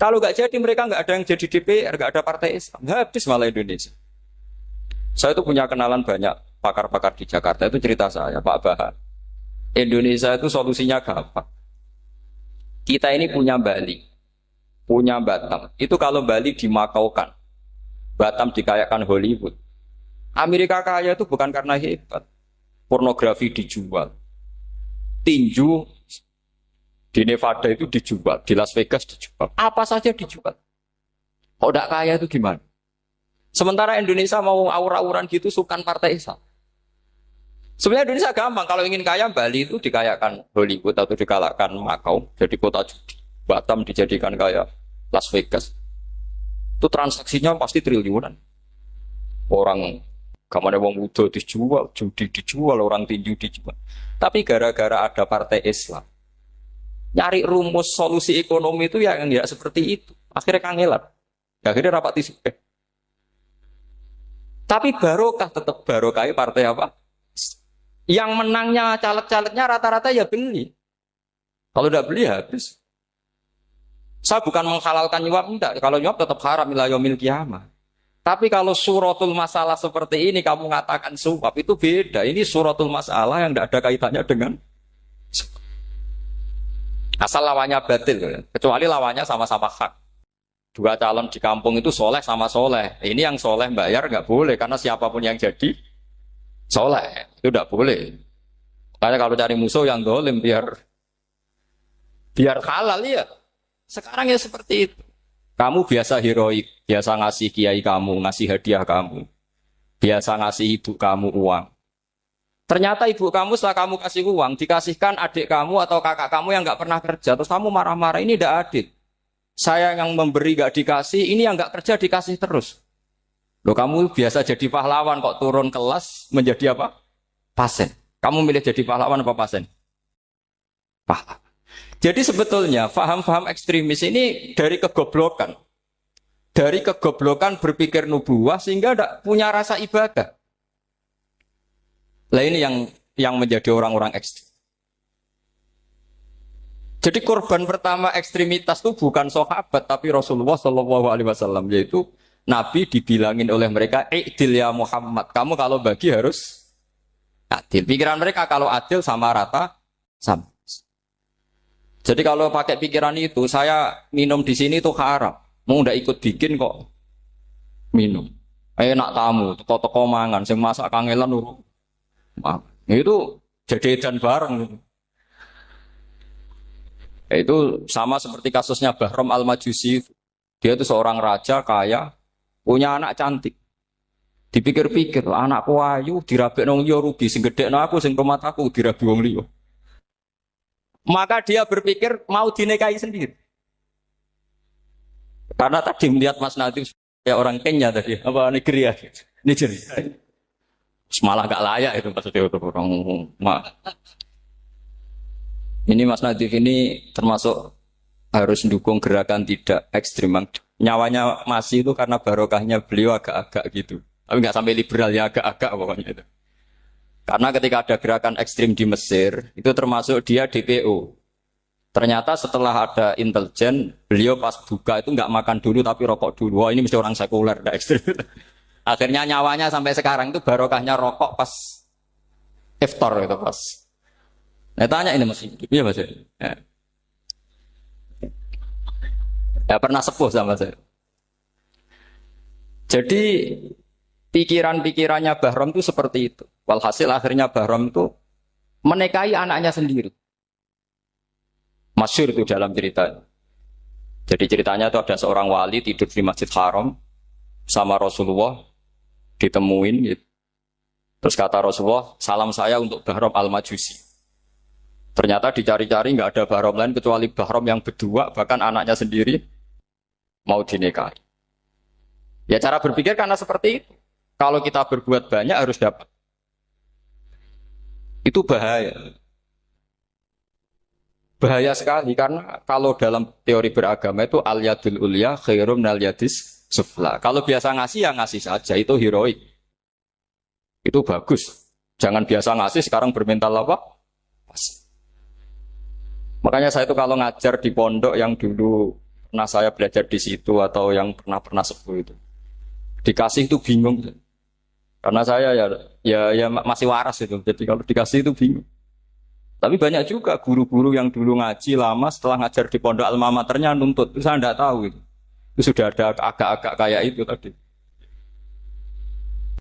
Kalau nggak jadi mereka nggak ada yang jadi DPR, nggak ada partai Islam, habis malah Indonesia. Saya itu punya kenalan banyak pakar-pakar di Jakarta, itu cerita saya, Pak Bahar. Indonesia itu solusinya gampang. Kita ini punya Bali, punya Batam. Itu kalau Bali dimakaukan, Batam dikayakan Hollywood. Amerika kaya itu bukan karena hebat. Pornografi dijual. Tinju di Nevada itu dijual, di Las Vegas dijual. Apa saja dijual. Kalau tidak kaya itu gimana? Sementara Indonesia mau aur-auran gitu sukan partai Islam. Sebenarnya Indonesia gampang. Kalau ingin kaya, Bali itu dikayakan Hollywood atau dikalahkan Makau. Jadi kota judi. Batam dijadikan kaya Las Vegas. Itu transaksinya pasti triliunan. Orang kamane wong muda dijual, judi dijual, orang tinju dijual. Tapi gara-gara ada partai Islam, nyari rumus solusi ekonomi itu yang tidak seperti itu. Akhirnya kangelan. Akhirnya rapat isu. Tapi barokah tetap barokah partai apa? Yang menangnya caleg-calegnya rata-rata ya beli. Kalau tidak beli habis. Saya bukan menghalalkan nyuap, enggak. Kalau nyuap tetap haram ila yaumil qiyamah. Tapi kalau suratul masalah seperti ini kamu mengatakan suap itu beda. Ini suratul masalah yang tidak ada kaitannya dengan asal lawannya batil, kecuali lawannya sama-sama hak. Dua calon di kampung itu soleh sama soleh. Ini yang soleh bayar nggak boleh karena siapapun yang jadi soleh itu nggak boleh. Kayak kalau cari musuh yang dolim biar halal ya. Sekarang ya seperti itu. Kamu biasa heroik, biasa ngasih kiai kamu, ngasih hadiah kamu, biasa ngasih ibu kamu uang. Ternyata ibu kamu setelah kamu kasih uang dikasihkan adik kamu atau kakak kamu yang nggak pernah kerja, terus kamu marah-marah, ini tidak adil. Saya yang memberi nggak dikasih, ini yang nggak kerja dikasih terus. Loh kamu biasa jadi pahlawan kok turun kelas menjadi apa? Pasien. Kamu milih jadi pahlawan apa pasien? Pahlawan. Jadi sebetulnya faham-faham ekstremis ini dari kegoblokan. Dari kegoblokan berpikir nubuwah sehingga tidak punya rasa ibadah. Lah ini yang menjadi orang-orang ekstrem. Jadi korban pertama ekstremitas itu bukan sahabat tapi Rasulullah Shallallahu Alaihi Wasallam, yaitu Nabi dibilangin oleh mereka, "I'dil ya Muhammad, kamu kalau bagi harus adil." Pikiran mereka kalau adil sama rata sama. Jadi kalau pakai pikiran itu, saya minum di sini itu haram, mau ndak ikut bikin kok minum. Enak tamu, toko-toko mangan, sing masak kangelan urung. Itu jadi edan bareng. Itu sama seperti kasusnya Bahram Al-Majusi. Dia itu seorang raja kaya, punya anak cantik. Dipikir-pikir, anakku ayu dirabek nang liya rugi, sing gedhekno aku sing rumah aku dirabi wong liya. Maka dia berpikir mau dinikahi sendiri. Karena tadi melihat Mas Nadif kayak orang Kenya tadi, apa Nigeria. Malah gak layak itu maksudnya untuk orang. Ini Mas Nadif ini termasuk harus mendukung gerakan tidak ekstrim. Nyawanya masih itu karena barokahnya beliau agak-agak gitu. Tapi nggak sampai liberal ya, agak-agak pokoknya itu. Karena ketika ada gerakan ekstrim di Mesir, itu termasuk dia DPO. Ternyata setelah ada intelijen, beliau pas buka itu nggak makan dulu tapi rokok dulu. Wah ini mesti orang sekuler, tidak ekstrim. Akhirnya nyawanya sampai sekarang itu barokahnya rokok pas iftar itu pas. Nah tanya ini masih hidup, iya mas ya? Ya pernah sepuh sama saya. Jadi pikiran-pikirannya Bahram itu seperti itu. Walhasil akhirnya Bahram itu menikahi anaknya sendiri. Masyhur itu dalam cerita. Jadi ceritanya itu ada seorang wali tidur di Masjid Haram sama Rasulullah, ditemuin gitu. Terus kata Rasulullah, salam saya untuk Bahram Al-Majusi. Ternyata dicari-cari nggak ada Bahram lain kecuali Bahram yang berdua, bahkan anaknya sendiri mau dinikahi. Ya cara berpikir karena seperti itu. Kalau kita berbuat banyak harus dapat. Itu bahaya. Bahaya sekali karena kalau dalam teori beragama itu al yadul ulya khairum minal yadis sufla. Kalau biasa ngasih ya ngasih saja, itu heroik. Itu bagus. Jangan biasa ngasih sekarang bermental apa? Makanya saya itu kalau ngajar di pondok yang dulu pernah saya belajar di situ atau yang pernah sepuh itu, dikasih itu bingung. Karena saya ya masih waras itu. Jadi kalau dikasih itu bingung. Tapi banyak juga guru-guru yang dulu ngaji lama setelah ngajar di pondok alma maternya nuntut. Itu saya tidak tahu itu. Itu sudah ada agak-agak kayak itu tadi.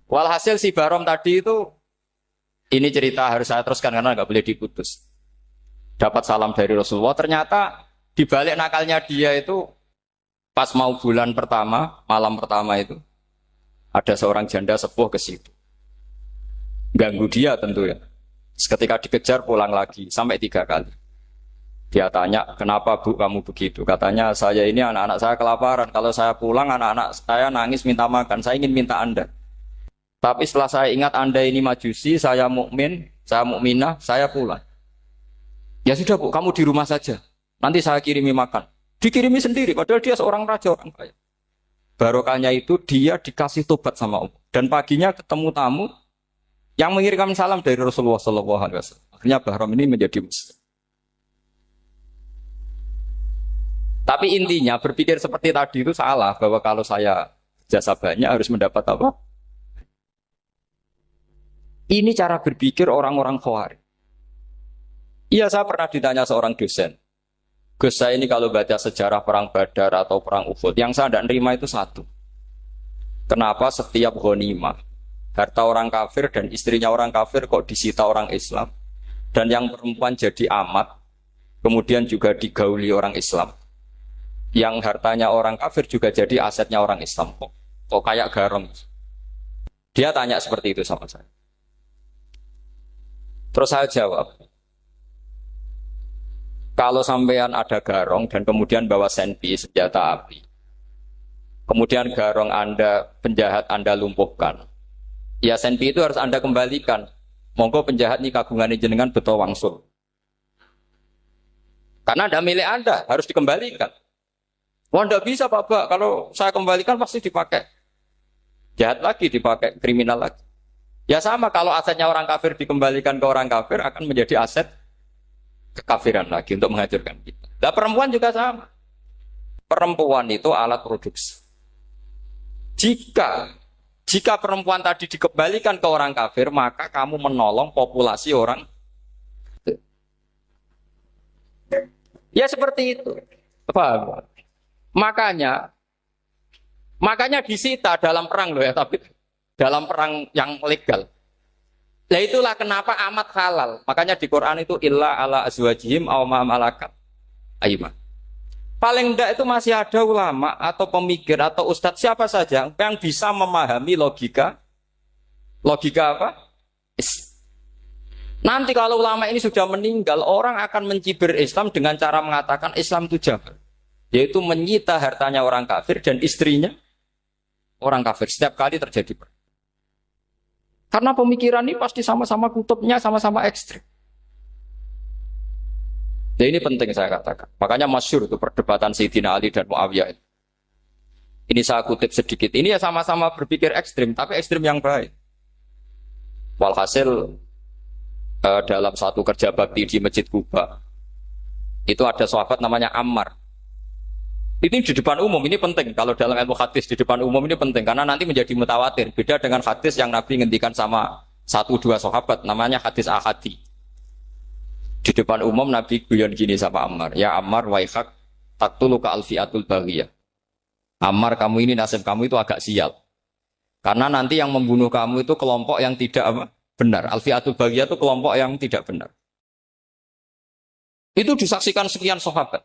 Walhasil si Barom tadi itu, ini cerita harus saya teruskan karena nggak boleh diputus. Dapat salam dari Rasulullah. Ternyata di balik nakalnya dia itu pas mau bulan pertama, malam pertama itu ada seorang janda sepuh ke situ. Ganggu dia tentu ya. Ketika dikejar pulang lagi sampai 3 kali. Dia tanya, kenapa Bu kamu begitu? Katanya saya ini anak-anak saya kelaparan. Kalau saya pulang anak-anak saya nangis minta makan. Saya ingin minta Anda. Tapi setelah saya ingat Anda ini majusi, saya mukmin, saya mukminah, saya pulang. Ya sudah Bu, kamu di rumah saja. Nanti saya kirimi makan. Dikirimi sendiri, padahal dia seorang raja, orang kaya. Barokahnya itu dia dikasih tobat sama Allah. Dan paginya ketemu tamu yang mengirimkan salam dari Rasulullah SAW. Akhirnya Bahram ini menjadi muslim. Tapi intinya berpikir seperti tadi itu salah. Bahwa kalau saya jasa banyak harus mendapat apa? Ini cara berpikir orang-orang Khawarij. Iya, saya pernah ditanya seorang dosen. Gus, saya ini kalau baca sejarah perang Badar atau perang Uhud, yang saya tidak nerima itu satu. Kenapa setiap ghanimah, harta orang kafir dan istrinya orang kafir kok disita orang Islam, dan yang perempuan jadi amat, kemudian juga digauli orang Islam, yang hartanya orang kafir juga jadi asetnya orang Islam, kok kayak garong. Dia tanya seperti itu sama saya. Terus saya jawab, kalau sampean ada garong dan kemudian bawa senpi senjata api, kemudian garong Anda, penjahat Anda lumpuhkan, ya senpi itu harus Anda kembalikan. Monggo penjahat ini kagungan jenengan beto wangsul. Karena ada milik Anda, harus dikembalikan. Wah, tidak bisa Pak, kalau saya kembalikan pasti dipakai jahat lagi, dipakai kriminal lagi. Ya sama, kalau asetnya orang kafir dikembalikan ke orang kafir akan menjadi aset kekafiran lagi untuk menghancurkan kita. Nah, perempuan juga sama. Perempuan itu alat produksi. Jika perempuan tadi dikembalikan ke orang kafir, maka kamu menolong populasi orang. Ya seperti itu. Paham? Makanya disita dalam perang loh ya, tapi dalam perang yang legal. Nah itulah kenapa amat halal. Makanya di Quran itu illa ala azwajihim aw ma malakat aymah. Paling enggak itu masih ada ulama atau pemikir atau ustadz siapa saja yang bisa memahami logika apa? Nanti kalau ulama ini sudah meninggal, orang akan mencibir Islam dengan cara mengatakan Islam itu jahat, yaitu menyita hartanya orang kafir dan istrinya orang kafir setiap kali terjadi perang. Karena pemikiran ini pasti sama-sama kutubnya, sama-sama ekstrim. Nah ini penting saya katakan. Makanya masyhur itu perdebatan Sayyidina Ali dan Muawiyah. Ini saya kutip sedikit. Ini ya sama-sama berpikir ekstrim, tapi ekstrim yang baik. Walhasil dalam satu kerja bakti di Masjid Kuba, itu ada sahabat namanya Ammar. Ini di depan umum, ini penting. Kalau dalam ilmu hadis di depan umum ini penting. Karena nanti menjadi mutawatir. Beda dengan hadis yang Nabi ngendikan sama 1-2 sahabat. Namanya hadis ahadi. Di depan umum Nabi guyon gini sama Ammar. Ya Ammar waihak taktuluka alfiatul baghiyah. Ammar, kamu ini nasib kamu itu agak sial. Karena nanti yang membunuh kamu itu kelompok yang tidak benar. Alfiatul baghiyah itu kelompok yang tidak benar. Itu disaksikan sekian sahabat.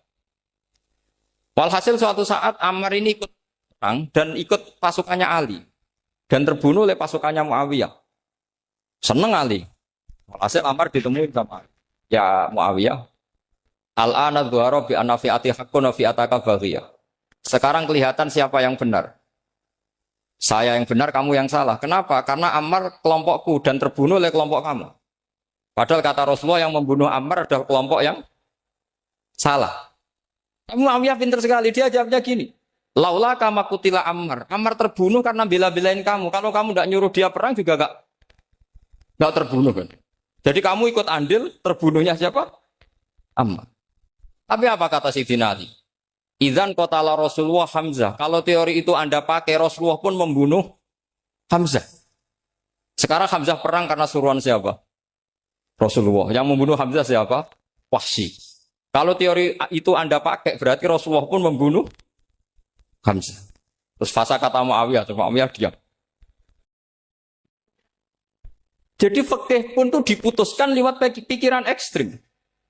Walhasil suatu saat Ammar ini ikut perang dan ikut pasukannya Ali dan terbunuh oleh pasukannya Muawiyah. Seneng Ali. Walhasil Ammar ditemui sama ya Muawiyah. Al-ana dhuhara bi anna fi'ati haqqun wa fi'ataka baghiyah. Sekarang kelihatan siapa yang benar. Saya yang benar, kamu yang salah. Kenapa? Karena Ammar kelompokku dan terbunuh oleh kelompok kamu. Padahal kata Rasulullah yang membunuh Ammar adalah kelompok yang salah. Muawiyah pintar sekali, dia jawabnya gini. Laula kama kutila Ammar. Ammar terbunuh karena bela-belain kamu. Kalau kamu tidak nyuruh dia perang juga nggak terbunuh kan. Jadi kamu ikut andil terbunuhnya siapa? Ammar. Tapi apa kata Sayyidina Ali? Idzan qatala Rasulullah Hamzah. Kalau teori itu Anda pakai, Rasulullah pun membunuh Hamzah. Sekarang Hamzah perang karena suruhan siapa? Rasulullah. Yang membunuh Hamzah siapa? Wahsy. Kalau teori itu Anda pakai, berarti Rasulullah pun membunuh Hamzah. Terus fasa kata Muawiyah, Muawiyah diam. Jadi fikih pun tuh diputuskan lewat pikiran ekstrim.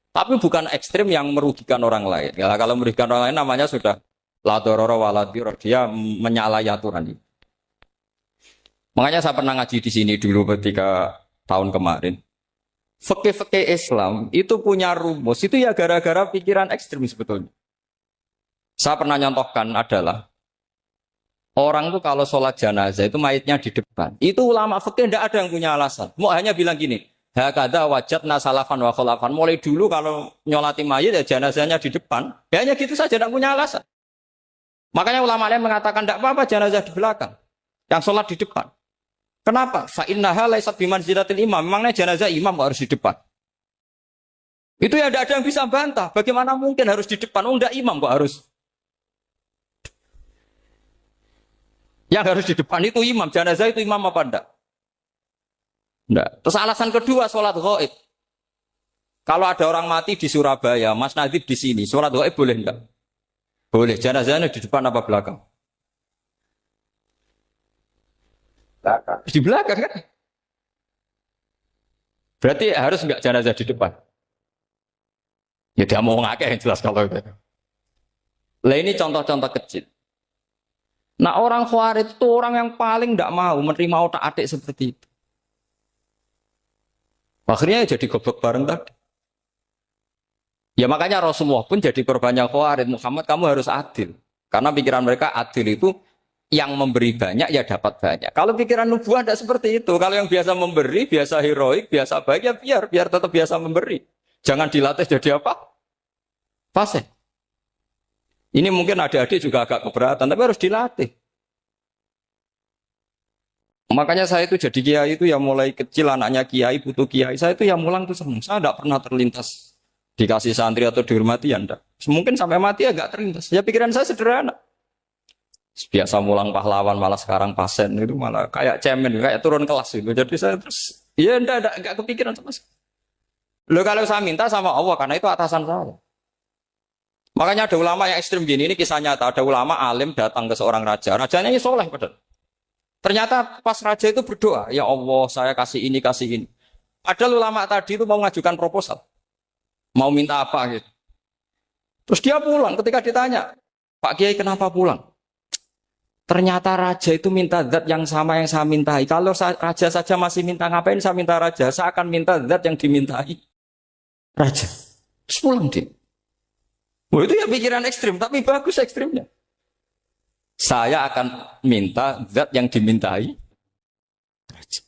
Tapi bukan ekstrim yang merugikan orang lain. Ya, kalau merugikan orang lain namanya sudah la dororo wa la dirar. Dia menyalahi aturan. Makanya saya pernah ngaji di sini dulu ketika tahun kemarin. Fikih-fikih Islam itu punya rumus. Itu ya gara-gara pikiran ekstrim sebetulnya. Saya pernah nyontohkan adalah orang tuh kalau sholat jenazah itu mayitnya di depan. Itu ulama fikih tidak ada yang punya alasan. Mau hanya bilang gini, hakada wajadna salafan wa khalafan. Mulai dulu kalau nyolati mayit ya jenazahnya di depan. Ya hanya gitu saja, tidak punya alasan. Makanya ulama lain mengatakan tidak apa-apa jenazah di belakang. Yang sholat di depan. Kenapa? Fa innaha laysat bimanzilatil imam. Memangnya jenazah imam harus di depan. Itu ya tidak ada yang bisa bantah. Bagaimana mungkin harus di depan? Oh, enggak imam kok harus. Yang harus di depan itu imam. Jenazah itu imam apa enggak? Enggak. Terus alasan kedua, sholat ghaib. Kalau ada orang mati di Surabaya, Mas Nadib di sini, sholat ghaib boleh enggak? Boleh. Jenazahnya di depan apa belakang? Belakang. Di belakang kan? Berarti harus enggak jenazah di depan? Ya dia mau ngakeh yang jelas kalau itu. Lah ini contoh-contoh kecil. Nah orang Khawarij itu orang yang paling tidak mau menerima otak-atik seperti itu. Akhirnya jadi goblok bareng tadi. Ya makanya Rasulullah pun jadi korbannya Khawarij. Muhammad kamu harus adil. Karena pikiran mereka adil itu yang memberi banyak ya dapat banyak. Kalau pikiran nubuah tidak seperti itu. Kalau yang biasa memberi, biasa heroik, biasa baik ya biar tetap biasa memberi. Jangan dilatih jadi apa? Fasih. Ini mungkin adik-adik juga agak keberatan, tapi harus dilatih. Makanya saya itu jadi kiai itu ya mulai kecil anaknya kiai butuh kiai. Saya itu ya mulang tuh senang. Saya tidak pernah terlintas dikasih santri atau dihormati ya enggak. Mungkin sampai mati ya enggak terlintas. Ya pikiran saya sederhana. Biasa mulang pahlawan malah sekarang pasien itu malah kayak cemen, kayak turun kelas itu. Jadi saya terus ya enggak kepikiran sama sekali. Loh kalau saya minta sama Allah karena itu atasan saya. Makanya ada ulama yang ekstrem gini, ini kisah nyata. Ada ulama alim datang ke seorang raja. Rajanya ini soleh padahal. Ternyata pas raja itu berdoa, ya Allah saya kasih ini, kasih ini. Padahal ulama tadi itu mau mengajukan proposal. Mau minta apa gitu. Terus dia pulang ketika ditanya, Pak Kiai kenapa pulang? Ternyata raja itu minta zat yang sama yang saya mintai. Kalau raja saja masih minta, ngapain saya minta raja? Saya akan minta zat yang dimintai raja. Terus pulang dia. Oh, itu ya pikiran ekstrim, tapi bagus ekstrimnya. Saya akan minta zat yang dimintai raja.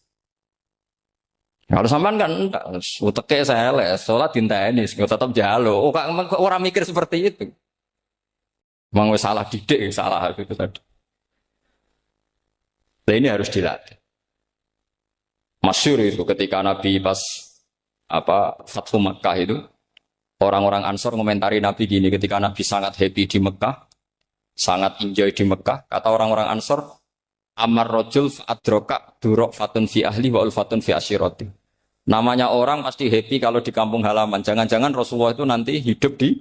Kalau sampean kan enggak, uteke saya les, sholat dinteni, tetap jalo. Oh, orang mikir seperti itu. Memang salah didik, salah itu tadi. Nah, ini harus dilatih. Masyhur itu ketika Nabi pas Fathu Makkah itu, orang-orang Ansor ngomentari Nabi gini, ketika Nabi sangat happy di Mekah, sangat enjoy di Mekah, kata orang-orang Ansor, Amar rojul adroka durok fatun fi ahli wa ulfatun fi asyiroti. Namanya orang pasti happy kalau di kampung halaman. Jangan-jangan Rasulullah itu nanti hidup di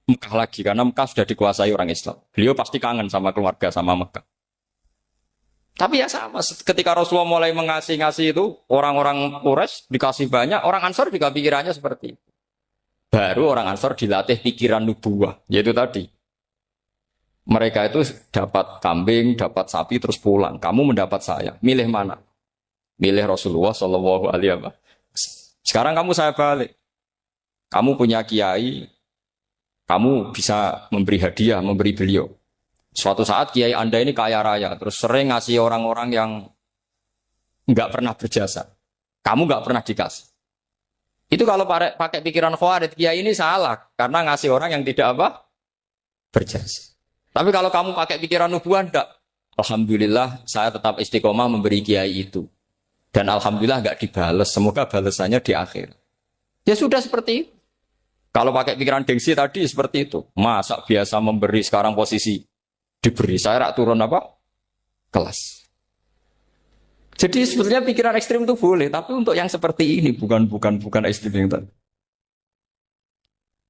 Mekah lagi, karena Mekah sudah dikuasai orang Islam. Beliau pasti kangen sama keluarga, sama Mekah. Tapi ya sama, ketika Rasulullah mulai ngasih itu, orang-orang Quraisy dikasih banyak, orang Ansor juga pikirannya seperti itu. Baru orang Ansor dilatih pikiran nubuwah, yaitu tadi. Mereka itu dapat kambing, dapat sapi, terus pulang. Kamu mendapat saya, milih mana? Milih Rasulullah Shallallahu Alaihi Wasallam. Sekarang kamu saya balik. Kamu punya kiai, kamu bisa memberi hadiah, memberi beliau. Suatu saat kiai Anda ini kaya raya, terus sering ngasih orang-orang yang nggak pernah berjasa. Kamu nggak pernah dikasih. Itu kalau pakai pikiran khawarij, kiai ini salah karena ngasih orang yang tidak apa? Berjasa. Tapi kalau kamu pakai pikiran nubuah, enggak. Alhamdulillah saya tetap istiqomah memberi kiai itu. Dan alhamdulillah nggak dibales. Semoga balasannya di akhir. Ya sudah seperti itu. Kalau pakai pikiran gengsi tadi seperti itu. Masa biasa memberi sekarang posisi diberi. Saya rak turun apa? Kelas. Jadi sebetulnya pikiran ekstrim itu boleh, tapi untuk yang seperti ini bukan ekstrim yang tadi.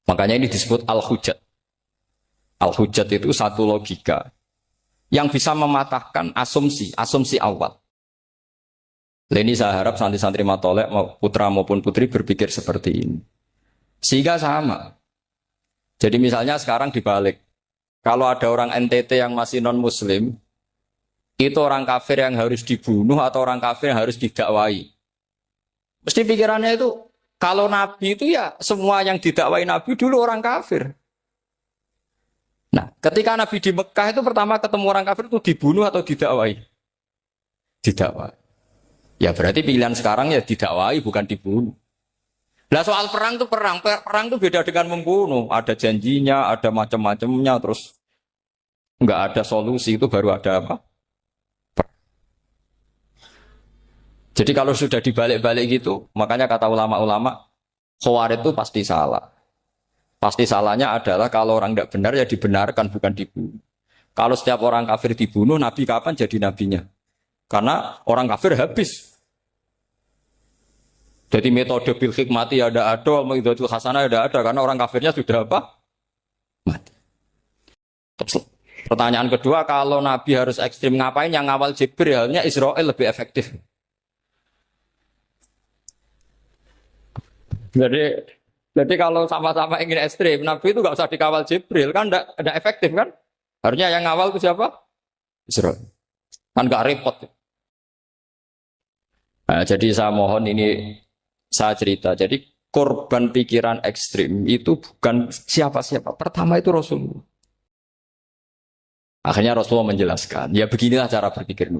Makanya ini disebut al-hujat. Al-hujat itu satu logika yang bisa mematahkan asumsi awal. Ini saya harap santri-santri matolek, putra maupun putri berpikir seperti ini. Sehingga sama. Jadi misalnya sekarang dibalik. Kalau ada orang NTT yang masih non-muslim, itu orang kafir yang harus dibunuh atau orang kafir yang harus didakwai. Mesti pikirannya itu, kalau Nabi itu ya semua yang didakwai Nabi dulu orang kafir. Nah, ketika Nabi di Mekah itu pertama ketemu orang kafir itu dibunuh atau didakwai? Didakwai. Ya berarti pilihan sekarang ya didakwai bukan dibunuh. Nah soal perang itu perang itu beda dengan membunuh. Ada janjinya, ada macam-macamnya, terus nggak ada solusi itu baru ada apa? Jadi kalau sudah dibalik-balik gitu, makanya kata ulama-ulama, khawarij itu pasti salah. Pasti salahnya adalah kalau orang tidak benar ya dibenarkan bukan dibunuh. Kalau setiap orang kafir dibunuh, Nabi kapan jadi nabinya? Karena orang kafir habis. Jadi metode bil hikmati ada, metode hasanah ada, karena orang kafirnya sudah apa? Mati. Pertanyaan kedua, kalau Nabi harus ekstrim ngapain? Yang ngawal Jibril, halnya Israel lebih efektif. Jadi kalau sama-sama ingin ekstrim, Nabi itu nggak usah dikawal Jibril, kan enggak efektif kan? Harusnya yang ngawal itu siapa? Israel. Kan nggak repot. Nah, jadi saya mohon ini saya cerita. Jadi korban pikiran ekstrim itu bukan siapa-siapa. Pertama itu Rasulullah. Akhirnya Rasulullah menjelaskan, ya beginilah cara berpikir.